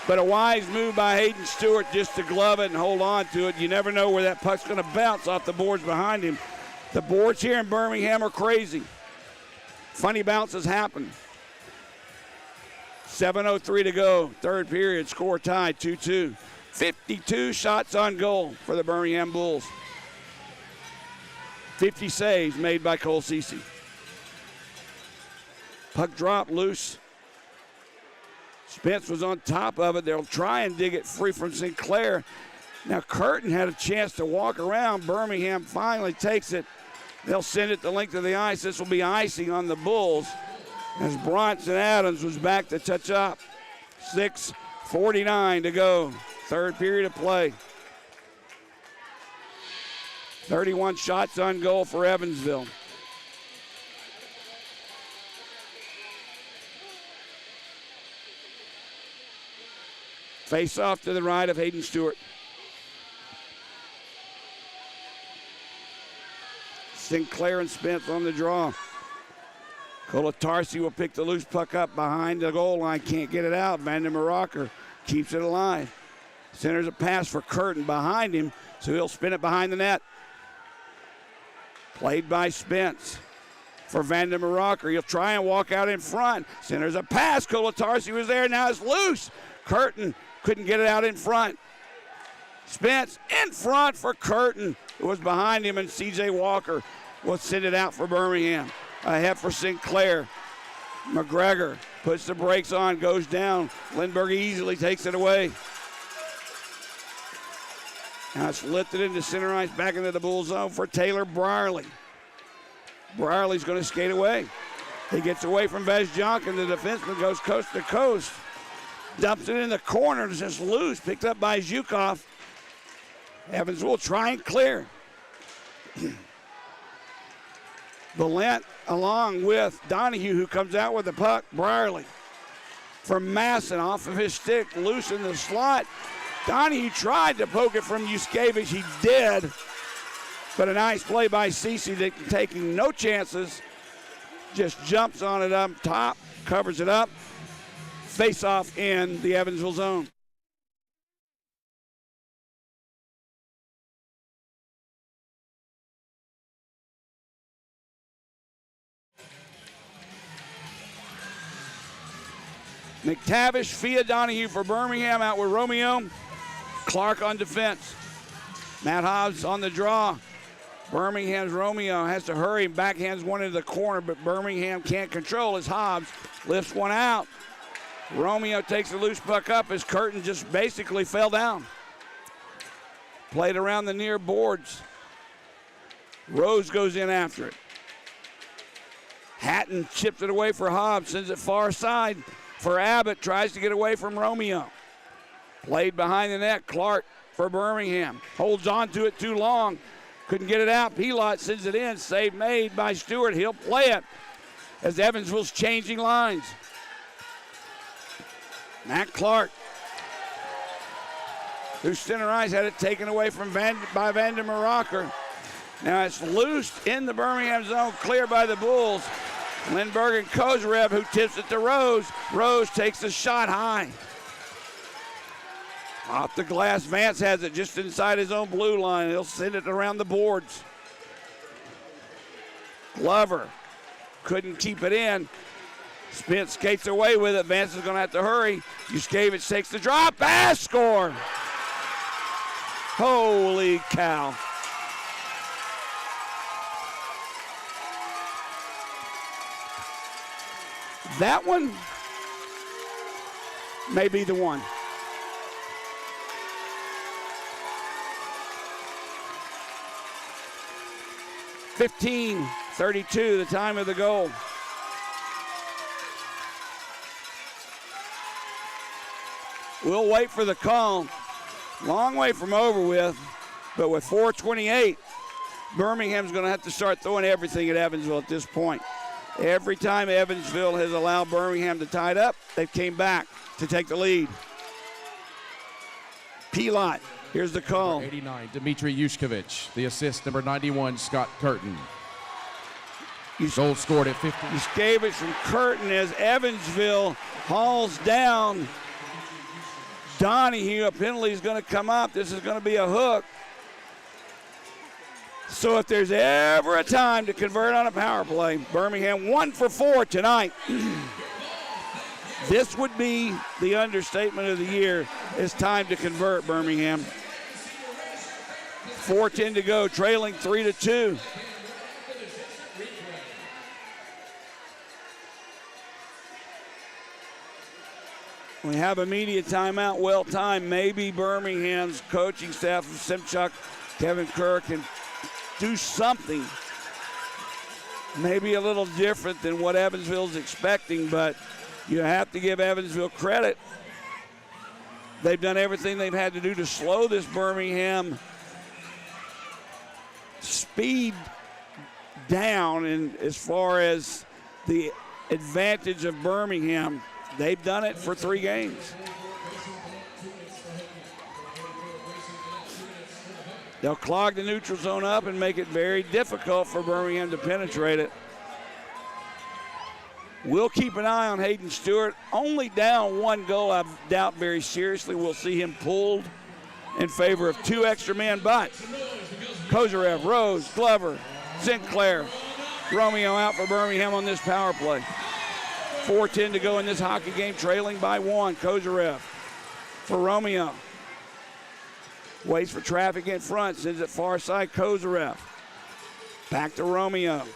but a wise move by Hayden Stewart just to glove it and hold on to it. You never know where that puck's going to bounce off the boards behind him. The boards here in Birmingham are crazy. Funny bounces happen. 7:03 to go, third period, score tied 2-2. 52 shots on goal for the Birmingham Bulls. 50 saves made by Cole Cece. Puck dropped loose. Spence was on top of it. They'll try and dig it free from Sinclair. Now Curtin had a chance to walk around. Birmingham finally takes it. They'll send it the length of the ice. This will be icing on the Bulls as Bronson Adams was back to touch up. 6:49 to go. Third period of play. 31 shots on goal for Evansville. Face off to the right of Hayden Stewart. Sinclair and Spence on the draw. Kolatarsi will pick the loose puck up behind the goal line. Can't get it out. Vandermeer Rocker keeps it alive. Centers a pass for Curtin behind him, so he'll spin it behind the net. Played by Spence for Vandermeer Rocker. He'll try and walk out in front. Centers a pass. Kolatarsi was there. Now it's loose. Curtin couldn't get it out in front. Spence in front for Curtin, who was behind him, and C.J. Walker will send it out for Birmingham. Ahead for Sinclair. McGregor puts the brakes on, goes down. Lindbergh easily takes it away. Now it's lifted into center ice, back into the Bull zone for Taylor Brierly. Brierly's going to skate away. He gets away from Vezjonkin. The defenseman goes coast to coast. Dumps it in the corner. It's just loose. Picked up by Zhukov. Evans will try and clear. Valent along with Donahue, who comes out with the puck. Brierly from Masson off of his stick, loose in the slot. Donahue tried to poke it from Yuskevich. He did. But a nice play by Cece, taking no chances. Just jumps on it up top, covers it up. Face off in the Evansville zone. McTavish, Fia Donahue for Birmingham out with Romeo. Clark on defense. Matt Hobbs on the draw. Birmingham's Romeo has to hurry and backhands one into the corner, but Birmingham can't control as Hobbs lifts one out. Romeo takes the loose puck up as Curtin just basically fell down. Played around the near boards. Rose goes in after it. Hatton chips it away for Hobbs, sends it far side for Abbott, tries to get away from Romeo. Played behind the net, Clark for Birmingham. Holds on to it too long. Couldn't get it out. Pilot sends it in. Save made by Stewart. He'll play it as Evansville's changing lines. Matt Clark, who center ice, had it taken away from by Vandermeer Rocker. Now it's loosed in the Birmingham zone, clear by the Bulls. Lindbergh and Kozarev, who tips it to Rose. Rose takes the shot high. Off the glass, Vance has it just inside his own blue line. He'll send it around the boards. Glover couldn't keep it in. Spence skates away with it. Vance is going to have to hurry. Yuskevich takes the drop. Pass, score. Holy cow. That one may be the one. (15:32) the time of the goal. We'll wait for the call. Long way from over with, but with 4:28, Birmingham's going to have to start throwing everything at Evansville at this point. Every time Evansville has allowed Birmingham to tie it up, they came back to take the lead. Pilot, here's the call. Number 89, Dmitry Yushkevich. The assist, number 91, Scott Curtin. Goal scored at 50. Yuskevich from Curtin as Evansville hauls down Donahue. A penalty is going to come up. This is going to be a hook. So if there's ever a time to convert on a power play, Birmingham 1 for 4 tonight. This would be the understatement of the year. It's time to convert, Birmingham. 4:10 to go, trailing 3-2. We have a media timeout, well timed. Maybe Birmingham's coaching staff of Simchuk, Kevin Kerr can do something maybe a little different than what Evansville's expecting, but you have to give Evansville credit. They've done everything they've had to do to slow this Birmingham speed down, and as far as the advantage of Birmingham, they've done it for 3 games. They'll clog the neutral zone up and make it very difficult for Birmingham to penetrate it. We'll keep an eye on Hayden Stewart. Only down 1 goal. I doubt very seriously we'll see him pulled in favor of 2 extra men, but Kozarev, Rose, Glover, Sinclair, Romeo out for Birmingham on this power play. 4:10 to go in this hockey game, trailing by 1. Kozarev for Romeo. Waits for traffic in front, sends it far side, Kozarev. Back to Romeo.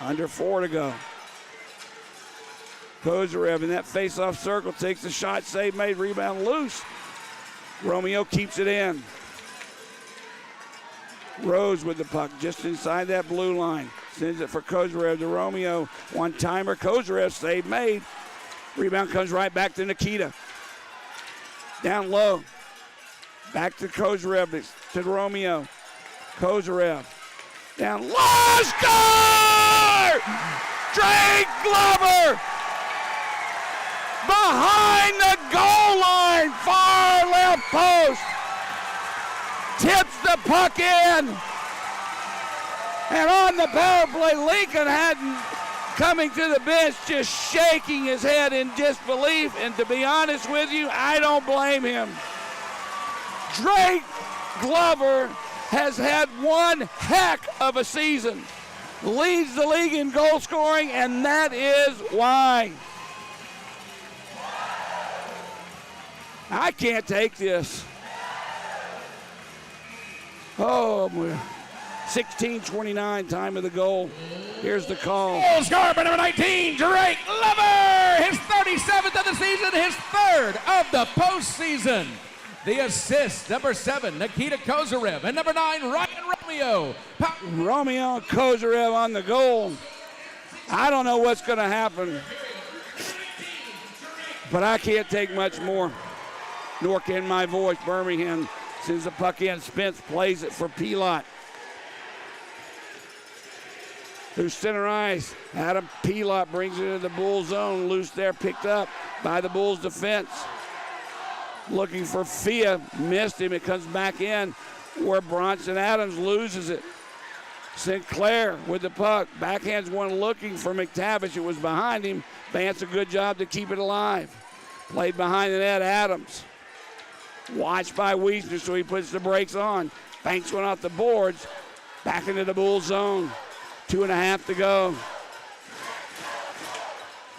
Under 4 to go. Kozarev in that face-off circle takes the shot, save made, rebound loose. Romeo keeps it in. Rose with the puck just inside that blue line. Sends it for Kozarev to Romeo. One-timer, Kozarev, save made. Rebound comes right back to Nikita. Down low. Back to Kozarev, to Romeo. Kozarev. Down low, score! Drake Glover! Behind the goal line, far left post. Tips the puck in. And on the power play, Lincoln Hatton coming to the bench, just shaking his head in disbelief. And to be honest with you, I don't blame him. Drake Glover has had one heck of a season. Leads the league in goal scoring, and that is why. I can't take this. Oh, 16:29, time of the goal. Here's the call. Goal scored by number 19, Drake Glover. His 37th of the season, his third of the postseason. The assist, number 7, Nikita Kozarev, and number 9, Ryan Romeo. Romeo Kozarev on the goal. I don't know what's going to happen, but I can't take much more, nor can my voice. Birmingham sends the puck in. Spence plays it for Pilot. Through center ice, Adam Pilot brings it into the Bulls zone. Loose there, picked up by the Bulls defense. Looking for Fia, missed him. It comes back in where Bronson Adams loses it. Sinclair with the puck. Backhands one looking for McTavish. It was behind him. Vance a good job to keep it alive. Played behind the net, Adams. Watched by Wiesner, so he puts the brakes on. Banks one off the boards. Back into the Bulls zone. 2.5 to go.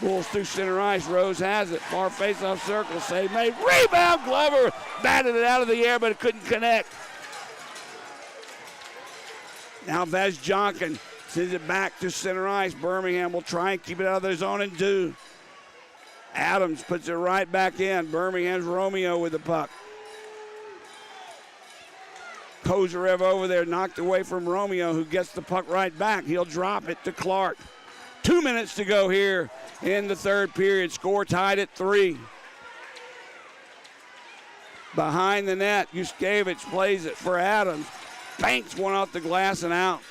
Bulls through center ice. Rose has it. Far face-off circle. Save made. Rebound. Glover batted it out of the air, but it couldn't connect. Now Vazjonkin sends it back to center ice. Birmingham will try and keep it out of their zone and do. Adams puts it right back in. Birmingham's Romeo with the puck. Kozarev over there knocked away from Romeo, who gets the puck right back. He'll drop it to Clark. 2 minutes to go here in the third period. Score tied at 3. Behind the net, Yuskevich plays it for Adams. Banks one off the glass and out.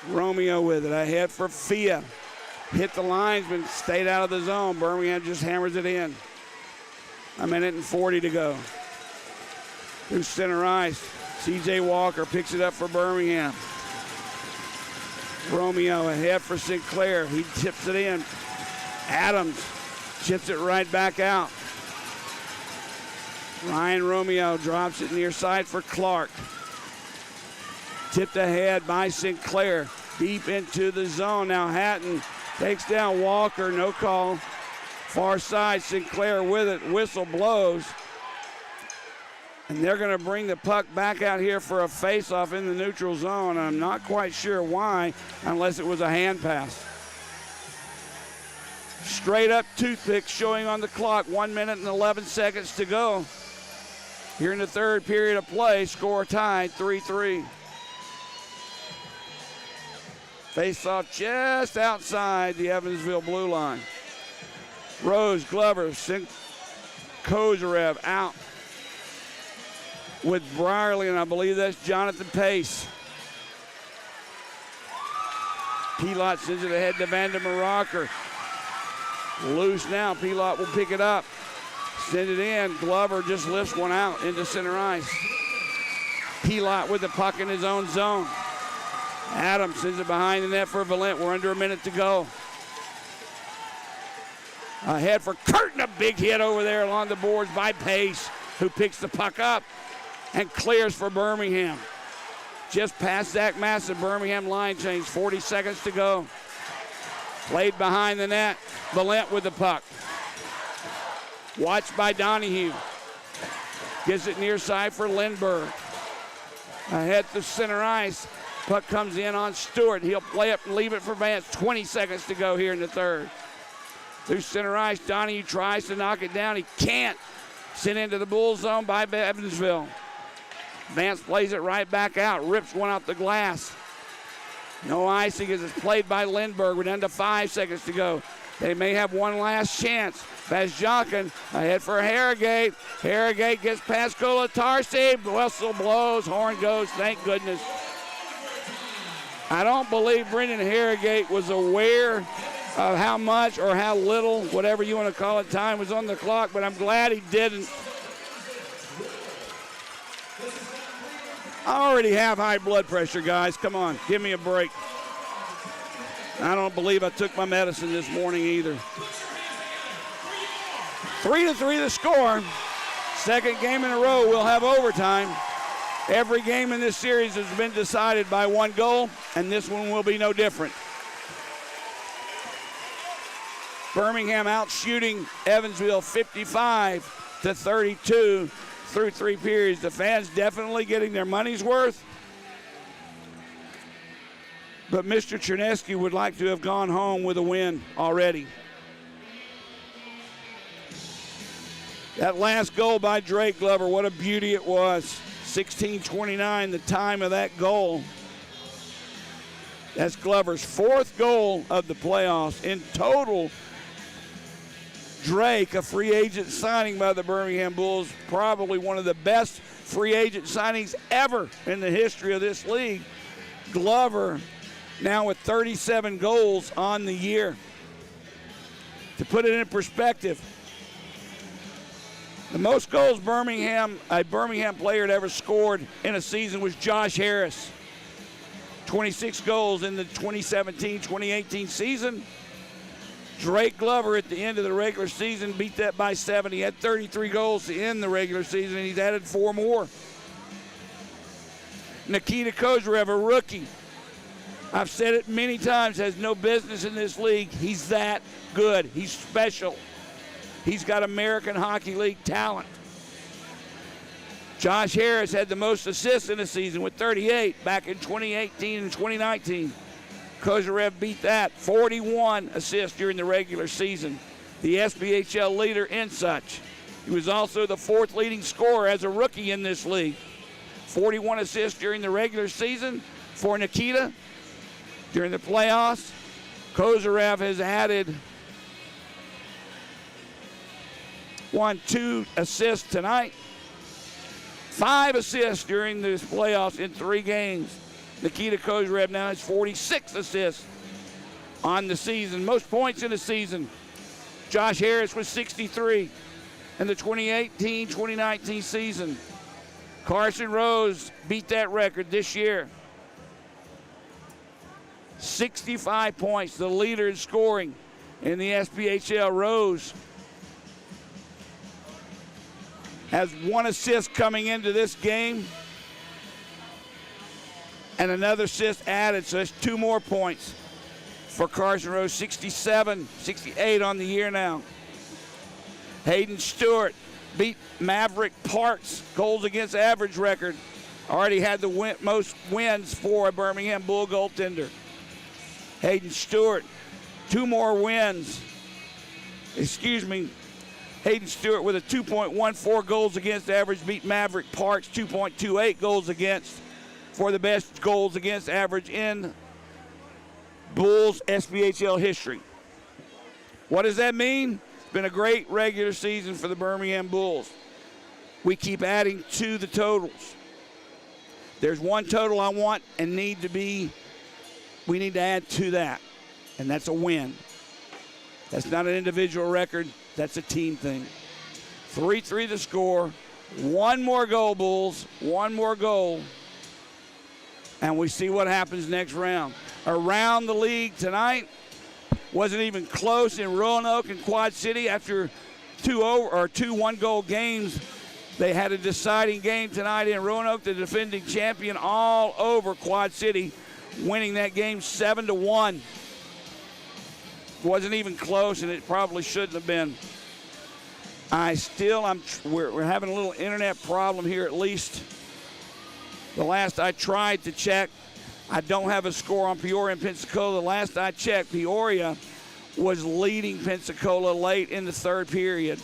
Romeo with it. Ahead for Fia. Hit the linesman, stayed out of the zone. Birmingham just hammers it in. 1:40 to go. Through center ice. C.J. Walker picks it up for Birmingham. Romeo ahead for Sinclair. He tips it in. Adams chips it right back out. Ryan Romeo drops it near side for Clark. Tipped ahead by Sinclair. Deep into the zone. Now Hatton takes down Walker. No call. Far side. Sinclair with it. Whistle blows. And they're going to bring the puck back out here for a face-off in the neutral zone. I'm not quite sure why, unless it was a hand pass. Straight up toothpick showing on the clock. 1 minute and 11 seconds to go. Here in the third period of play, score tied 3-3. Face-off just outside the Evansville blue line. Rose, Glover, Kozarev out with Brierly, and I believe that's Jonathan Pace. Pilot sends it ahead to Vandermeer Rocker. Loose now. Pilot will pick it up. Send it in. Glover just lifts one out into center ice. Pilot with the puck in his own zone. Adams sends it behind the net for Valent. We're under a minute to go. Ahead for Curtin. A big hit over there along the boards by Pace, who picks the puck up and clears for Birmingham. Just past Zach Masson. Birmingham line change. 40 seconds to go. Played behind the net. Valent with the puck. Watched by Donahue. Gives it near side for Lindbergh. Ahead to center ice. Puck comes in on Stewart. He'll play it and leave it for Vance. 20 seconds to go here in the third. Through center ice, Donahue tries to knock it down. He can't. Sent into the Bull zone by Evansville. Vance plays it right back out. Rips one off the glass. No icing as it's played by Lindbergh. We're down to 5 seconds to go. They may have one last chance. Vazjonkin ahead for Harrogate. Harrogate gets past Kolatarsi. Whistle blows. Horn goes. Thank goodness. I don't believe Brendan Harrogate was aware of how much or how little, whatever you want to call it, time was on the clock, but I'm glad he didn't. I already have high blood pressure, guys. Come on, give me a break. I don't believe I took my medicine this morning either. 3-3 the score. Second game in a row, we'll have overtime. Every game in this series has been decided by one goal, and this one will be no different. Birmingham out shooting Evansville 55-32 through 3 periods. The fans definitely getting their money's worth. But Mr. Chernesky would like to have gone home with a win already. That last goal by Drake Glover, what a beauty it was. 16:29, the time of that goal. That's Glover's 4th goal of the playoffs. In total, Drake, a free agent signing by the Birmingham Bulls, probably one of the best free agent signings ever in the history of this league. Glover now with 37 goals on the year. To put it in perspective, the most goals a Birmingham player had ever scored in a season was Josh Harris. 26 goals in the 2017-2018 season. Drake Glover at the end of the regular season beat that by 7. He had 33 goals to end the regular season, and he's added 4 more. Nikita Kozarev, a rookie. I've said it many times, has no business in this league. He's that good. He's special. He's got American Hockey League talent. Josh Harris had the most assists in the season with 38 back in 2018 and 2019. Kozarev beat that, 41 assists during the regular season. The SPHL leader in such. He was also the 4th leading scorer as a rookie in this league. 41 assists during the regular season for Nikita. During the playoffs, Kozarev has added 2 assists tonight. 5 assists during the playoffs in 3 games. Nikita Kozarev now has 46 assists on the season. Most points in the season. Josh Harris was 63 in the 2018-2019 season. Carson Rose beat that record this year. 65 points, the leader in scoring in the SPHL. Rose has 1 assist coming into this game and another assist added, so that's 2 more points for Carson Rose. 67, 68 on the year now. Hayden Stewart beat Maverick Parks' goals against average record. Already had the most wins for a Birmingham Bull goaltender. Hayden Stewart, 2 more wins. Hayden Stewart with a 2.14 goals against average beat Maverick Parks 2.28 goals against for the best goals against average in Bulls SPHL history. What does that mean? It's been a great regular season for the Birmingham Bulls. We keep adding to the totals. There's one total I want and we need to add to that, and that's a win. That's not an individual record. That's a team thing. 3-3 the score. 1 more goal, Bulls. 1 more goal. And we see what happens next round. Around the league tonight, wasn't even close in Roanoke and Quad City. After 2 1-goal games, they had a deciding game tonight in Roanoke, the defending champion, all over Quad City, winning that game 7-1. Wasn't even close, and it probably shouldn't have been. We're having a little internet problem here, at least. The last I tried to check, I don't have a score on Peoria and Pensacola. The last I checked, Peoria was leading Pensacola late in the 3rd period.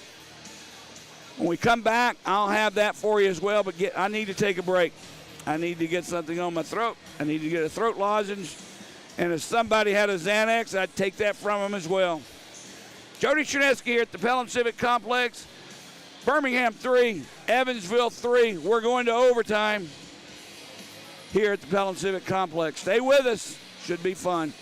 When we come back, I'll have that for you as well, but I need to take a break. I need to get something on my throat. I need to get a throat lozenge. And if somebody had a Xanax, I'd take that from them as well. Jody Chernesky here at the Pelham Civic Complex. Birmingham 3, Evansville 3. We're going to overtime here at the Pelham Civic Complex. Stay with us. Should be fun.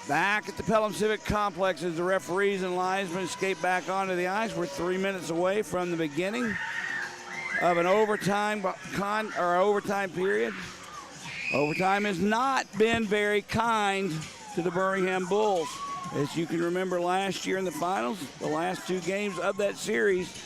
Back at the Pelham Civic Complex as the referees and linesmen skate back onto the ice. We're 3 minutes away from the beginning of an overtime period. Overtime has not been very kind to the Birmingham Bulls. As you can remember last year in the finals, the last 2 games of that series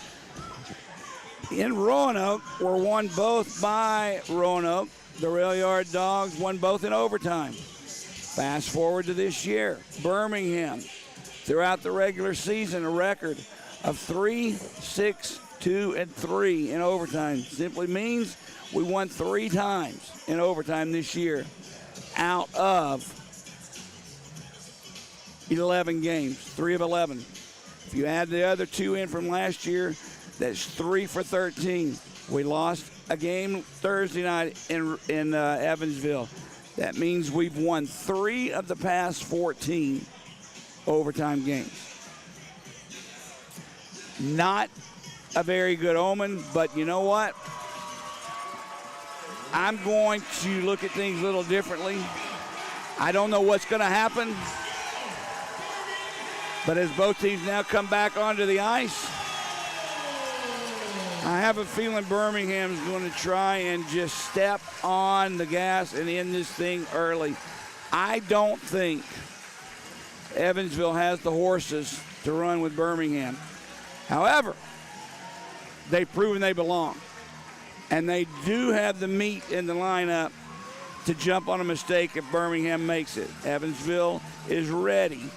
in Roanoke were won both by Roanoke. The Rail Yard Dogs won both in overtime. Fast forward to this year, Birmingham, throughout the regular season, a record of 3-6-2-3 in overtime. Simply means we won 3 times in overtime this year out of 11 games, 3 of 11. If you add the other 2 in from last year, that's 3 for 13. We lost a game Thursday night in Evansville. That means we've won 3 of the past 14 overtime games. Not a very good omen, but you know what? I'm going to look at things a little differently. I don't know what's going to happen, but as both teams now come back onto the ice, I have a feeling Birmingham's going to try and just step on the gas and end this thing early. I don't think Evansville has the horses to run with Birmingham. However, they've proven they belong. And they do have the meat in the lineup to jump on a mistake if Birmingham makes it. Evansville is ready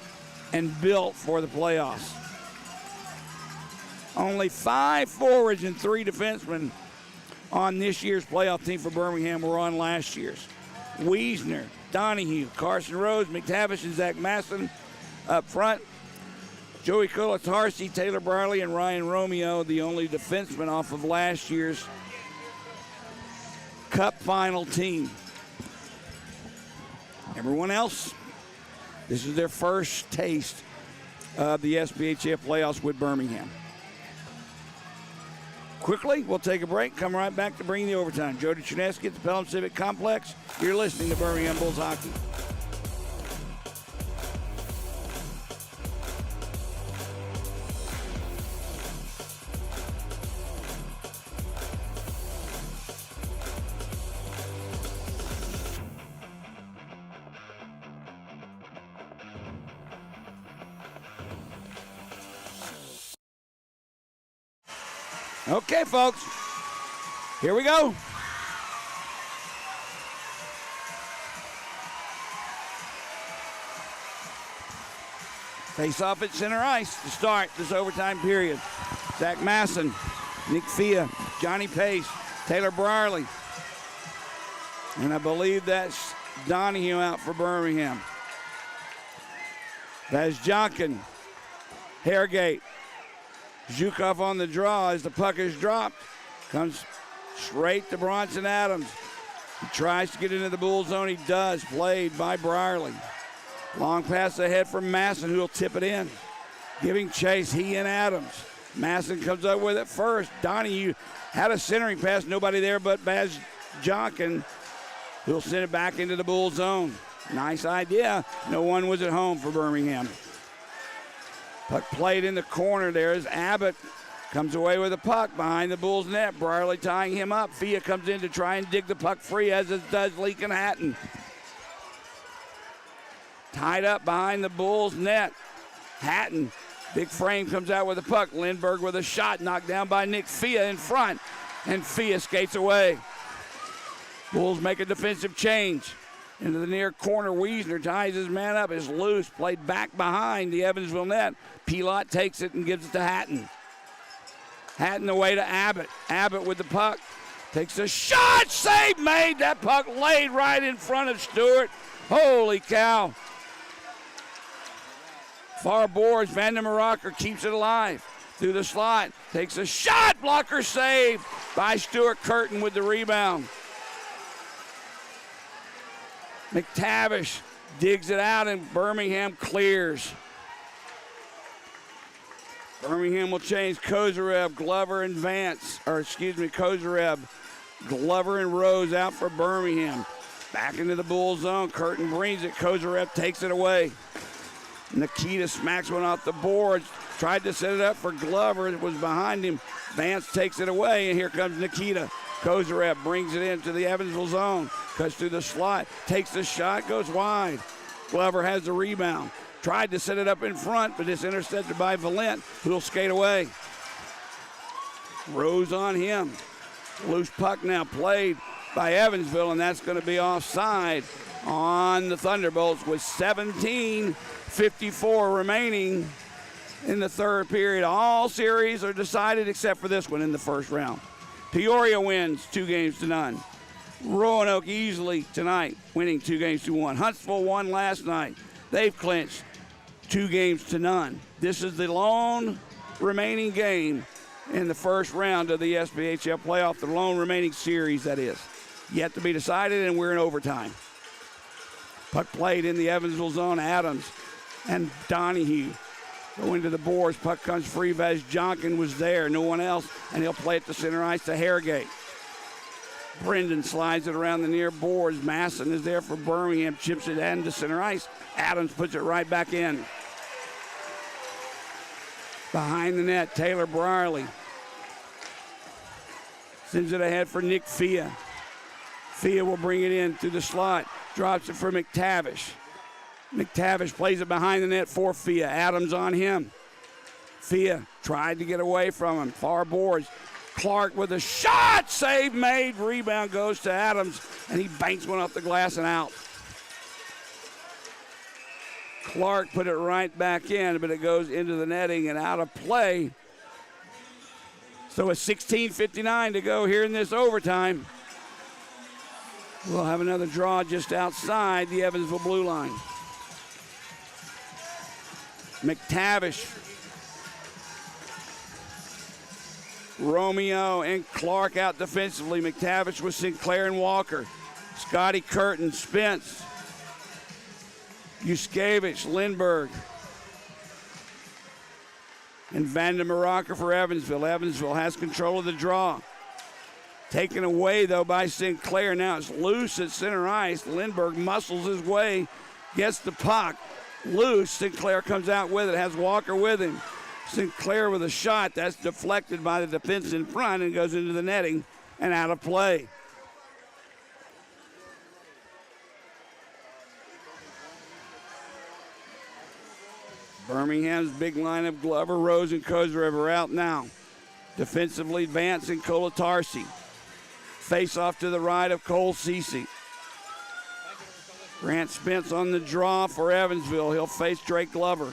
and built for the playoffs. Only 5 forwards and 3 defensemen on this year's playoff team for Birmingham were on last year's. Wiesner, Donahue, Carson Rose, McTavish, and Zach Masson up front. Joey Kolatarski, Taylor Brierly, and Ryan Romeo, the only defenseman off of last year's Cup final team. Everyone else, this is their first taste of the SBHF playoffs with Birmingham. Quickly, we'll take a break. Come right back to bring the overtime. Jody Chernesky at the Pelham Civic Complex. You're listening to Birmingham Bulls Hockey. Okay, folks, here we go. Face off at center ice to start this overtime period. Zach Masson, Nick Fia, Johnny Pace, Taylor Brierly. And I believe that's Donahue out for Birmingham. That's Jonkin, Harrogate. Zhukov on the draw as the puck is dropped. Comes straight to Bronson Adams. He tries to get into the Bull zone. He does. Played by Brierly. Long pass ahead from Masson, who will tip it in. Giving chase, he and Adams. Masson comes up with it first. Donahue had a centering pass. Nobody there but Baz Jonkin, who will send it back into the Bull zone. Nice idea. No one was at home for Birmingham. Puck played in the corner there as Abbott comes away with the puck behind the Bulls' net. Brierly tying him up. Fia comes in to try and dig the puck free, as it does Leakin Hatton. Tied up behind the Bulls' net. Hatton, big frame, comes out with the puck. Lindbergh with a shot knocked down by Nick Fia in front, and Fia skates away. Bulls make a defensive change. Into the near corner, Wiesner ties his man up. Is loose, played back behind the Evansville net. Pilot takes it and gives it to Hatton. Hatton away to Abbott. Abbott with the puck. Takes a shot, save made. That puck laid right in front of Stewart. Holy cow. Far boards, Van der Maracher keeps it alive. Through the slot, takes a shot, blocker save by Stuart Curtin with the rebound. McTavish digs it out and Birmingham clears. Birmingham will change Kozarev, Glover, and Kozarev, Glover, and Rose out for Birmingham. Back into the Bull zone. Curtin brings it. Kozarev takes it away. Nikita smacks one off the boards. Tried to set it up for Glover. It was behind him. Vance takes it away, and here comes Nikita. Kozarev brings it into the Evansville zone. Cuts through the slot. Takes the shot. Goes wide. Glover has the rebound. Tried to set it up in front, but it's intercepted by Valent, who'll skate away. Rose on him. Loose puck now played by Evansville, and that's going to be offside on the Thunderbolts with 17:54 remaining in the third period. All series are decided except for this one in the first round. Peoria wins 2-0. Roanoke easily tonight, winning 2-1. Huntsville won last night. They've clinched 2-0. This is the lone remaining game in the first round of the SPHL playoff, the lone remaining series, that is. Yet to be decided, and we're in overtime. Puck played in the Evansville zone. Adams and Donahue go into the boards. Puck comes free. Vazjonkin was there, no one else, and he'll play it to center ice to Harrogate. Brendan slides it around the near boards. Masson is there for Birmingham, chips it into center ice. Adams puts it right back in. Behind the net, Taylor Brierly sends it ahead for Nick Fia. Fia will bring it in through the slot. Drops it for McTavish. McTavish plays it behind the net for Fia. Adams on him. Fia tried to get away from him. Far boards. Clark with a shot. Save made. Rebound goes to Adams, and he banks one off the glass and out. Clark put it right back in, but it goes into the netting and out of play. So it's 16:59 to go here in this overtime. We'll have another draw just outside the Evansville blue line. McTavish, Romeo, and Clark out defensively. McTavish with Sinclair and Walker. Scotty Curtin, Spence, Yuskevich, Lindbergh, and Vandermaraka for Evansville. Evansville has control of the draw. Taken away, though, by Sinclair. Now it's loose at center ice. Lindbergh muscles his way, gets the puck. Loose. Sinclair comes out with it, has Walker with him. Sinclair with a shot. That's deflected by the defense in front and goes into the netting and out of play. Birmingham's big line of Glover, Rose, and Kozarev are out now. Defensively, Vance and Kolatarsi. Face off to the right of Cole Cece. Grant Spence on the draw for Evansville. He'll face Drake Glover.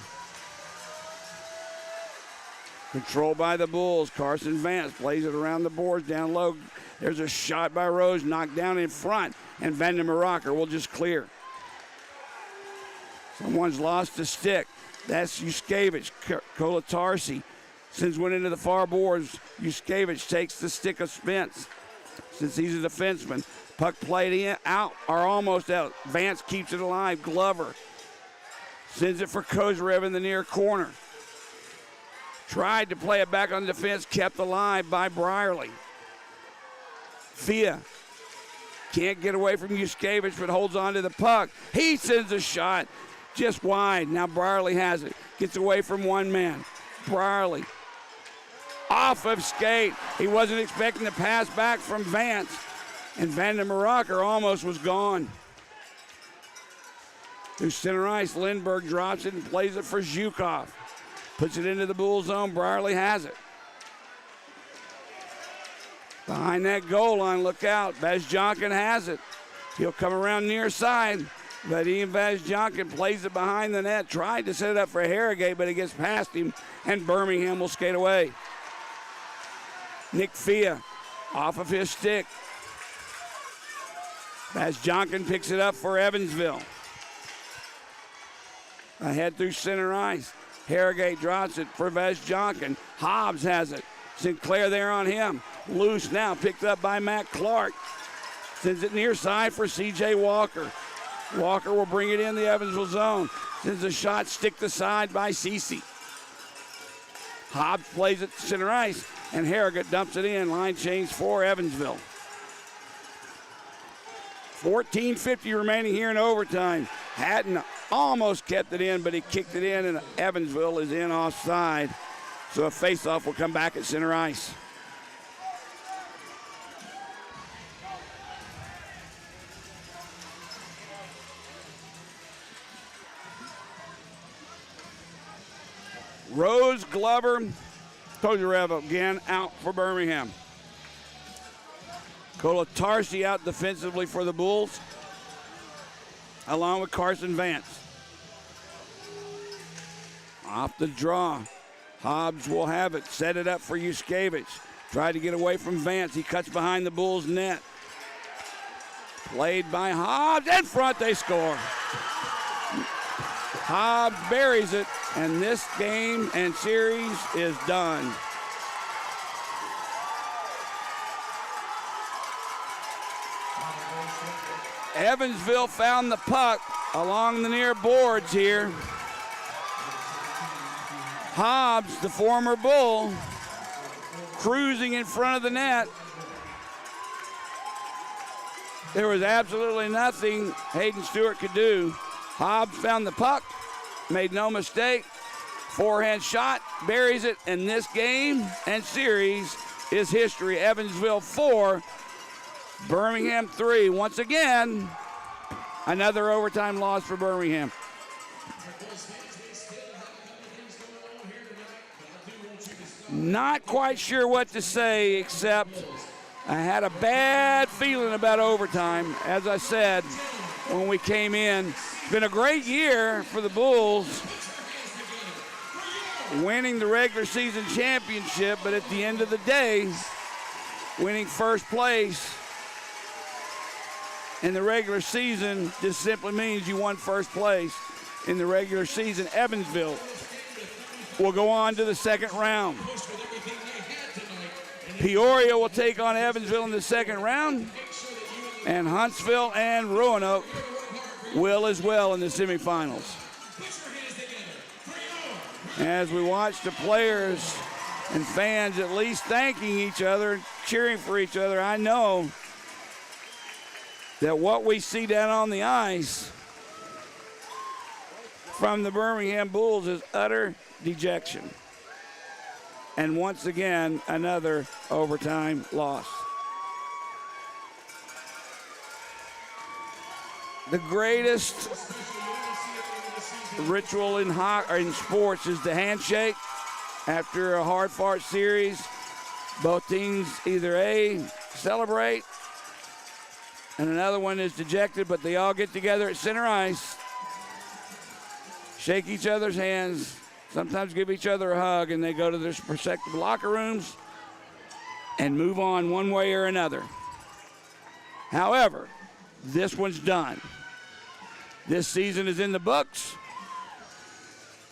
Controlled by the Bulls. Carson Vance plays it around the boards down low. There's a shot by Rose, knocked down in front, and Vandermaraka will just clear. Someone's lost a stick. That's Yuskevich. Kolatarsi sends one into the far boards. Yuskevich takes the stick of Spence. Since he's a defenseman, puck played in, out, or almost out. Vance keeps it alive. Glover sends it for Kozarev in the near corner. Tried to play it back on defense, kept alive by Brierly. Fia can't get away from Yuskevich, but holds on to the puck. He sends a shot just wide. Now Brierly has it. Gets away from one man. Brierly off of skate. He wasn't expecting the pass back from Vance. And Vandermaraka almost was gone. Through center ice, Lindbergh drops it and plays it for Zhukov. Puts it into the Bull zone. Brierly has it. Behind that goal line, look out. Vazjonkin has it. He'll come around near side. But Ian Vazjonkin plays it behind the net. Tried to set it up for Harrogate, but it gets past him, and Birmingham will skate away. Nick Fia off of his stick. Vazjonkin picks it up for Evansville. Ahead through center ice. Harrogate drops it for Vazjonkin. Hobbs has it. Sinclair there on him. Loose now, picked up by Matt Clark. Sends it near side for C.J. Walker. Walker will bring it in the Evansville zone. Sends a shot, stick to side by Cece. Hobbs plays it to center ice, and Harrogate dumps it in. Line change for Evansville. 14:50 remaining here in overtime. Hatton almost kept it in, but he kicked it in, and Evansville is in offside. So a face-off will come back at center ice. Rose, Glover, Kozarev again out for Birmingham. Kolatarsi out defensively for the Bulls, along with Carson Vance. Off the draw, Hobbs will have it, set it up for Yuskevich. Tried to get away from Vance. He cuts behind the Bulls' net. Played by Hobbs. In front, they score. Hobbs buries it, and this game and series is done. Evansville found the puck along the near boards here. Hobbs, the former Bull, cruising in front of the net. There was absolutely nothing Hayden Stewart could do. Hobbs found the puck, made no mistake. Forehand shot, buries it, and this game and series is history. Evansville 4, Birmingham 3. Once again, another overtime loss for Birmingham. Not quite sure what to say, except I had a bad feeling about overtime. As I said when we came in, it's been a great year for the Bulls, winning the regular season championship, but at the end of the day, winning first place in the regular season just simply means you won first place in the regular season. Evansville will go on to the second round. Peoria will take on Evansville in the second round, and Huntsville and Roanoke will as well in the semifinals. As we watch the players and fans at least thanking each other, cheering for each other, I know that what we see down on the ice from the Birmingham Bulls is utter dejection. And once again, another overtime loss. The greatest ritual in sports is the handshake after a hard-fought series. Both teams either A, celebrate, and another one is dejected, but they all get together at center ice, shake each other's hands, sometimes give each other a hug, and they go to their respective locker rooms and move on one way or another. However, this one's done. This season is in the books,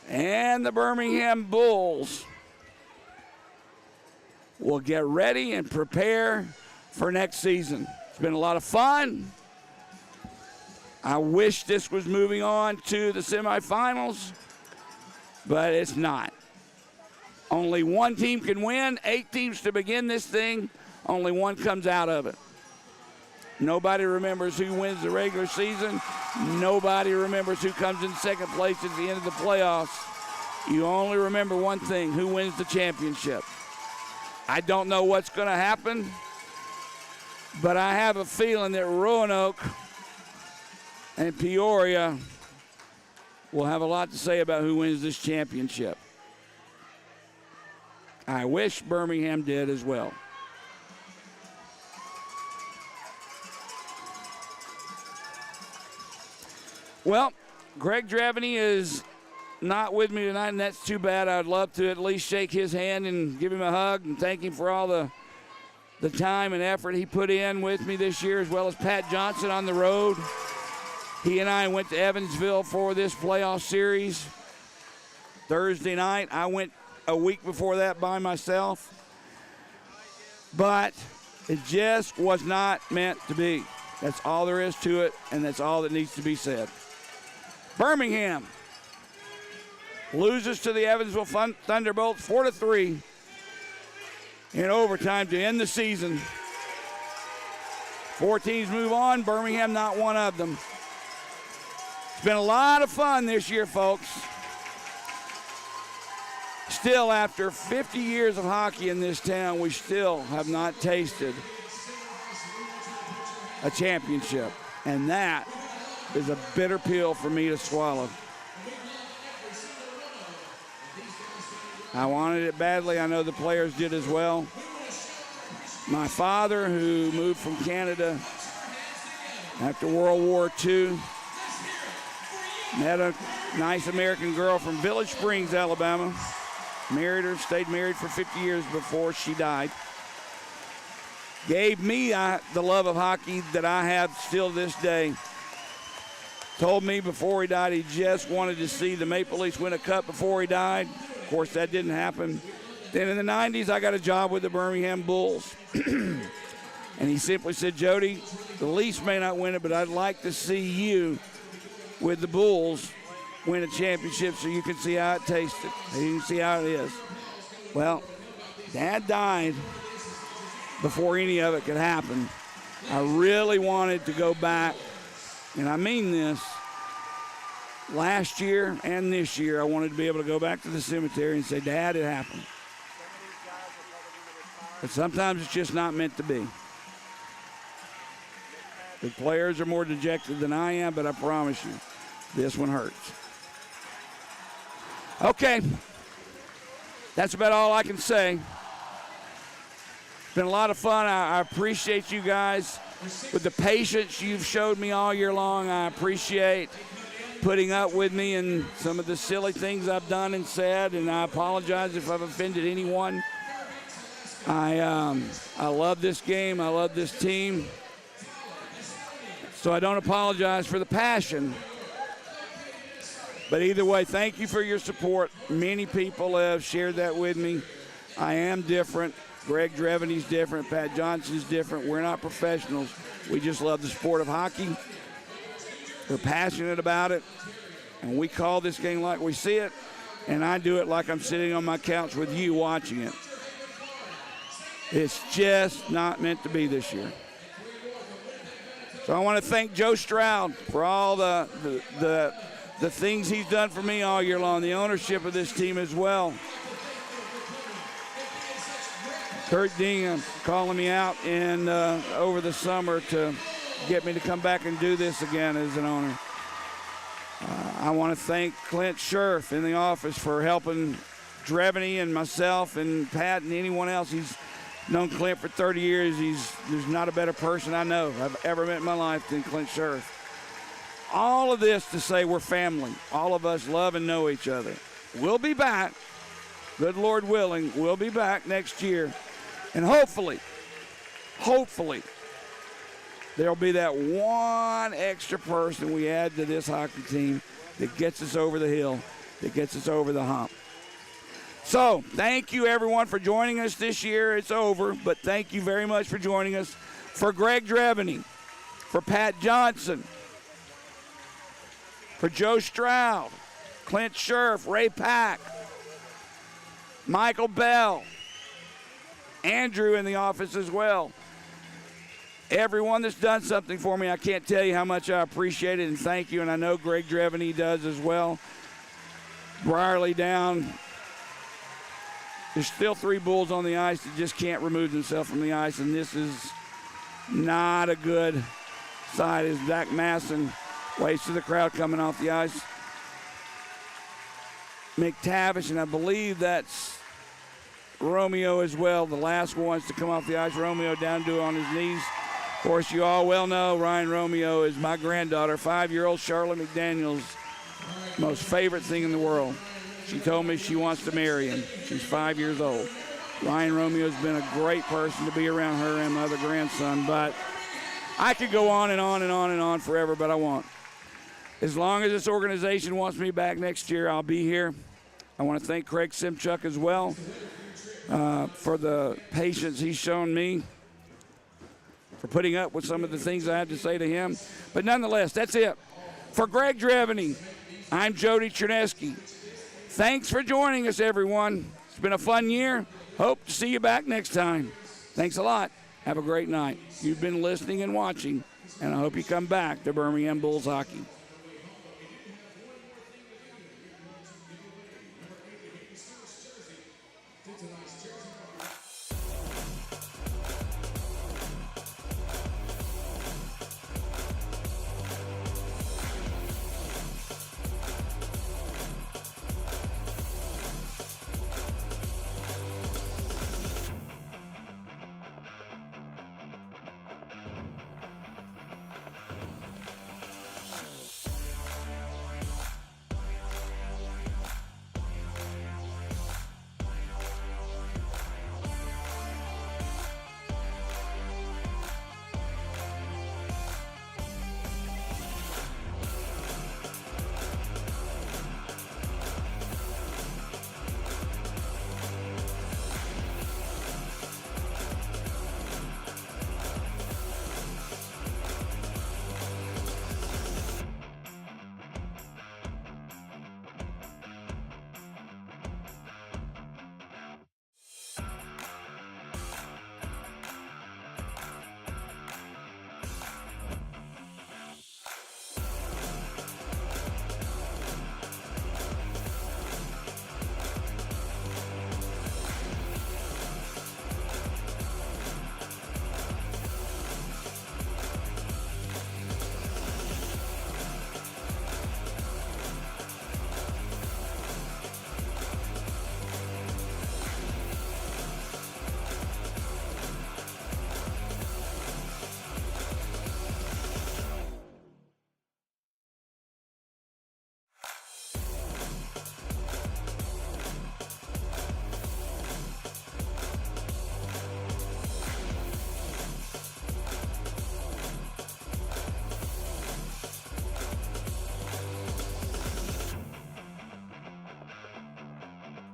and the Birmingham Bulls will get ready and prepare for next season. It's been a lot of fun. I wish this was moving on to the semifinals, but it's not. Only one team can win, 8 teams to begin this thing. Only one comes out of it. Nobody remembers who wins the regular season. Nobody remembers who comes in second place at the end of the playoffs. You only remember one thing, who wins the championship. I don't know what's going to happen, but I have a feeling that Roanoke and Peoria will have a lot to say about who wins this championship. I wish Birmingham did as well. Well, Greg Dravany is not with me tonight, and that's too bad. I'd love to at least shake his hand and give him a hug and thank him for all the time and effort he put in with me this year, as well as Pat Johnson on the road. He and I went to Evansville for this playoff series Thursday night. I went a week before that by myself, but it just was not meant to be. That's all there is to it, and that's all that needs to be said. Birmingham loses to the Evansville Thunderbolts 4-3 in overtime to end the season. 4 teams move on, Birmingham not one of them. It's been a lot of fun this year, folks. Still, after 50 years of hockey in this town, we still have not tasted a championship. And that is a bitter pill for me to swallow. I wanted it badly. I know the players did as well. My father, who moved from Canada after World War II, met a nice American girl from Village Springs, Alabama. Married her, stayed married for 50 years before she died. Gave me the love of hockey that I have still this day. Told me before he died he just wanted to see the Maple Leafs win a cup before he died. Of course, that didn't happen. Then in the 90s, I got a job with the Birmingham Bulls. And he simply said, Jody, the Leafs may not win it, but I'd like to see you with the Bulls win a championship so you can see how it tasted. You can see how it is. Well, Dad died before any of it could happen. I really wanted to go back, and I mean this, last year and this year, I wanted to be able to go back to the cemetery and say, Dad, it happened. But sometimes it's just not meant to be. The players are more dejected than I am, but I promise you, this one hurts. Okay, that's about all I can say. It's been a lot of fun. I appreciate you guys with the patience you've showed me all year long. I appreciate putting up with me and some of the silly things I've done and said, and I apologize if I've offended anyone. I love this game. I love this team. So I don't apologize for the passion. But either way, thank you for your support. Many people have shared that with me. I am different. Greg Dreveny's different. Pat Johnson's different. We're not professionals. We just love the sport of hockey. We're passionate about it. And we call this game like we see it. And I do it like I'm sitting on my couch with you watching it. It's just not meant to be this year. So I want to thank Joe Stroud for all the things he's done for me all year long, the ownership of this team as well. Kurt Dingham calling me out over the summer to get me to come back and do this again as an owner. I want to thank Clint Scherf in the office for helping Dreveny and myself and Pat and anyone else. He's known Clint for 30 years. There's not a better person I know I've ever met in my life than Clint Scherf. All of this to say we're family. All of us love and know each other. We'll be back, good Lord willing, we'll be back next year. And hopefully, there'll be that one extra person we add to this hockey team that gets us over the hill, that gets us over the hump. So, thank you, everyone, for joining us this year. It's over, but thank you very much for joining us. For Greg Dreveny, for Pat Johnson, for Joe Stroud, Clint Scherf, Ray Pack, Michael Bell, Andrew in the office as well. Everyone that's done something for me, I can't tell you how much I appreciate it and thank you, and I know Greg Dreveny does as well. Brierley down. There's still 3 Bulls on the ice that just can't remove themselves from the ice, and this is not a good side as Zach Masson waits to the crowd coming off the ice. McTavish, and I believe that's Romeo as well, the last one to come off the ice. Romeo down to on his knees. Of course, you all well know Ryan Romeo is my granddaughter, 5-year-old Charlotte McDaniel's most favorite thing in the world. She told me she wants to marry him. She's 5 years old. Ryan Romeo's been a great person to be around, her and my other grandson, but I could go on and on and on and on forever, but I won't. As long as this organization wants me back next year, I'll be here. I want to thank Craig Simchuk as well for the patience he's shown me, for putting up with some of the things I had to say to him. But nonetheless, that's it. For Greg Dreveny, I'm Jody Chernesky. Thanks for joining us, everyone. It's been a fun year. Hope to see you back next time. Thanks a lot. Have a great night. You've been listening and watching, and I hope you come back to Birmingham Bulls hockey.